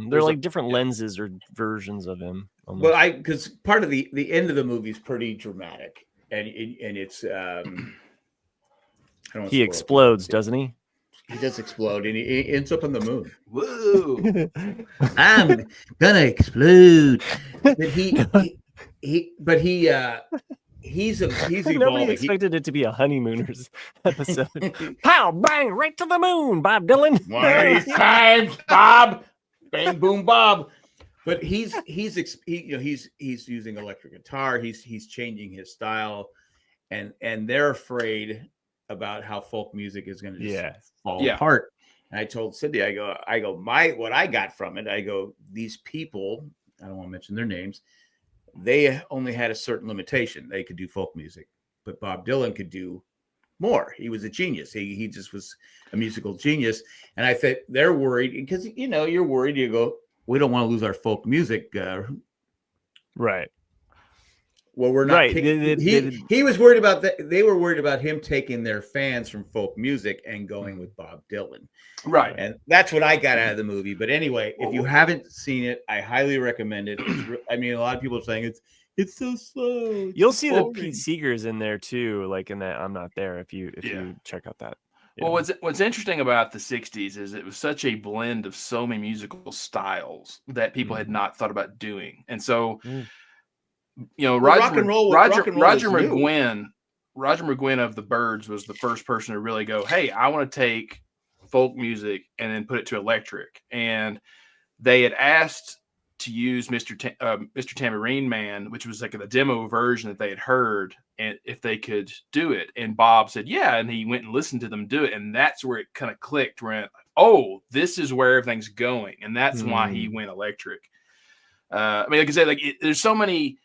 They're like different lenses or versions of him. Almost.
Well, because part of the end of the movie is pretty dramatic, and it's
he explodes, doesn't he?
He does explode, and he ends up on the moon.
Whoa!
I'm gonna explode. But he's evolving.
Nobody expected it to be a honeymooners episode. Pow, bang, right to the moon, Bob Dylan.
One of these times, Bob. Bang, boom, Bob. But he's using electric guitar. He's changing his style, and they're afraid about how folk music is going to just fall apart. And I told Cindy, I go, what I got from it, I go, these people, I don't want to mention their names, they only had a certain limitation. They could do folk music, but Bob Dylan could do more. He was a genius. He just was a musical genius. And I think they're worried because, you're worried. You go, we don't want to lose our folk music.
Right.
Well, we're not. Right. He was worried about that. They were worried about him taking their fans from folk music and going with Bob Dylan.
Right.
And that's what I got out of the movie. But anyway, if you haven't seen it, I highly recommend it. I mean, a lot of people are saying it's so slow.
You'll see the Pete Seeger's in there too, like in that "I'm Not There." If you check out that.
Yeah. Well, what's interesting about the 60s is it was such a blend of so many musical styles that people had not thought about doing. And so, Roger McGuinn of the Byrds was the first person to really go, hey, I want to take folk music and then put it to electric. And they had asked to use Mr. Tambourine Man, which was like the demo version that they had heard, and if they could do it. And Bob said, yeah. And he went and listened to them do it. And that's where it kind of clicked. Where, oh, this is where everything's going. And that's why he went electric. I mean, like I said, there's so many,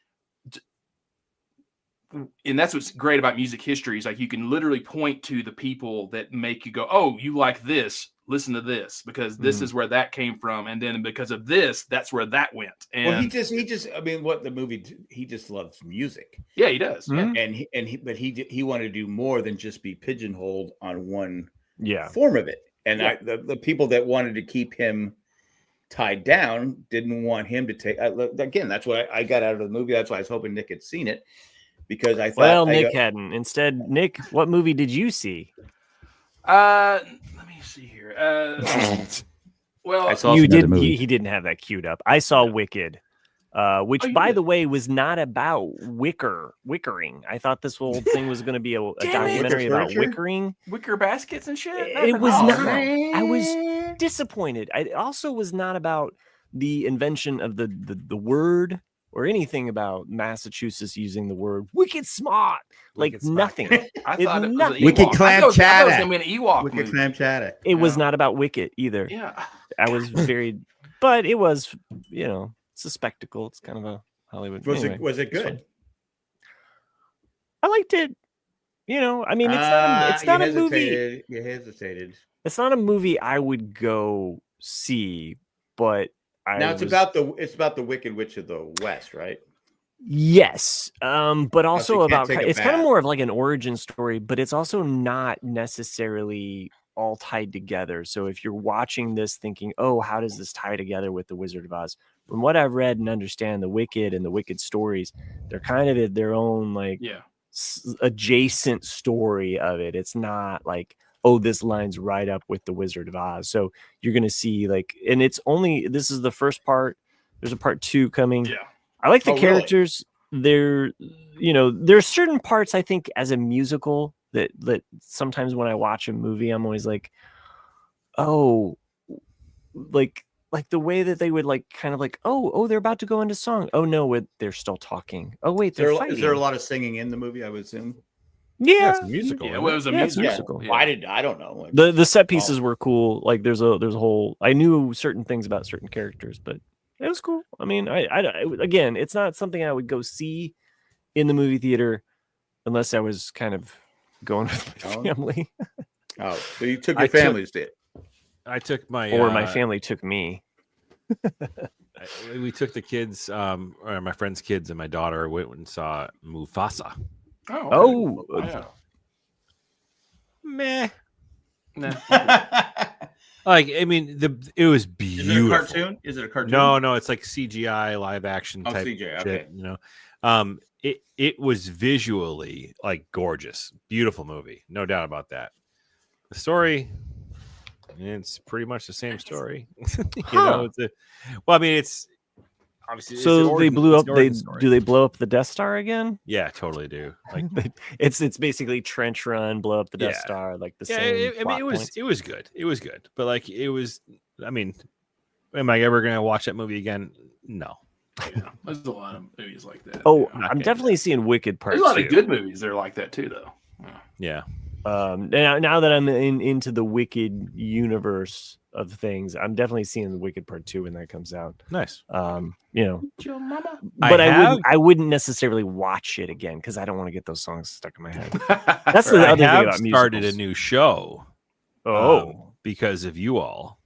and that's what's great about music history is like you can literally point to the people that make you go, oh, you like this, listen to this, because this is where that came from, and then because of this, that's where that went. And
well, he just I mean, what the movie, he just loves music.
Yeah, he does.
But he wanted to do more than just be pigeonholed on one form of it. And the people that wanted to keep him tied down didn't want him to take. Again, that's what I got out of the movie. That's why I was hoping Nick had seen it. Because I thought,
well, Nick hadn't. Instead, Nick, what movie did you see?
Let me see here. Well,
you did. He didn't have that queued up. I saw Wicked. which, by the way, was not about wickering. I thought this whole thing was going to be a documentary about wickering.
Wicker baskets and shit?
It was not. Man. I was disappointed. It also was not about the invention of the word or anything about Massachusetts using the word wicked smart. Like nothing.
I thought it was
nothing. Wicked clam chatter.
I thought it was going to be an Ewok
Wicked clam chatter.
It was not about Wicket either.
Yeah.
I was very, but it was, it's a spectacle. It's kind of a Hollywood.
Was it good?
I liked it. I mean, it's not a movie.
You hesitated.
It's not a movie I would go see, but
it's about the Wicked Witch of the West, right?
Yes, but also about it's kind of more of like an origin story, but it's also not necessarily all tied together. So if you're watching this thinking, oh, how does this tie together with the Wizard of Oz? From what I've read and understand, the Wicked and the Wicked stories, they're kind of their own adjacent story of it. It's not like, oh, this lines right up with the Wizard of Oz. So you're going to see and this is the first part. There's a part 2 coming.
Yeah.
I like the characters. Really? There's certain parts I think as a musical that sometimes when I watch a movie, I'm always like, oh, like the way that they would they're about to go into song. Oh no, they're still talking. Oh wait,
is there a lot of singing in the movie? I would assume.
Yeah,
it's a musical.
Yeah, it was a musical.
Yeah. I don't know.
The set pieces were cool. Like there's a whole. I knew certain things about certain characters, but it was cool. I mean, again, it's not something I would go see in the movie theater unless I was kind of going with my family.
Oh, so you took your family's did.
I took my
my family took me.
We took the kids, or my friend's kids, and my daughter went and saw Mufasa.
Oh,
yeah.
Meh.
Nah.
I mean, it was beautiful.
Is it a cartoon?
No, it's like CGI live action type
CGI,
shit. Okay. It was visually gorgeous, beautiful movie, no doubt about that. The story, it's pretty much the same story. It's obviously.
So they blew up. Do they blow up the Death Star again?
Yeah, totally do.
It's basically trench run, blow up the Death Star, the same.
It was good. It was good, but it was. I mean, am I ever gonna watch that movie again? No.
Yeah, there's a lot of movies like that.
Oh, I'm definitely seeing Wicked Part 2.
There's a lot of good movies that are like that too, though.
Yeah.
Now that I'm into the Wicked universe of things, I'm definitely seeing the Wicked Part 2 when that comes out.
Nice.
Your mama.
But I wouldn't necessarily watch it again because I don't want to get those songs stuck in my head. That's the other thing about musicals.
Started a new show. Because of you all.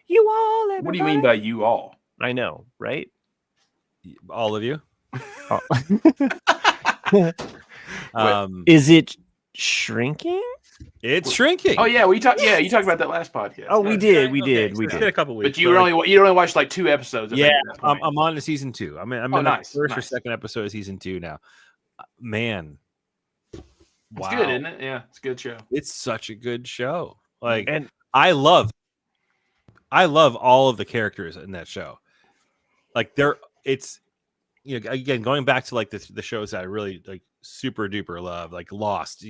You all. Everybody.
What do you mean by you all?
I know, right?
All of you.
Is it shrinking?
It's shrinking.
Oh yeah, you talked about that last podcast.
Oh, we did. We did
a couple weeks.
But you only watched 2 episodes.
Yeah, I'm on to season 2. I'm in
nice,
the first or second episode of season 2 now. Man,
wow. It's good, isn't it? Yeah, it's a good show.
It's such a good show. And I love all of the characters in that show. It's again going back to the shows that I really super duper love, like Lost.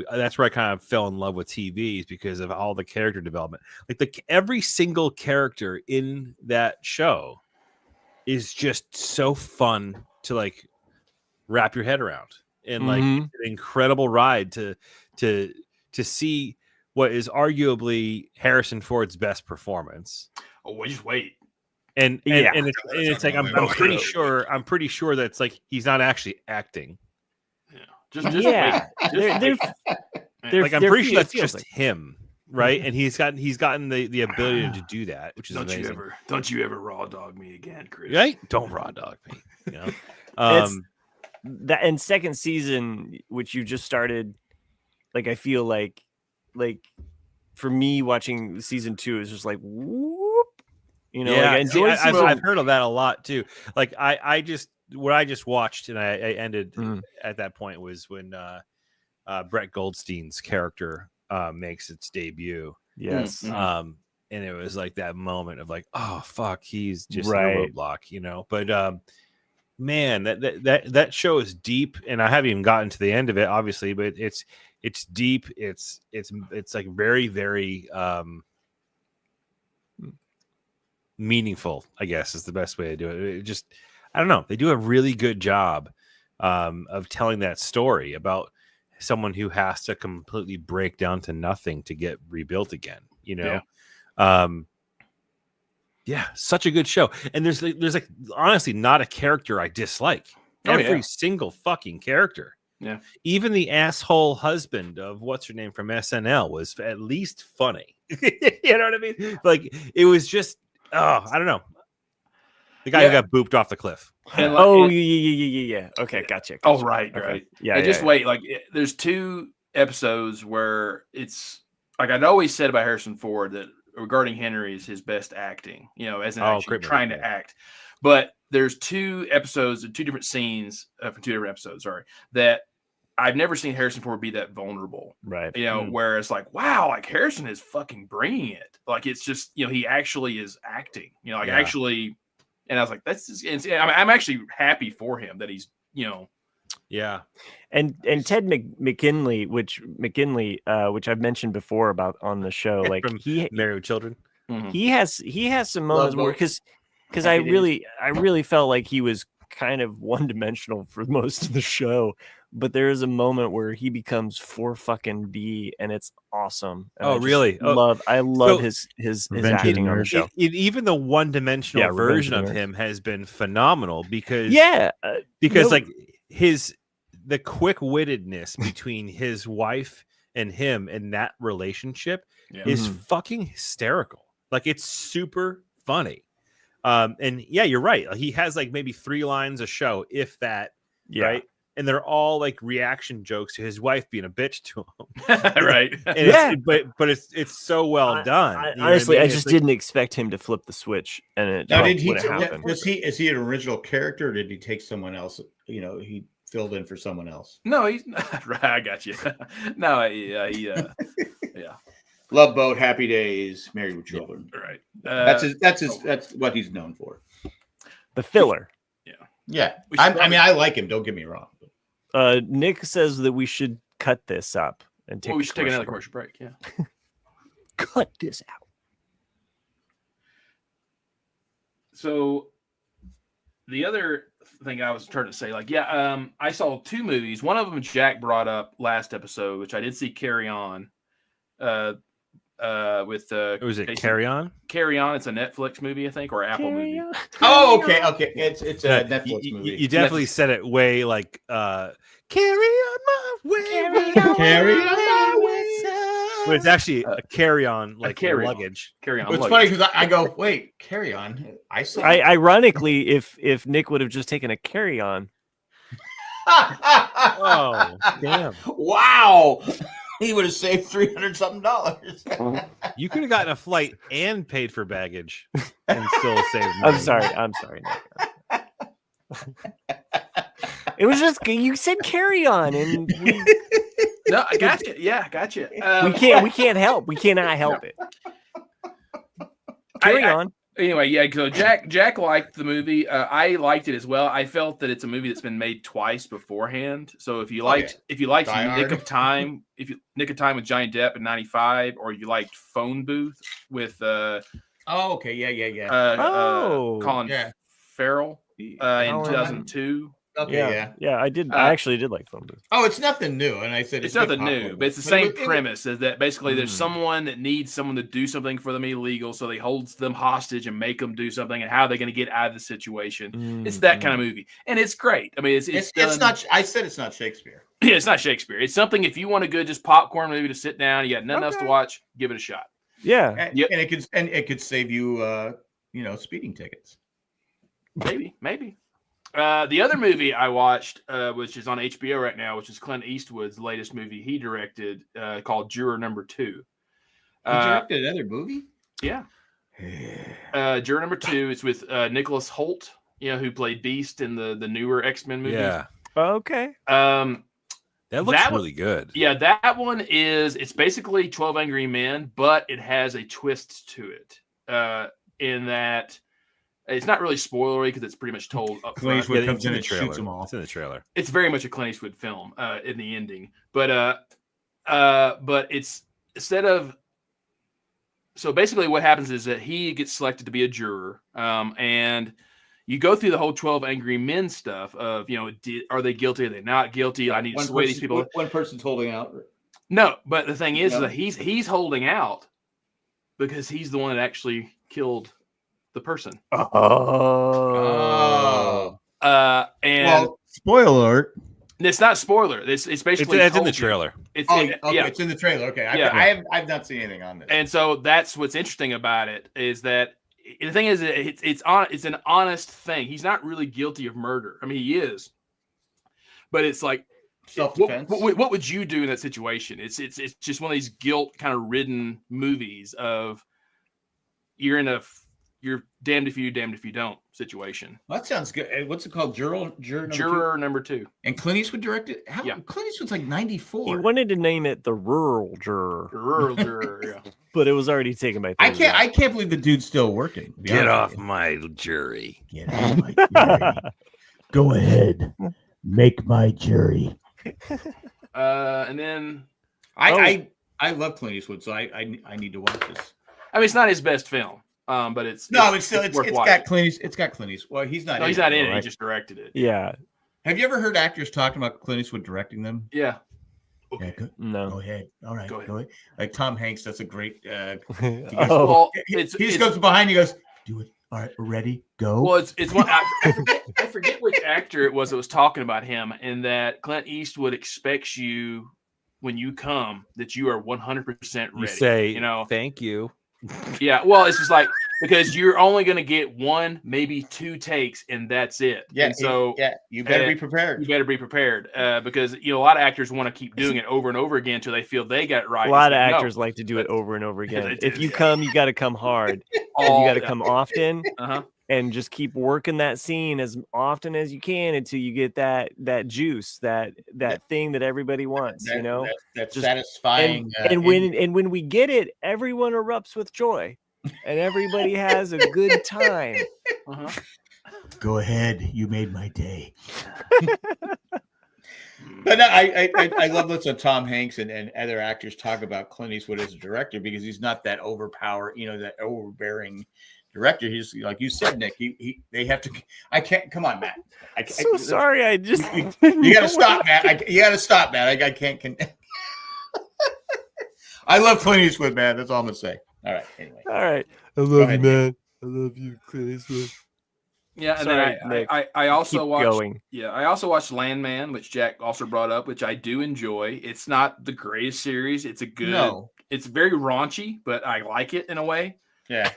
That's where I kind of fell in love with TVs because of all the character development. Every single character in that show is just so fun to wrap your head around, and an incredible ride to see what is arguably Harrison Ford's best performance.
Oh, just wait.
And it's I'm pretty sure that's I'm pretty sure he's not actually acting. I'm pretty sure that's just him, right? And he's gotten the ability to do that, which is amazing.
Don't you ever raw dog me again, Chris?
Right? Don't raw dog me.
That and second season, which you just started, I feel like for me watching season 2 is just whoop. I enjoy.
I've heard of that a lot too. I just watched and I ended at that point was when Brett Goldstein's character makes its debut.
Yes.
and it was like that moment of like, oh fuck, he's just
Right.
in a roadblock, you know. But man, that show is deep, and I haven't even gotten to the end of it, obviously, but it's deep. It's like very, very meaningful, I guess is the best way to do it. It just, I don't know. They do a really good job of telling that story about someone who has to completely break down to nothing to get rebuilt again, you know? Yeah, such a good show. And there's like honestly not a character I dislike. Every single fucking character.
Yeah.
Even the asshole husband of what's her name from SNL was at least funny. You know what I mean? Like it was just, I don't know. The guy who got booped off the cliff.
And yeah. Okay, gotcha.
Oh, right.
Yeah.
And just wait. Like, there's 2 episodes where it's like I'd always said about Harrison Ford that regarding Henry is his best acting. You know, as an actually trying to act. But there's 2 episodes and 2 different scenes from 2 different episodes. Sorry, that I've never seen Harrison Ford be that vulnerable.
Right.
You know, where it's like, wow, like Harrison is fucking bringing it. Like it's just, you know, he actually is acting. You know, like actually. And I was like, that's just insane. I'm actually happy for him that he's, you know.
Yeah. And Ted McGinley, which I've mentioned before about on the show, like
he Married with Children.
Mm-hmm. He has some moments where because I really felt like he was kind of one-dimensional for most of the show, but there is a moment where he becomes 4D and it's awesome. And I love his acting on the show.
Even the one-dimensional version of him has been phenomenal because like the quick-wittedness between his wife and him and that relationship is fucking hysterical. Like it's super funny. And yeah, you're right. He has like maybe 3 lines a show, if that, right? And they're all like reaction jokes to his wife being a bitch to him,
right?
And but it's so well done.
Honestly, I just didn't expect him to flip the switch, and it would have happened.
Is he an original character, or did he take someone else? You know, he filled in for someone else.
No, he's not. Right, I got you. No, yeah.
Love Boat, Happy Days, Married with Children.
Right.
That's what he's known for.
The filler.
Yeah. I like him. Don't get me wrong.
Nick says that we should cut this up and take.
We should take another commercial break. Yeah.
Cut this out.
So, the other thing I was trying to say, like, I saw 2 movies. One of them Jack brought up last episode, which I did see. Carry On. With
was it Carry On?
Carry On. It's a Netflix movie, I think, or Apple movie.
Oh, okay. It's a Netflix movie.
You definitely said it way like carry on my way,
carry on my way.
But it's actually a carry on, like luggage.
Carry on.
It's funny because I go, wait, Carry On.
Ironically, if Nick would have just taken a Carry On.
Oh, damn!
Wow. He would have saved $300-something.
You could have gotten a flight and paid for baggage and still saved money.
I'm sorry. It was just you said Carry On, and
no, I got you. Yeah, I got you.
We can't help. We cannot help it. Carry On.
Anyway, so Jack liked the movie. I liked it as well. I felt that it's a movie that's been made twice beforehand. So if you liked Nick of Time with Johnny Depp in '95, or you liked Phone Booth with Colin Farrell in 2002.
Okay,
I did. I actually did like Phone Booth.
Oh, it's nothing new, and I said
it's nothing new, but it's the same premise. Is that basically there's someone that needs someone to do something for them illegal, so they hold them hostage and make them do something, and how they're going to get out of the situation. It's that kind of movie, and it's great. I mean, it's
not. I said it's not Shakespeare.
Yeah, it's not Shakespeare. It's something if you want a good just popcorn movie to sit down, you got nothing else to watch, give it a shot.
Yeah,
and it could save you, speeding tickets.
Maybe. The other movie I watched, which is on HBO right now, which is Clint Eastwood's latest movie he directed, called Juror Number 2.
He directed another movie?
Yeah. Juror Number 2. It's with Nicholas Hoult, who played Beast in the newer X-Men movie.
Yeah.
Okay.
That looks really good.
Yeah, that one it's basically 12 Angry Men, but it has a twist to it. In that it's not really spoilery because it's pretty much told up
Clint
front.
Eastwood comes in and shoots them all.
It's in the trailer.
It's very much a Clint Eastwood film in the ending. But it's instead of so basically what happens is that he gets selected to be a juror, and you go through the whole 12 Angry Men stuff of, are they guilty? Are they not guilty? I need to sway these people.
One person's holding out.
No, but the thing is that he's holding out because he's the one that actually killed the person. And
spoiler alert.
It's not spoiler. It's basically
it's in the trailer.
It's in the trailer. Okay, I've not seen anything on this.
And so that's what's interesting about it is that the thing is it's an honest thing. He's not really guilty of murder. I mean, he is, but it's like
self-defense.
What would you do in that situation? It's just one of these guilt kind of ridden movies of you're damned if you, damned if you don't situation.
Well, that sounds good. What's it called?
Juror number 2.
And Clint Eastwood directed? Clint Eastwood's like 94.
He wanted to name it the Rural Juror.
Rural Juror, yeah.
But it was already taken by.
I can't believe the dude's still working.
Get off my jury.
Get off my jury. Go ahead. Make my jury.
And then
I love Clint Eastwood, so I need to watch this.
I mean, it's not his best film. But it's got
Clint Eastwood. It's got Clint Eastwood. Well, he's not.
No, he's not in it. Right? He just directed it.
Yeah.
Have you ever heard actors talking about Clint Eastwood directing them?
Yeah.
Okay. Yeah,
no.
Go ahead. All right. Go ahead. Like Tom Hanks, that's a great.
He goes
behind. He goes, "Do it. All right. We're ready. Go."
Well, it's one. I forget which actor it was that was talking about him, and that Clint Eastwood expects you when you come that you are 100% ready.
You say, thank you.
Yeah, well, it's just like because you're only going to get 1, maybe 2 takes, and that's it.
Yeah,
and so
you better be prepared.
You better be prepared because a lot of actors want to keep doing it over and over again until they feel they got it right.
A lot of actors like to do it over and over again. If you come, you got to come hard. You got to come often, and just keep working that scene as often as you can until you get that juice, that thing that everybody wants.
That's satisfying.
And when we get it, everyone erupts with joy, and everybody has a good time.
Go ahead, you made my day. But I love listening to Tom Hanks and other actors talk about Clint Eastwood as a director because he's not that that overbearing director. He's like you said, Nick. They have to. I can't. Come on, Matt.
Sorry. I just
you got to stop, Matt. You got to stop, Matt. I can't. I love Clint Eastwood, man. That's all I'm gonna say. All right. Anyway.
All right. I love you, man. I love you, Clint Eastwood.
Yeah, and then I also watched. Yeah, I also watched Landman, which Jack also brought up, which I do enjoy. It's not the greatest series. It's a good. No. It's very raunchy, but I like it in a way.
Yeah.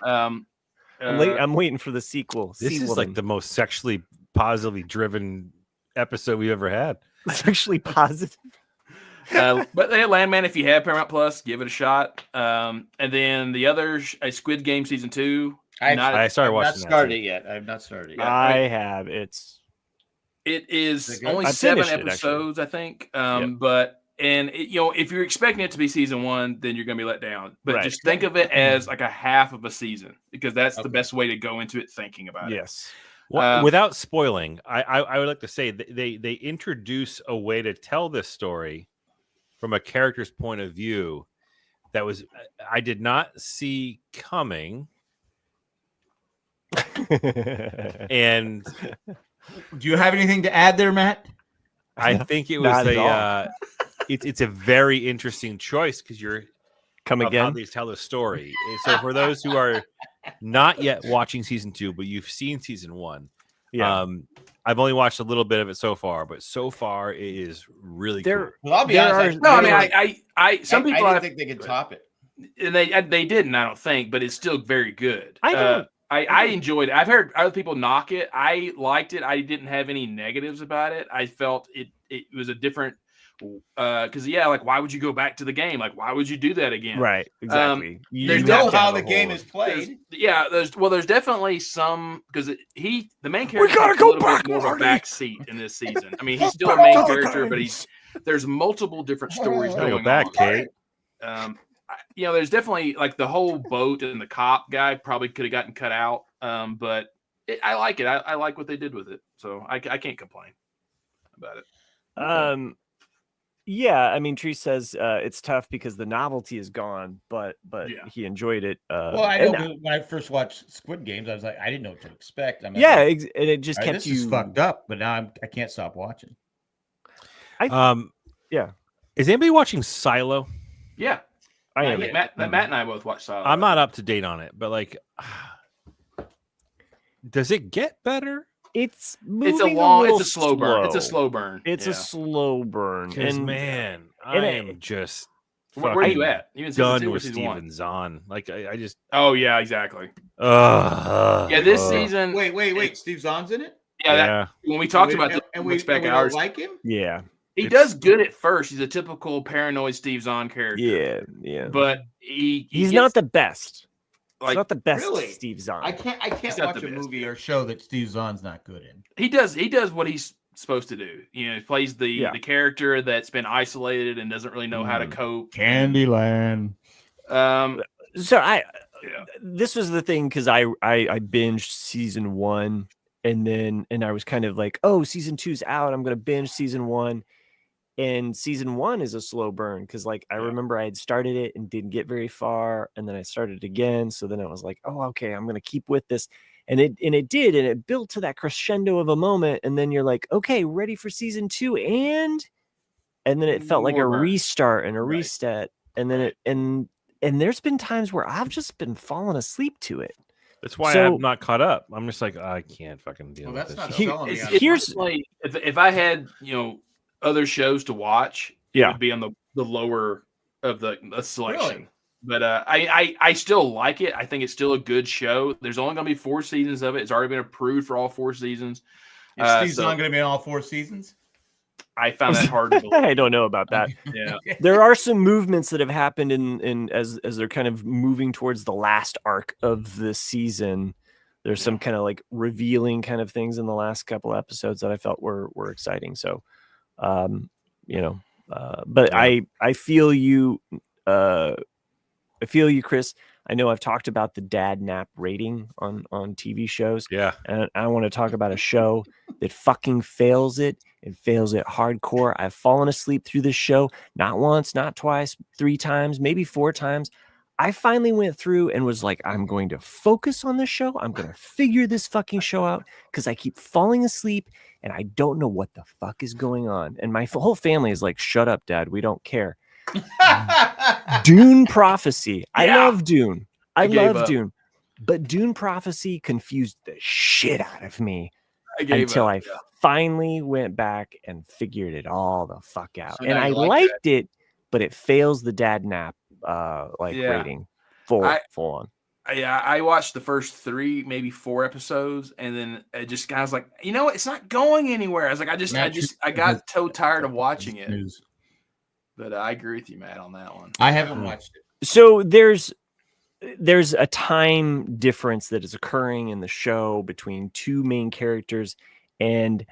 I'm waiting for the sequel.
This is like the most sexually positively driven episode we've ever had.
Sexually positive.
But Landman, if you have Paramount Plus, give it a shot. And then the others, Squid Game season 2.
I started watching.
I've not started it yet. I've not started.
Yeah,
I have. It
is only 7 episodes, I think. But if you're expecting it to be season 1, then you're going to be let down. But just think of it as like a half of a season because that's the best way to go into it thinking about it.
Yes.
Well, without spoiling, I would like to say they introduce a way to tell this story from a character's point of view that I did not see coming. And
do you have anything to add there, Matt?
I think it was it's a very interesting choice because you're how they tell the story. So for those who are not yet watching season 2, but you've seen season 1, I've only watched a little bit of it so far, but so far it is really cool.
Well, I'll be honest.
Some people
I think they could top it,
and they didn't. I don't think, but it's still very good. I enjoyed it. I've heard other people knock it. I liked it. I didn't have any negatives about it. I felt it was a different Because like, why would you go back to the game? Like, why would you do that again?
Right, exactly.
You know how the game is played.
There's definitely some, because the main character
we gotta go back,
more of a back seat in this season. I mean, he's still a main character, but there's multiple different stories going
back,
on.
Kate.
There's definitely like the whole boat and the cop guy probably could have gotten cut out. But I like it. I like what they did with it, so I can't complain about it.
Okay. Yeah, I mean, Tree says it's tough because the novelty is gone, but he enjoyed it.
Well, I know when I first watched Squid Games, I was like, I didn't know what to expect.
And it just kept
this is fucked up, but now I can't stop watching.
Is anybody watching Silo?
Yeah,
I am.
Matt and I both watched Silo.
I'm not up to date on it, but like, does it get better?
It's
a slow burn. It's a slow burn.
It's a slow burn. And
man, I am just
where are you at?
You done with Steven Zahn. Like I just.
Oh yeah, exactly. This season.
Wait. Steve Zahn's in it.
Yeah. When we talked about this,
and we don't like him.
Yeah.
He does good at first. He's a typical paranoid Steve Zahn character.
Yeah.
But he's
not the best.
Like,
it's not the best
really?
Steve Zahn.
I can't watch a movie or show that Steve Zahn's not good in.
He does what he's supposed to do. He plays the character that's been isolated and doesn't really know how to cope.
Candyland.
This was the thing, because I binged season 1, and I was kind of like, oh, season 2's out, I'm gonna binge season 1. And season 1 is a slow burn, because I remember I had started it and didn't get very far, and then I started again. So then I was like, oh, okay, I'm gonna keep with this, and it did, and it built to that crescendo of a moment, and then you're like, okay, ready for season 2, and then it felt like a restart and a reset, and then and there's been times where I've just been falling asleep to it.
That's why I'm not caught up. I'm just like, I can't fucking deal with this.
Here's if I had other shows to watch, it would be on the lower of the selection. Really? But I still like it. I think it's still a good show. There's only going to be 4 seasons of it. It's already been approved for all 4 seasons.
Is Steve Zahn going to be in all 4 seasons?
I found that hard to believe.
I don't know about that.
Yeah,
there are some movements that have happened in as they're kind of moving towards the last arc of the season. There's some kind of like revealing kind of things in the last couple episodes that I felt were exciting. So. I feel you. I feel you, Chris. I know I've talked about the dad nap rating on TV shows.
Yeah.
And I want to talk about a show that fucking fails it. It fails it hardcore. I've fallen asleep through this show, not once, not twice, 3 times, maybe 4 times. I finally went through and was like, I'm going to focus on the show. I'm going to figure this fucking show out, because I keep falling asleep and I don't know what the fuck is going on. And my whole family is like, shut up, Dad. We don't care. Dune Prophecy. I love Dune. I love Dune. But Dune Prophecy confused the shit out of me until I finally went back and figured it all the fuck out. So and I liked it, but it fails the dad nap rating full on.
I watched the first 3, maybe 4 episodes, and then it just kind of was like, it's not going anywhere. I was like, I got so tired of watching it. But I agree with you, Matt, on that one.
I haven't watched it.
So there's a time difference that is occurring in the show between 2 main characters, and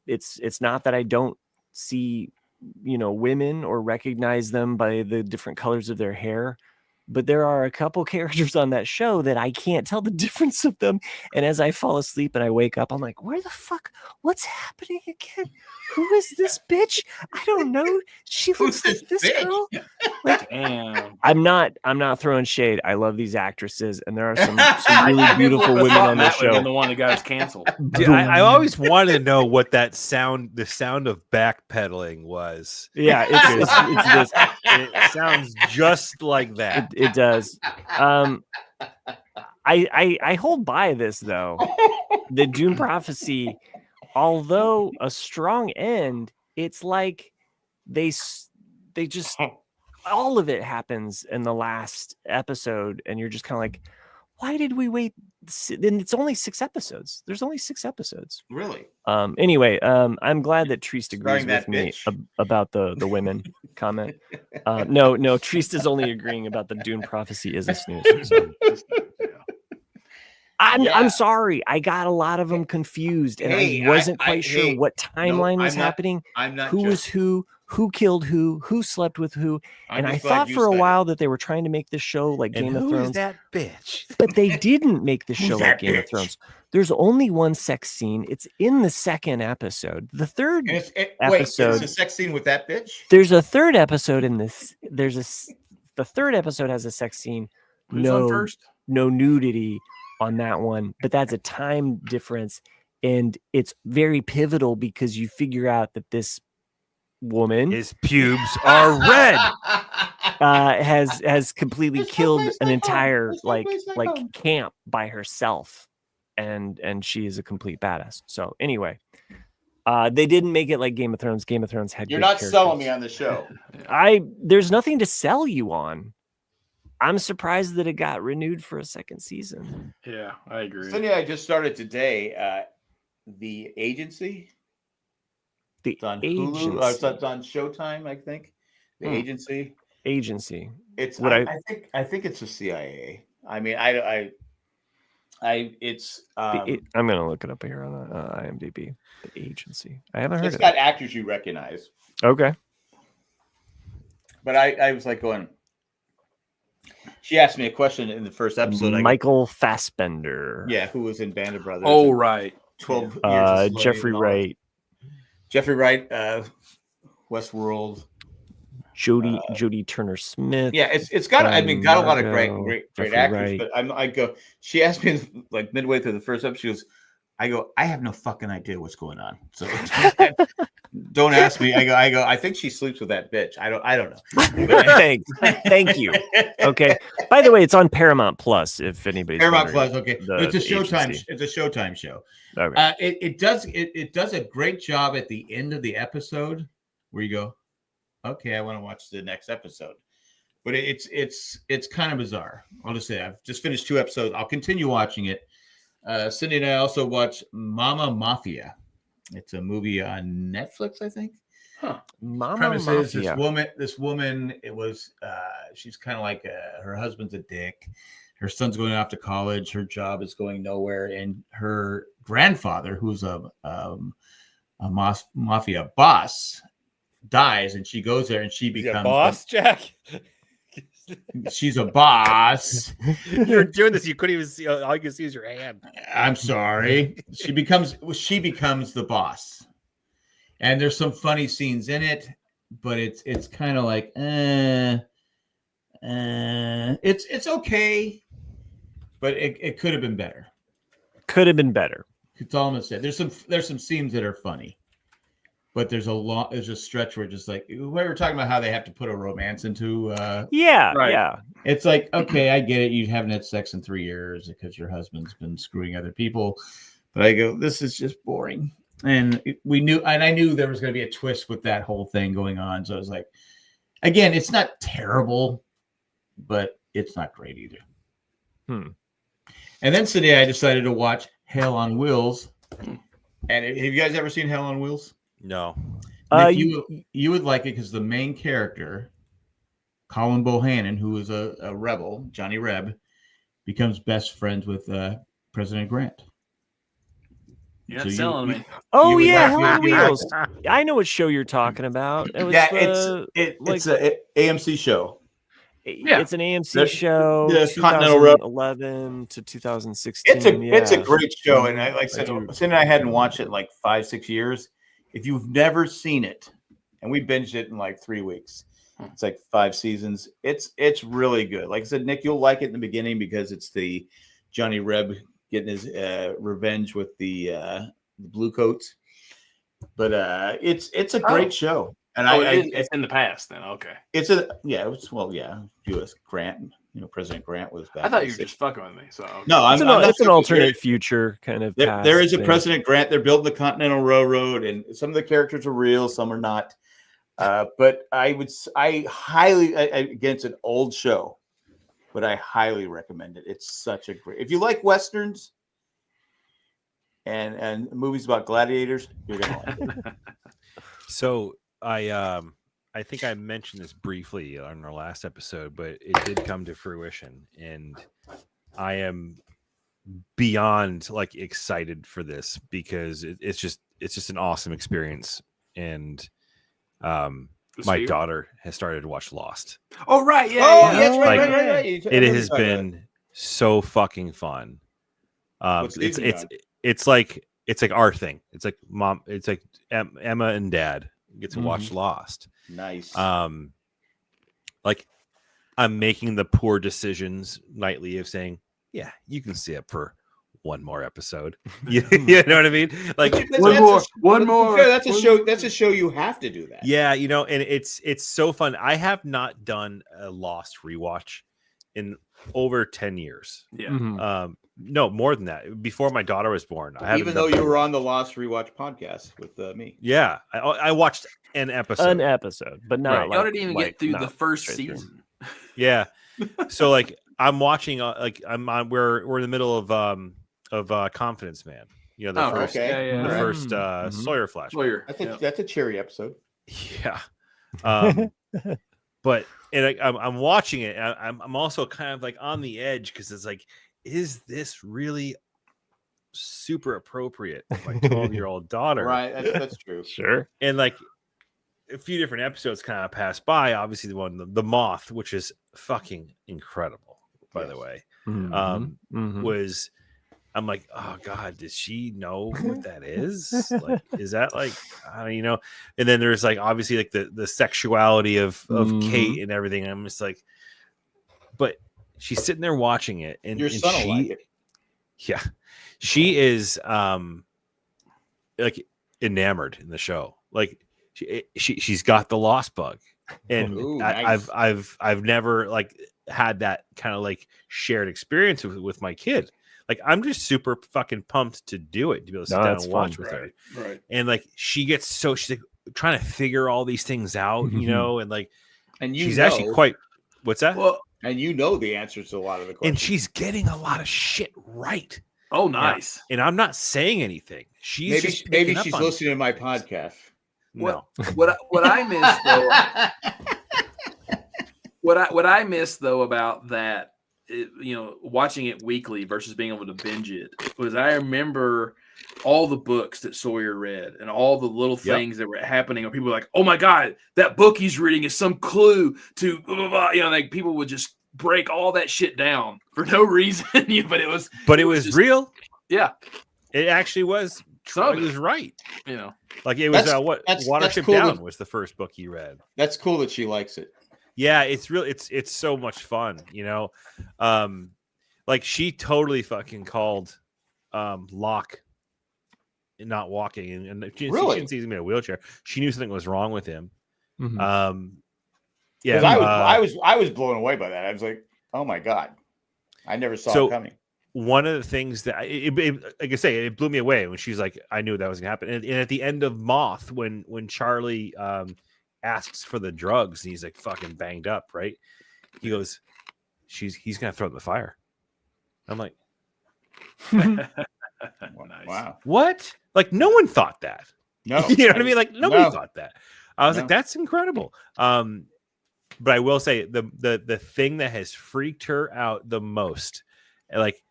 it's not that I don't see women or recognize them by the different colors of their hair, but there are a couple characters on that show that I can't tell the difference of them. And as I fall asleep and I wake up, I'm like, where the fuck? What's happening again? Who is this bitch? I don't know. She looks like this girl. Like, I'm not throwing shade. I love these actresses, and there are some really beautiful women on the show.
The one that got us canceled.
Dude, I always wanted to know what that sound, the sound of backpedaling was.
Yeah, it's this.
It sounds just like that.
It does. I hold by this though. The Dune Prophecy, although a strong end, it's like they just all of it happens in the last episode, and you're just kind of like, why did we wait? And it's only 6 episodes. There's only 6 episodes.
Really?
Anyway, I'm glad that Treest agrees with me about the women comment. No, Treest is only agreeing about the Dune prophecy is a snooze. So. I'm sorry. I got a lot of them confused, and I wasn't quite sure what timeline was happening.
I'm not.
Who was who killed who slept with who, and I thought for a while that they were trying to make this show like Game of Thrones.
Who is that bitch?
But they didn't make the show like Game of Thrones. There's only one sex scene. It's in the 2nd episode. The 3rd episode.
Wait, it's a sex scene with that bitch?
There's a 3rd episode in this. The 3rd episode has a sex scene.
Who's on first?
No nudity on that one, but that's a time difference, and it's very pivotal because you figure out that this woman,
his pubes are red,
has completely killed an entire like camp by herself, and she is a complete badass. So anyway, they didn't make it like Game of Thrones. Game of Thrones had.
You're not selling me on the show.
There's nothing to sell you on. I'm surprised that it got renewed for a 2nd season.
Yeah, I agree.
Cindy, I just started today. The Agency. It's on Hulu. It's on Showtime, I think. The Agency. It's. I think it's the CIA. I mean, it's.
I'm gonna look it up here on IMDb. The Agency. I haven't heard.
It's got actors you recognize.
Okay.
But I was like going. She asked me a question in the first episode.
Michael Fassbender.
Yeah, who was in Band of Brothers.
Oh, right.
12 years.
Jeffrey Wright.
Westworld.
Jodie Turner-Smith.
Yeah, it's got. Got a lot of great actors. Wright. But I go. She asked me like midway through the first episode. She goes, I have no fucking idea what's going on. So don't ask me. I go. I think she sleeps with that bitch. I don't know.
Thanks. Thank you. Okay. By the way, it's on Paramount Plus. If anybody's
Paramount Plus. Okay. It's a Showtime. It's a Showtime show. Okay. It does a great job at the end of the episode where you go, okay, I want to watch the next episode. But it's kind of bizarre. I'll just say I've just finished 2 episodes. I'll continue watching it. Cindy and I also watched Mama Mafia. It's a movie on Netflix, I think.
Huh. Mama Mafia.
This woman. It was. She's kind of like her husband's a dick. Her son's going off to college. Her job is going nowhere, and her grandfather, who's a mafia boss, dies, and she goes there, and she becomes
a boss. Jack.
She's a boss.
You're doing this. You couldn't even see. All you can see is your hand.
I'm sorry. She becomes the boss, and there's some funny scenes in it, but it's kind of like it's okay, but it could have been better. It's all I'm gonna say. There's some scenes that are funny. But there's a stretch where just like we were talking about how they have to put a romance into.
Yeah.
It's like, okay, I get it. You haven't had sex in 3 years because your husband's been screwing other people. But I go, this is just boring. And I knew there was going to be a twist with that whole thing going on. So I was like, again, it's not terrible, but it's not great either. And then today I decided to watch Hell on Wheels. And have you guys ever seen Hell on Wheels?
No.
Nick, you would like it because the main character, Colin Bohannon, who is a rebel, Johnny Reb, becomes best friends with President Grant.
You're not selling me.
Oh yeah, Hell on Wheels. I know what show you're talking about. It was
it's an AMC show.
Yeah, it's an AMC show. 2011 to 2016.
It's a great show, and I said, Cindy and I hadn't watched it in like 5-6 years. If you've never seen it, and we binged it in like 3 weeks, it's like 5 seasons. It's really good. Like I said, Nick, you'll like it in the beginning because it's the Johnny Reb getting his revenge with the blue coats. But it's a great show. And
it's in the past then. Okay.
U.S. Grant. President Grant was back.
I thought you were just fucking with me. So okay.
No,
it's an alternate future kind of.
There is a President Grant. They're building the Continental Railroad, and some of the characters are real, some are not. But I highly, again, it's an old show, but I highly recommend it. It's such a great. If you like westerns and movies about gladiators, you're gonna like it.
So I think I mentioned this briefly on our last episode, but it did come to fruition, and I am beyond like excited for this because it's just an awesome experience. And my daughter has started to watch Lost.
Oh right,
That's right,
like,
right.
It has been so fucking fun. It's like our thing. It's like mom. It's like Emma and Dad get to watch Lost.
Nice.
Like I'm making the poor decisions nightly of saying, yeah, you can stay up for one more episode. You know what I mean? Like
one more.
That's a show. That's a show you have to do that.
Yeah, you know, and it's so fun. I have not done a Lost rewatch in over 10 years.
Yeah.
No, more than that. Before my daughter was born.
Even though you were on the Lost Rewatch podcast with me.
Yeah, I watched an episode,
but not.
Right. Y'all didn't even get through the first season.
Yeah. So like I'm watching we're in the middle of Confidence Man. You know, the first Sawyer flashback.
That's a cheery episode.
Yeah. But I'm watching it. And I'm also kind of like on the edge because it's like, is this really super appropriate for my 12-year-old daughter?
Right. That's true.
Sure.
And like a few different episodes kind of passed by. Obviously, the Moth, which is fucking incredible, by the way, was. I'm like, oh God, does she know what that is? Like, is that like, you know? And then there's like obviously like the sexuality of Kate and everything. I'm just like, but she's sitting there watching it, and
your son will like it.
Yeah, she is like enamored in the show. Like she's got the Lost bug, and nice. I've never like had that kind of like shared experience with my kid. Like I'm just super fucking pumped to do it, to be able to sit down and watch with her.
Right.
And like she's like trying to figure all these things out, you know, and like she's actually quite what's that?
Well, and you know the answers to a lot of the questions.
And she's getting a lot of shit right.
Oh, nice.
Yeah. And I'm not saying anything.
Maybe she's listening to my podcast.
No.
What I missed though what I missed though about that, you know, watching it weekly versus being able to binge it, was I remember all the books that Sawyer read and all the little things that were happening, or people were like, oh my God, that book he's reading is some clue to blah, blah, blah. You know, like people would just break all that shit down for no reason. But it was
just real.
Yeah.
It actually was. It was right. You know, like it was Watership Down was the first book he read.
That's cool that she likes it.
Yeah, it's real. It's so much fun, you know. Like she totally fucking called Locke not walking, and she sees him in a wheelchair. She knew something was wrong with him.
Yeah, I was blown away by that. I was like, oh my God, I never saw it coming.
One of the things that like I say, it blew me away when she's like, I knew that was gonna happen. And at the end of Moth, when Charlie asks for the drugs and he's like fucking banged up, right? He goes, he's gonna throw it in the fire. I'm like,
wow,
what? Like no one thought that.
No,
you know what I mean? Like nobody thought that. I was like, that's incredible. But I will say the thing that has freaked her out the most, like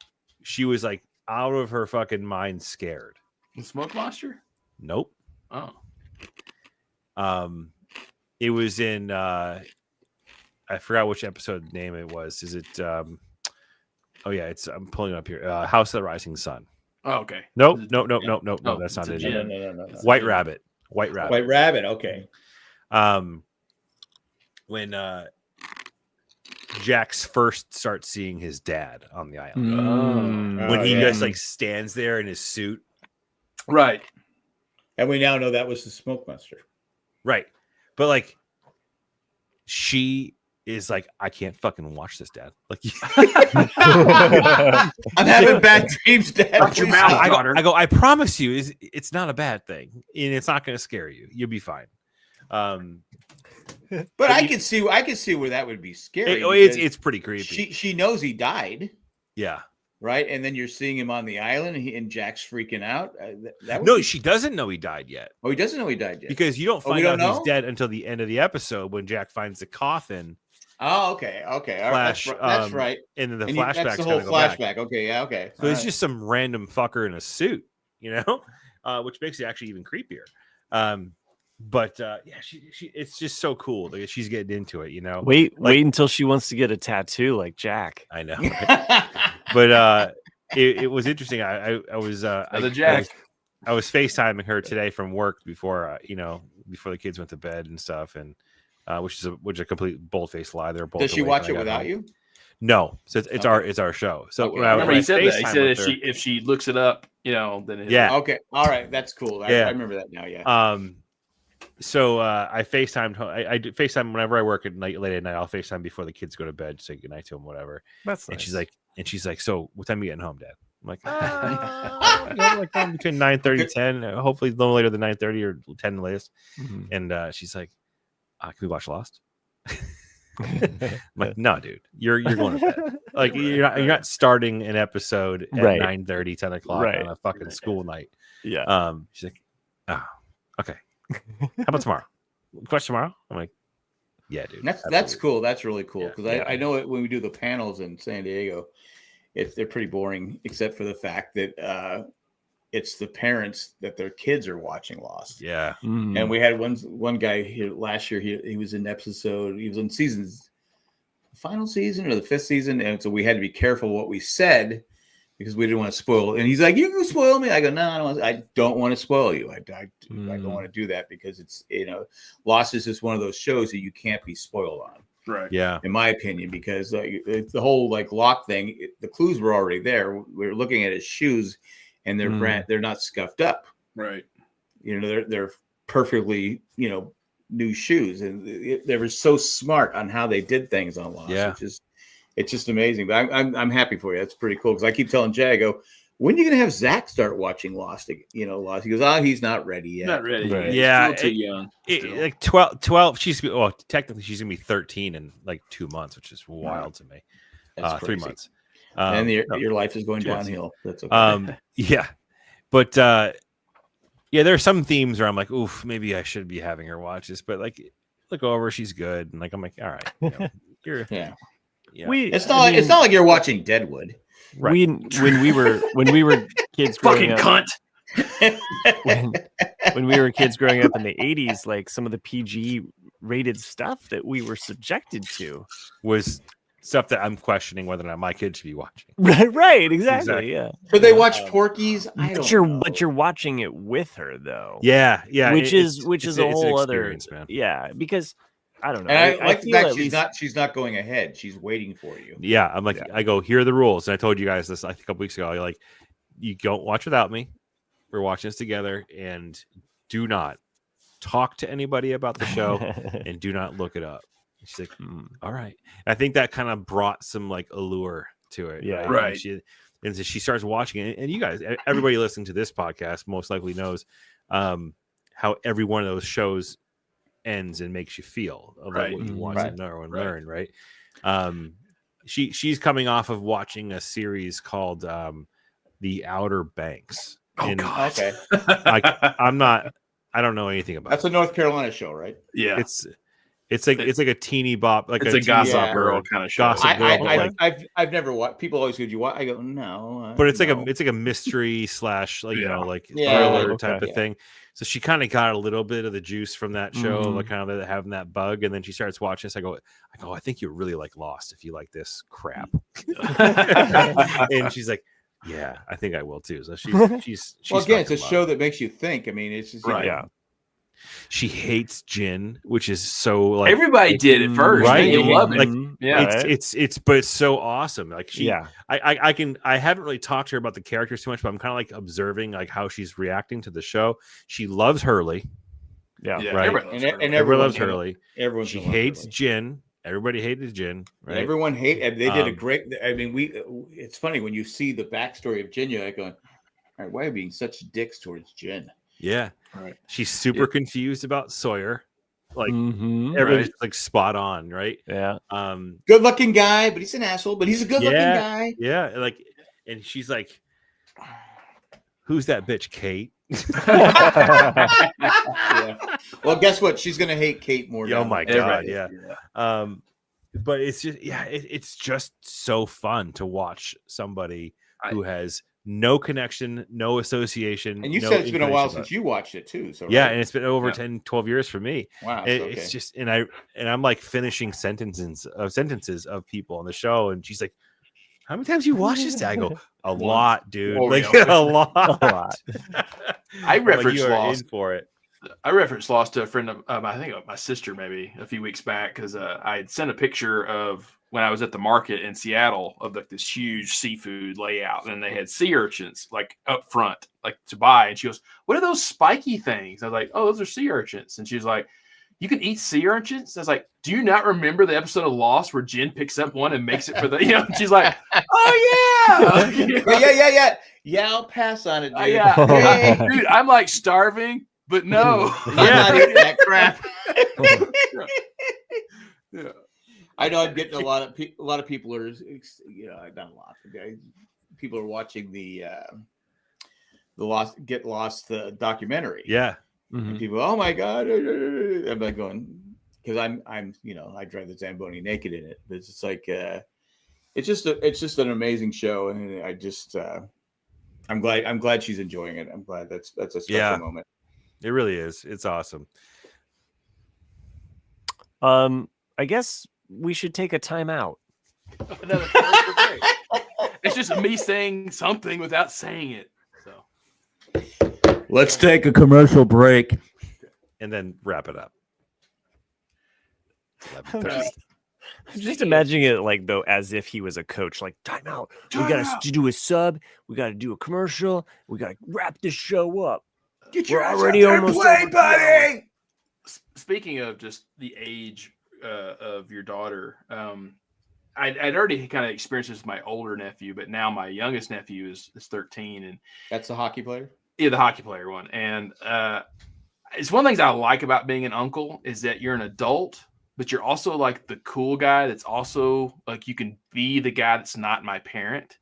she was like out of her fucking mind scared.
The smoke monster?
Nope.
Oh.
It was in I forgot which episode name it was. Is it I'm pulling it up here. House of the Rising Sun.
Oh, okay.
Nope. No, that's not it.
No.
White Rabbit.
White Rabbit, okay.
When Jax first starts seeing his dad on the island. When he just like stands there in his suit.
Right.
And we now know that was the smoke monster.
Right. But like she is like, I can't fucking watch this, Dad. Like
I'm having bad dreams, Dad.
Watch your mouth,
I go, I promise you, it's not a bad thing. And it's not gonna scare you. You'll be fine.
But I can see where that would be scary.
It's pretty creepy.
She knows he died.
Yeah.
Right, and then you're seeing him on the island, and Jack's freaking out.
She doesn't know he died yet.
Oh, he doesn't know he died yet
because you don't find out he's dead until the end of the episode when Jack finds the coffin.
Oh, okay.
Flash,
that's right.
And then the flashback.
That's the whole flashback. Okay, yeah, okay.
So it's just some random fucker in a suit, which makes it actually even creepier. But she it's just so cool that she's getting into it,
Wait until she wants to get a tattoo like Jack.
I know. Right? But it was interesting. I was FaceTiming her today from work before before the kids went to bed and stuff, and which is a complete bold-faced lie. They're both.
Does she watch it without you?
No, so it's our show. So
okay. Remember he said that. He said if she looks it up, then
Okay, all right, that's cool. I remember that now. Yeah.
So I FaceTimed. I do FaceTime whenever I work at night, late at night. I'll FaceTime before the kids go to bed, say goodnight to them, whatever.
That's nice.
And she's like, so what time are you getting home, Dad? I'm like, like between 9:30 and 10. Hopefully no later than 9:30 or 10 the latest. Mm-hmm. And she's like, can we watch Lost? I'm like, no, dude, you're going to bed. Like you're not starting an episode at 9:30, 10 o'clock on a fucking school night.
Yeah.
She's like, oh, okay. How about tomorrow? Watch tomorrow? I'm like, yeah, dude.
That's cool. That's really cool because I know it when we do the panels in San Diego, they're pretty boring except for the fact that it's the parents that their kids are watching Lost.
Yeah.
Mm-hmm. And we had one guy here last year. He was in episode. He was in final season or the 5th season, and so we had to be careful what we said because we didn't want to spoil. And he's like, "You can spoil me." I go, "No, I don't want to spoil you. I don't want to do that because it's Lost is just one of those shows that you can't be spoiled on."
Right.
Yeah.
In my opinion, because it's the whole Locke thing. The clues were already there. We were looking at his shoes, and they're not scuffed up.
Right.
They're perfectly new shoes, and they were so smart on how they did things on Lost.
Yeah.
It's just amazing. But I'm happy for you. That's pretty cool because I keep telling Jay, I go, when are you going to have Zach start watching Lost? Lost. He goes, he's not ready yet.
Not ready.
Right.
Yeah, still too young.
Like 12. Technically she's gonna be 13 in like 2 months, which is wild to me.
That's
3 months.
And your life is going downhill. That's
okay. Yeah, but there are some themes where I'm like, oof, maybe I should be having her watch this, but like, look over, she's good, and like I'm like, all right, you're
yeah.
It's
not like you're watching Deadwood.
Right. When we were kids growing
fucking
up,
cunt.
when we were kids growing up in the 80s, like some of the PG rated stuff that we were subjected to
was stuff that I'm questioning whether or not my kids should be watching.
Right, exactly. Yeah.
But they watch Porky's. But
you're watching it with her though.
Yeah.
Which is a whole other
man.
Yeah, because I don't know.
And I like the fact she's not going ahead. She's waiting for you.
Yeah, I'm like, I go, here are the rules. And I told you guys this, I think a couple weeks ago. You're like, you don't watch without me. We're watching this together, and do not talk to anybody about the show, and do not look it up. She's like, all right. And I think that kind of brought some like allure to it.
Yeah,
right.
And so she starts watching it, and you guys, everybody listening to this podcast, most likely knows how every one of those shows ends and makes you feel of like what you want to know and learn, right? She's coming off of watching a series called The Outer Banks.
God.
Okay.
I don't know anything about
That's a North Carolina show, right?
Yeah.
It's like a teeny bop, like
it's a Gossip Girl kind of show.
I've never watched. People always go, "Do you watch?" I go, "No."
But it's like a mystery / thriller type of thing. So she kind of got a little bit of the juice from that show, like kind of having that bug, and then she starts watching this. I go, I think you really like Lost if you like this crap. And she's like, yeah, I think I will too. So she's
well, again, it's a show that makes you think. I mean, it's just
yeah.
She hates gin, which is so like
everybody did at first,
right?
You love it.
Like, but it's so awesome. Like I haven't really talked to her about the characters too much, but I'm kind of like observing like how she's reacting to the show. She loves Hurley, right? Everyone loves Hurley. She hates gin. Everybody hated gin, right?
Everyone hated. They did a great. I mean, it's funny when you see the backstory of Gin. You're like going, all right, why are you being such dicks towards Gin?
Yeah.
Right.
She's super confused about Sawyer. like everything's like spot on, right?
Yeah.
Good looking guy, but he's an asshole. But he's a good looking guy.
Yeah, like, and she's like, "Who's that bitch, Kate?"
Yeah. Well, guess what? She's gonna hate Kate more.
Oh my god, yeah. But it's just it's just so fun to watch somebody who has no connection, no association.
And you said it's been a while since you watched it too. So
yeah, and it's been over 10, 12 years for me.
Wow.
It's just and I'm like finishing sentences of people on the show, and she's like, "How many times you watch this?" I go, "A lot, dude. Like a lot."
I referenced
Lost for it.
I referenced Lost to a friend of I think my sister maybe a few weeks back because I had sent a picture of when I was at the market in Seattle of like this huge seafood layout, and they had sea urchins like up front, like to buy. And she goes, "What are those spiky things?" I was like, "Oh, those are sea urchins." And she was like, "You can eat sea urchins?" I was like, "Do you not remember the episode of Lost where Jen picks up one and makes it for the?" And she's like, "Oh
yeah. Yeah, I'll pass on it, dude.
Hey, dude, I'm like starving, but no,
I'm not eating that crap."
Yeah.
I know I'm getting a lot of people are, not a lot. People are watching the Get Lost documentary.
Yeah.
And people, oh my god, I'm like going because I'm I drive the Zamboni naked in it. But it's just like it's just an amazing show, and I just I'm glad she's enjoying it. I'm glad that's a special moment.
It really is. It's awesome.
I guess we should take a time out.
It's just me saying something without saying it. So
let's take a commercial break
and then wrap it up.
Just imagining it like though as if he was a coach, like time out. We got to do a sub. We got to do a commercial. We got to wrap this show up.
We're already almost play, buddy.
Speaking of just the age of your daughter, I'd already kind of experienced this with my older nephew, but now my youngest nephew is 13, and
that's the hockey player.
Yeah, the hockey player one, and it's one of the things I like about being an uncle is that you're an adult, but you're also like the cool guy that's also like you can be the guy that's not my parent.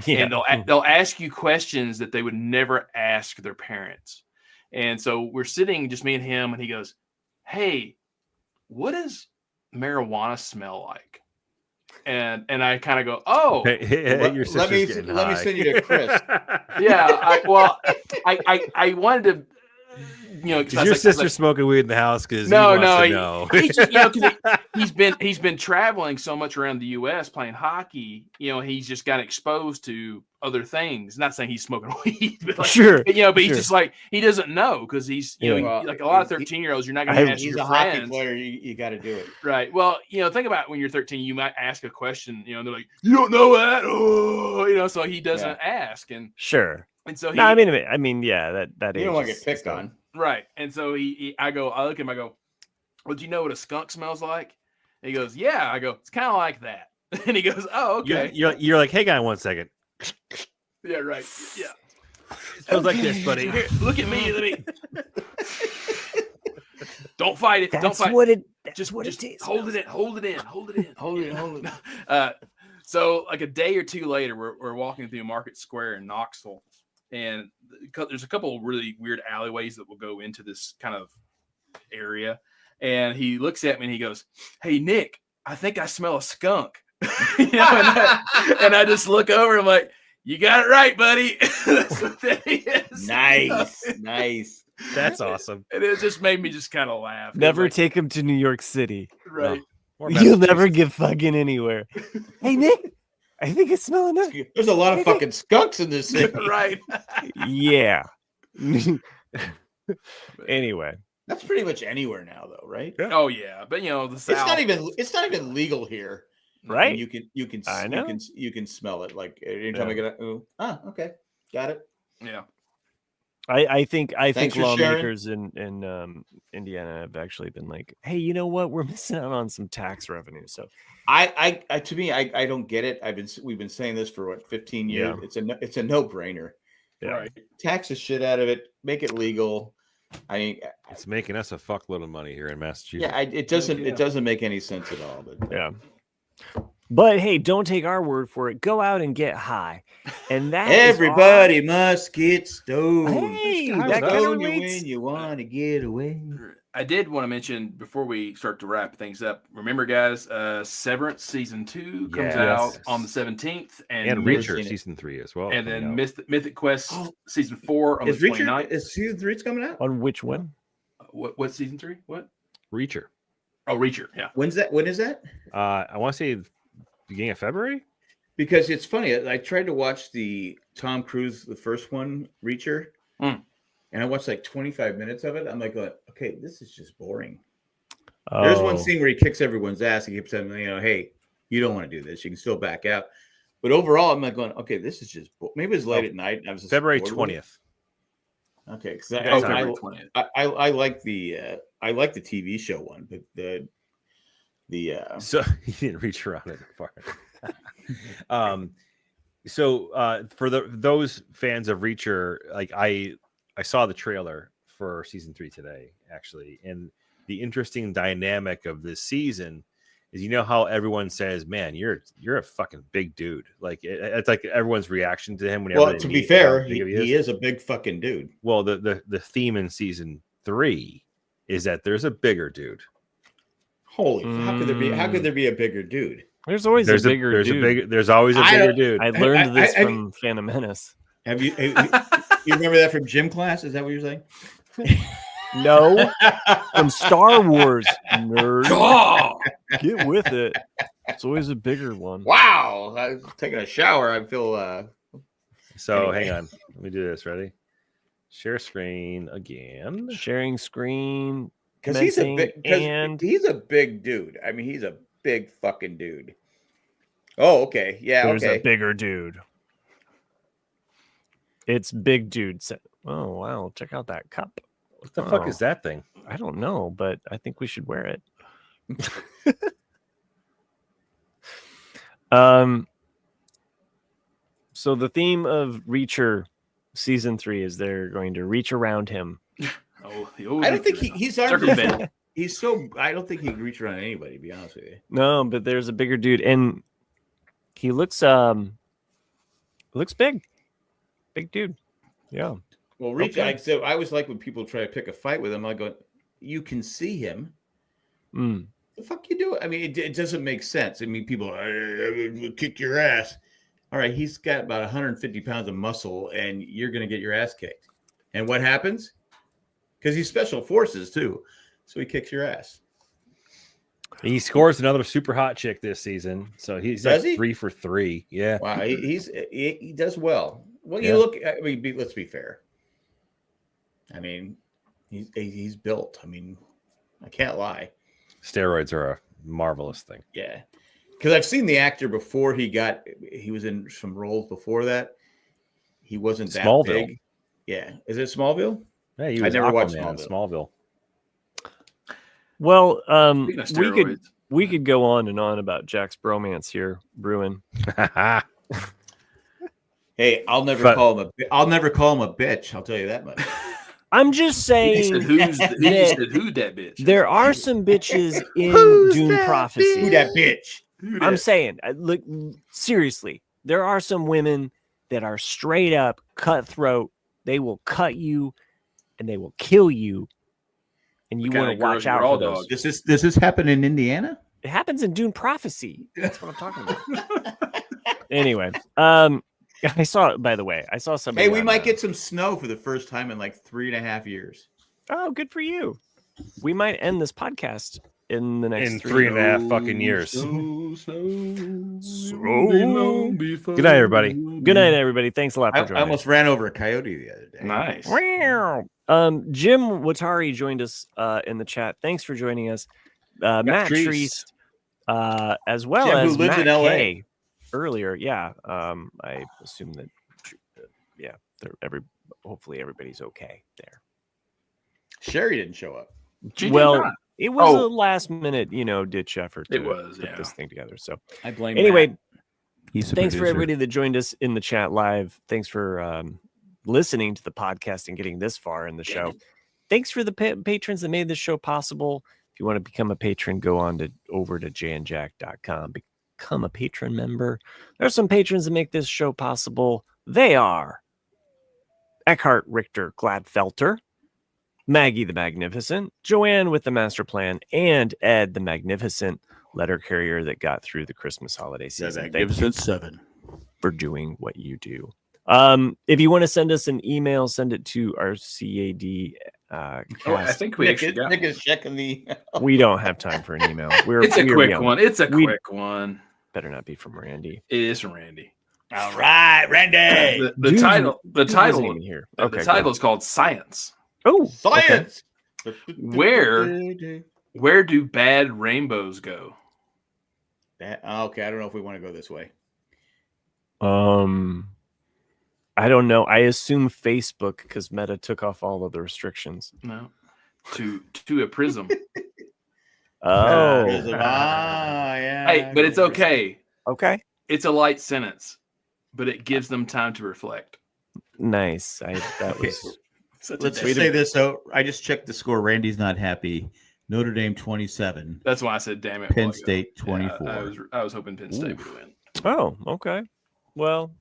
Yeah. And they'll ask you questions that they would never ask their parents. And so we're sitting, just me and him, and he goes, "Hey, what does marijuana smell like?" And I kind of go, "Oh,
let me
send you to Chris."
Yeah, I wanted to.
Is your sister smoking weed in the house? Because
he's been traveling so much around the U.S. playing hockey. He's just got exposed to other things. Not saying he's smoking weed, but like,
sure.
But he's just like he doesn't know because he's like a lot of 13-year-olds. You're not going to ask
he's
your
a
friends.
hockey player. You got to do it
right. Well, think about when you're 13, you might ask a question. And they're like, "You don't know that," so he doesn't ask. And
sure.
And so
I mean, yeah, that
you don't want to get picked on.
Right. And so I look at him, I go, "Well, do you know what a skunk smells like?" And he goes, "Yeah." I go, "It's kind of like that." And he goes, "Oh, okay."
You're like, "Hey, guy, 1 second."
Yeah, right. Yeah.
It feels like this, buddy.
Here, look at me. Let me. Don't fight it.
Don't fight it.
Just hold it in. Hold it in. So like a day or two later, we're walking through Market Square in Knoxville. And there's a couple of really weird alleyways that will go into this kind of area. And he looks at me and he goes, "Hey, Nick, I think I smell a skunk." And I just look over and I'm like, "You got it right, buddy." That's what that is.
Nice.
That's awesome.
And it just made me just kind of laugh.
Never take him to New York City.
Right.
No. You'll never get fucking anywhere. Hey, Nick. I think it's smelling up.
There's a lot of fucking skunks in this city.
Right.
Yeah. Anyway.
That's pretty much anywhere now though, right?
Yeah. Oh yeah. But the South.
It's not even legal here.
Right.
And you can smell it. Like anytime I get okay. Got it.
Yeah.
I think lawmakers in Indiana have actually been like, "Hey, you know what? We're missing out on some tax revenue." So
I don't get it. We've been saying this for 15 years. Yeah. It's a no-brainer.
Yeah.
Right.
Tax the shit out of it, make it legal. I mean,
it's making us a fuckload of money here in Massachusetts.
Yeah, it doesn't make any sense at all. But
yeah. But hey, don't take our word for it. Go out and get high, and that
everybody must get stoned.
Hey, that kind of relates.
When you want to get away.
I did want to mention before we start to wrap things up. Remember, guys, Severance season 2 comes out on the 17th, and
Reacher season 3 as well.
And then Mythic Quest season 4 on the 29th.
Is season 3 coming out?
On which one?
What season 3? What?
Reacher.
Oh, Reacher. Yeah.
When is that?
I want to say beginning of February.
Because it's funny. I tried to watch the Tom Cruise, the first one, Reacher, and I watched like 25 minutes of it. I'm like, okay, this is just boring. There's one scene where he kicks everyone's ass. He keeps saying, hey, you don't want to do this. You can still back out. But overall, I'm like going, okay, this is just maybe it's late at night. I was
February 20th.
Okay, because
February 20th.
I like the TV show one, but
so he didn't reach around it far. So for those fans of Reacher, like I saw the trailer for season 3 today, actually, and the interesting dynamic of this season is, how everyone says, "Man, you're a fucking big dude." Like it's like everyone's reaction to him.
Well, to be fair, he is a big fucking dude.
Well, the theme in season 3 is that there's a bigger dude.
Holy, how could there be a bigger dude?
There's always a bigger dude.
There's always a bigger dude.
I learned this from Phantom Menace.
Have you remember that from gym class? Is that what you're saying?
No, from Star Wars, nerd. Get with it. It's always a bigger one.
Wow, I was taking a shower. I feel.
So anyway. Hang on, let me do this. Ready? Share screen again.
Sharing screen.
Because he's a big dude. I mean, he's a big fucking dude. Oh, okay. Yeah,
There's a bigger dude. It's big dude. Oh, wow. Check out that cup.
What the fuck is that thing?
I don't know, but I think we should wear it. So the theme of Reacher season 3 is they're going to reach around him.
I don't think he's already. He's so. I don't think he can reach around anybody. To be honest with you.
No, but there's a bigger dude, and he looks big dude. Yeah.
Well, Reacher. So I always like when people try to pick a fight with him. I go, you can see him. The fuck you do? I mean, it doesn't make sense. I mean, people kick your ass. All right, he's got about 150 pounds of muscle, and you're going to get your ass kicked. And what happens? Because he's special forces too, so he kicks your ass.
He scores another super hot chick this season, so he's like 3 for 3. Yeah,
wow, he does well. Well, you look. I mean, let's be fair. I mean, he's built. I mean, I can't lie.
Steroids are a marvelous thing.
Yeah, because I've seen the actor before he was in some roles before that. He wasn't that
Smallville.
big. Yeah, is it Smallville?
Yeah, I never watched Smallville.
Well, we could go on and on about Jack's bromance here, Bruin.
Hey, I'll never call him a bitch. I'll tell you that much.
I'm just saying.
Who that bitch?
There are some bitches in Dune Prophecy.
Who that bitch?
I'm saying, look, seriously, there are some women that are straight up cutthroat. They will cut you. And they will kill you, and you want to watch out for those.
Does this happen in Indiana?
It happens in Dune Prophecy. That's what I'm talking about. Anyway, I saw. By the way, I saw somebody.
Hey, we might get some snow for the first time in like 3.5 years.
Oh, good for you. We might end this podcast in the next
3.5 fucking years. Good night, everybody.
Good night, everybody. Thanks a lot for joining.
I almost ran over a coyote the other day.
Nice.
Jim Watari joined us in the chat. Thanks for joining us. Matt Treist, as well
Jim,
as
who lives
Matt
in LA
K earlier. Yeah. I assume that. Yeah. Hopefully everybody's okay there.
Sherry didn't show up.
It was a last minute, ditch effort to put this thing together. So
I blame.
Anyway, thanks for everybody that joined us in the chat live. Thanks for listening to the podcast and getting this far in the show. thanks for the patrons that made this show possible. If you want to become a patron, go on over to jandjack.com. Become a patron member. There are some patrons that make this show possible. They are Eckhart Richter Gladfelter, Maggie the Magnificent, Joanne with the Master Plan, and Ed the Magnificent letter carrier that got through the Christmas holiday season.
Thank you 7
for doing what you do. If you want to send us an email, send it to our CAD.
I think we actually got
Nick is checking the.
We don't have time for an email.
It's a quick one. It's a quick one.
Better not be from Randy.
It is from Randy.
All right, Randy.
The title
here.
Okay, the title is called Science.
Oh,
science.
Okay. Where do bad rainbows go?
Okay, I don't know if we want to go this way.
I don't know. I assume Facebook because Meta took off all of the restrictions.
No, to a prism.
Oh,
yeah.
Hey, but it's okay.
Okay,
it's a light sentence, but it gives them time to reflect.
Nice.
Let's just say this. So I just checked the score. Randy's not happy. Notre Dame 27.
That's why I said, "Damn it."
Penn State 24.
Yeah, I was hoping Penn State would win.
Oh, okay. Well.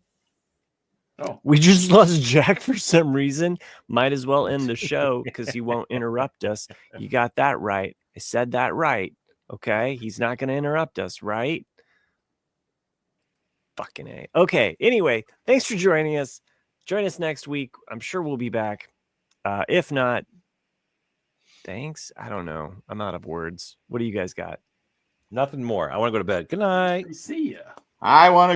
We just lost Jack for some reason. Might as well end the show because he won't interrupt us. You got that right. I said that right. Okay. He's not going to interrupt us, right? Fucking A. Okay. Anyway, thanks for joining us. Join us next week. I'm sure we'll be back. If not, thanks. I don't know. I'm out of words. What do you guys got?
Nothing more. I want to go to bed. Good night.
See ya.
I want to.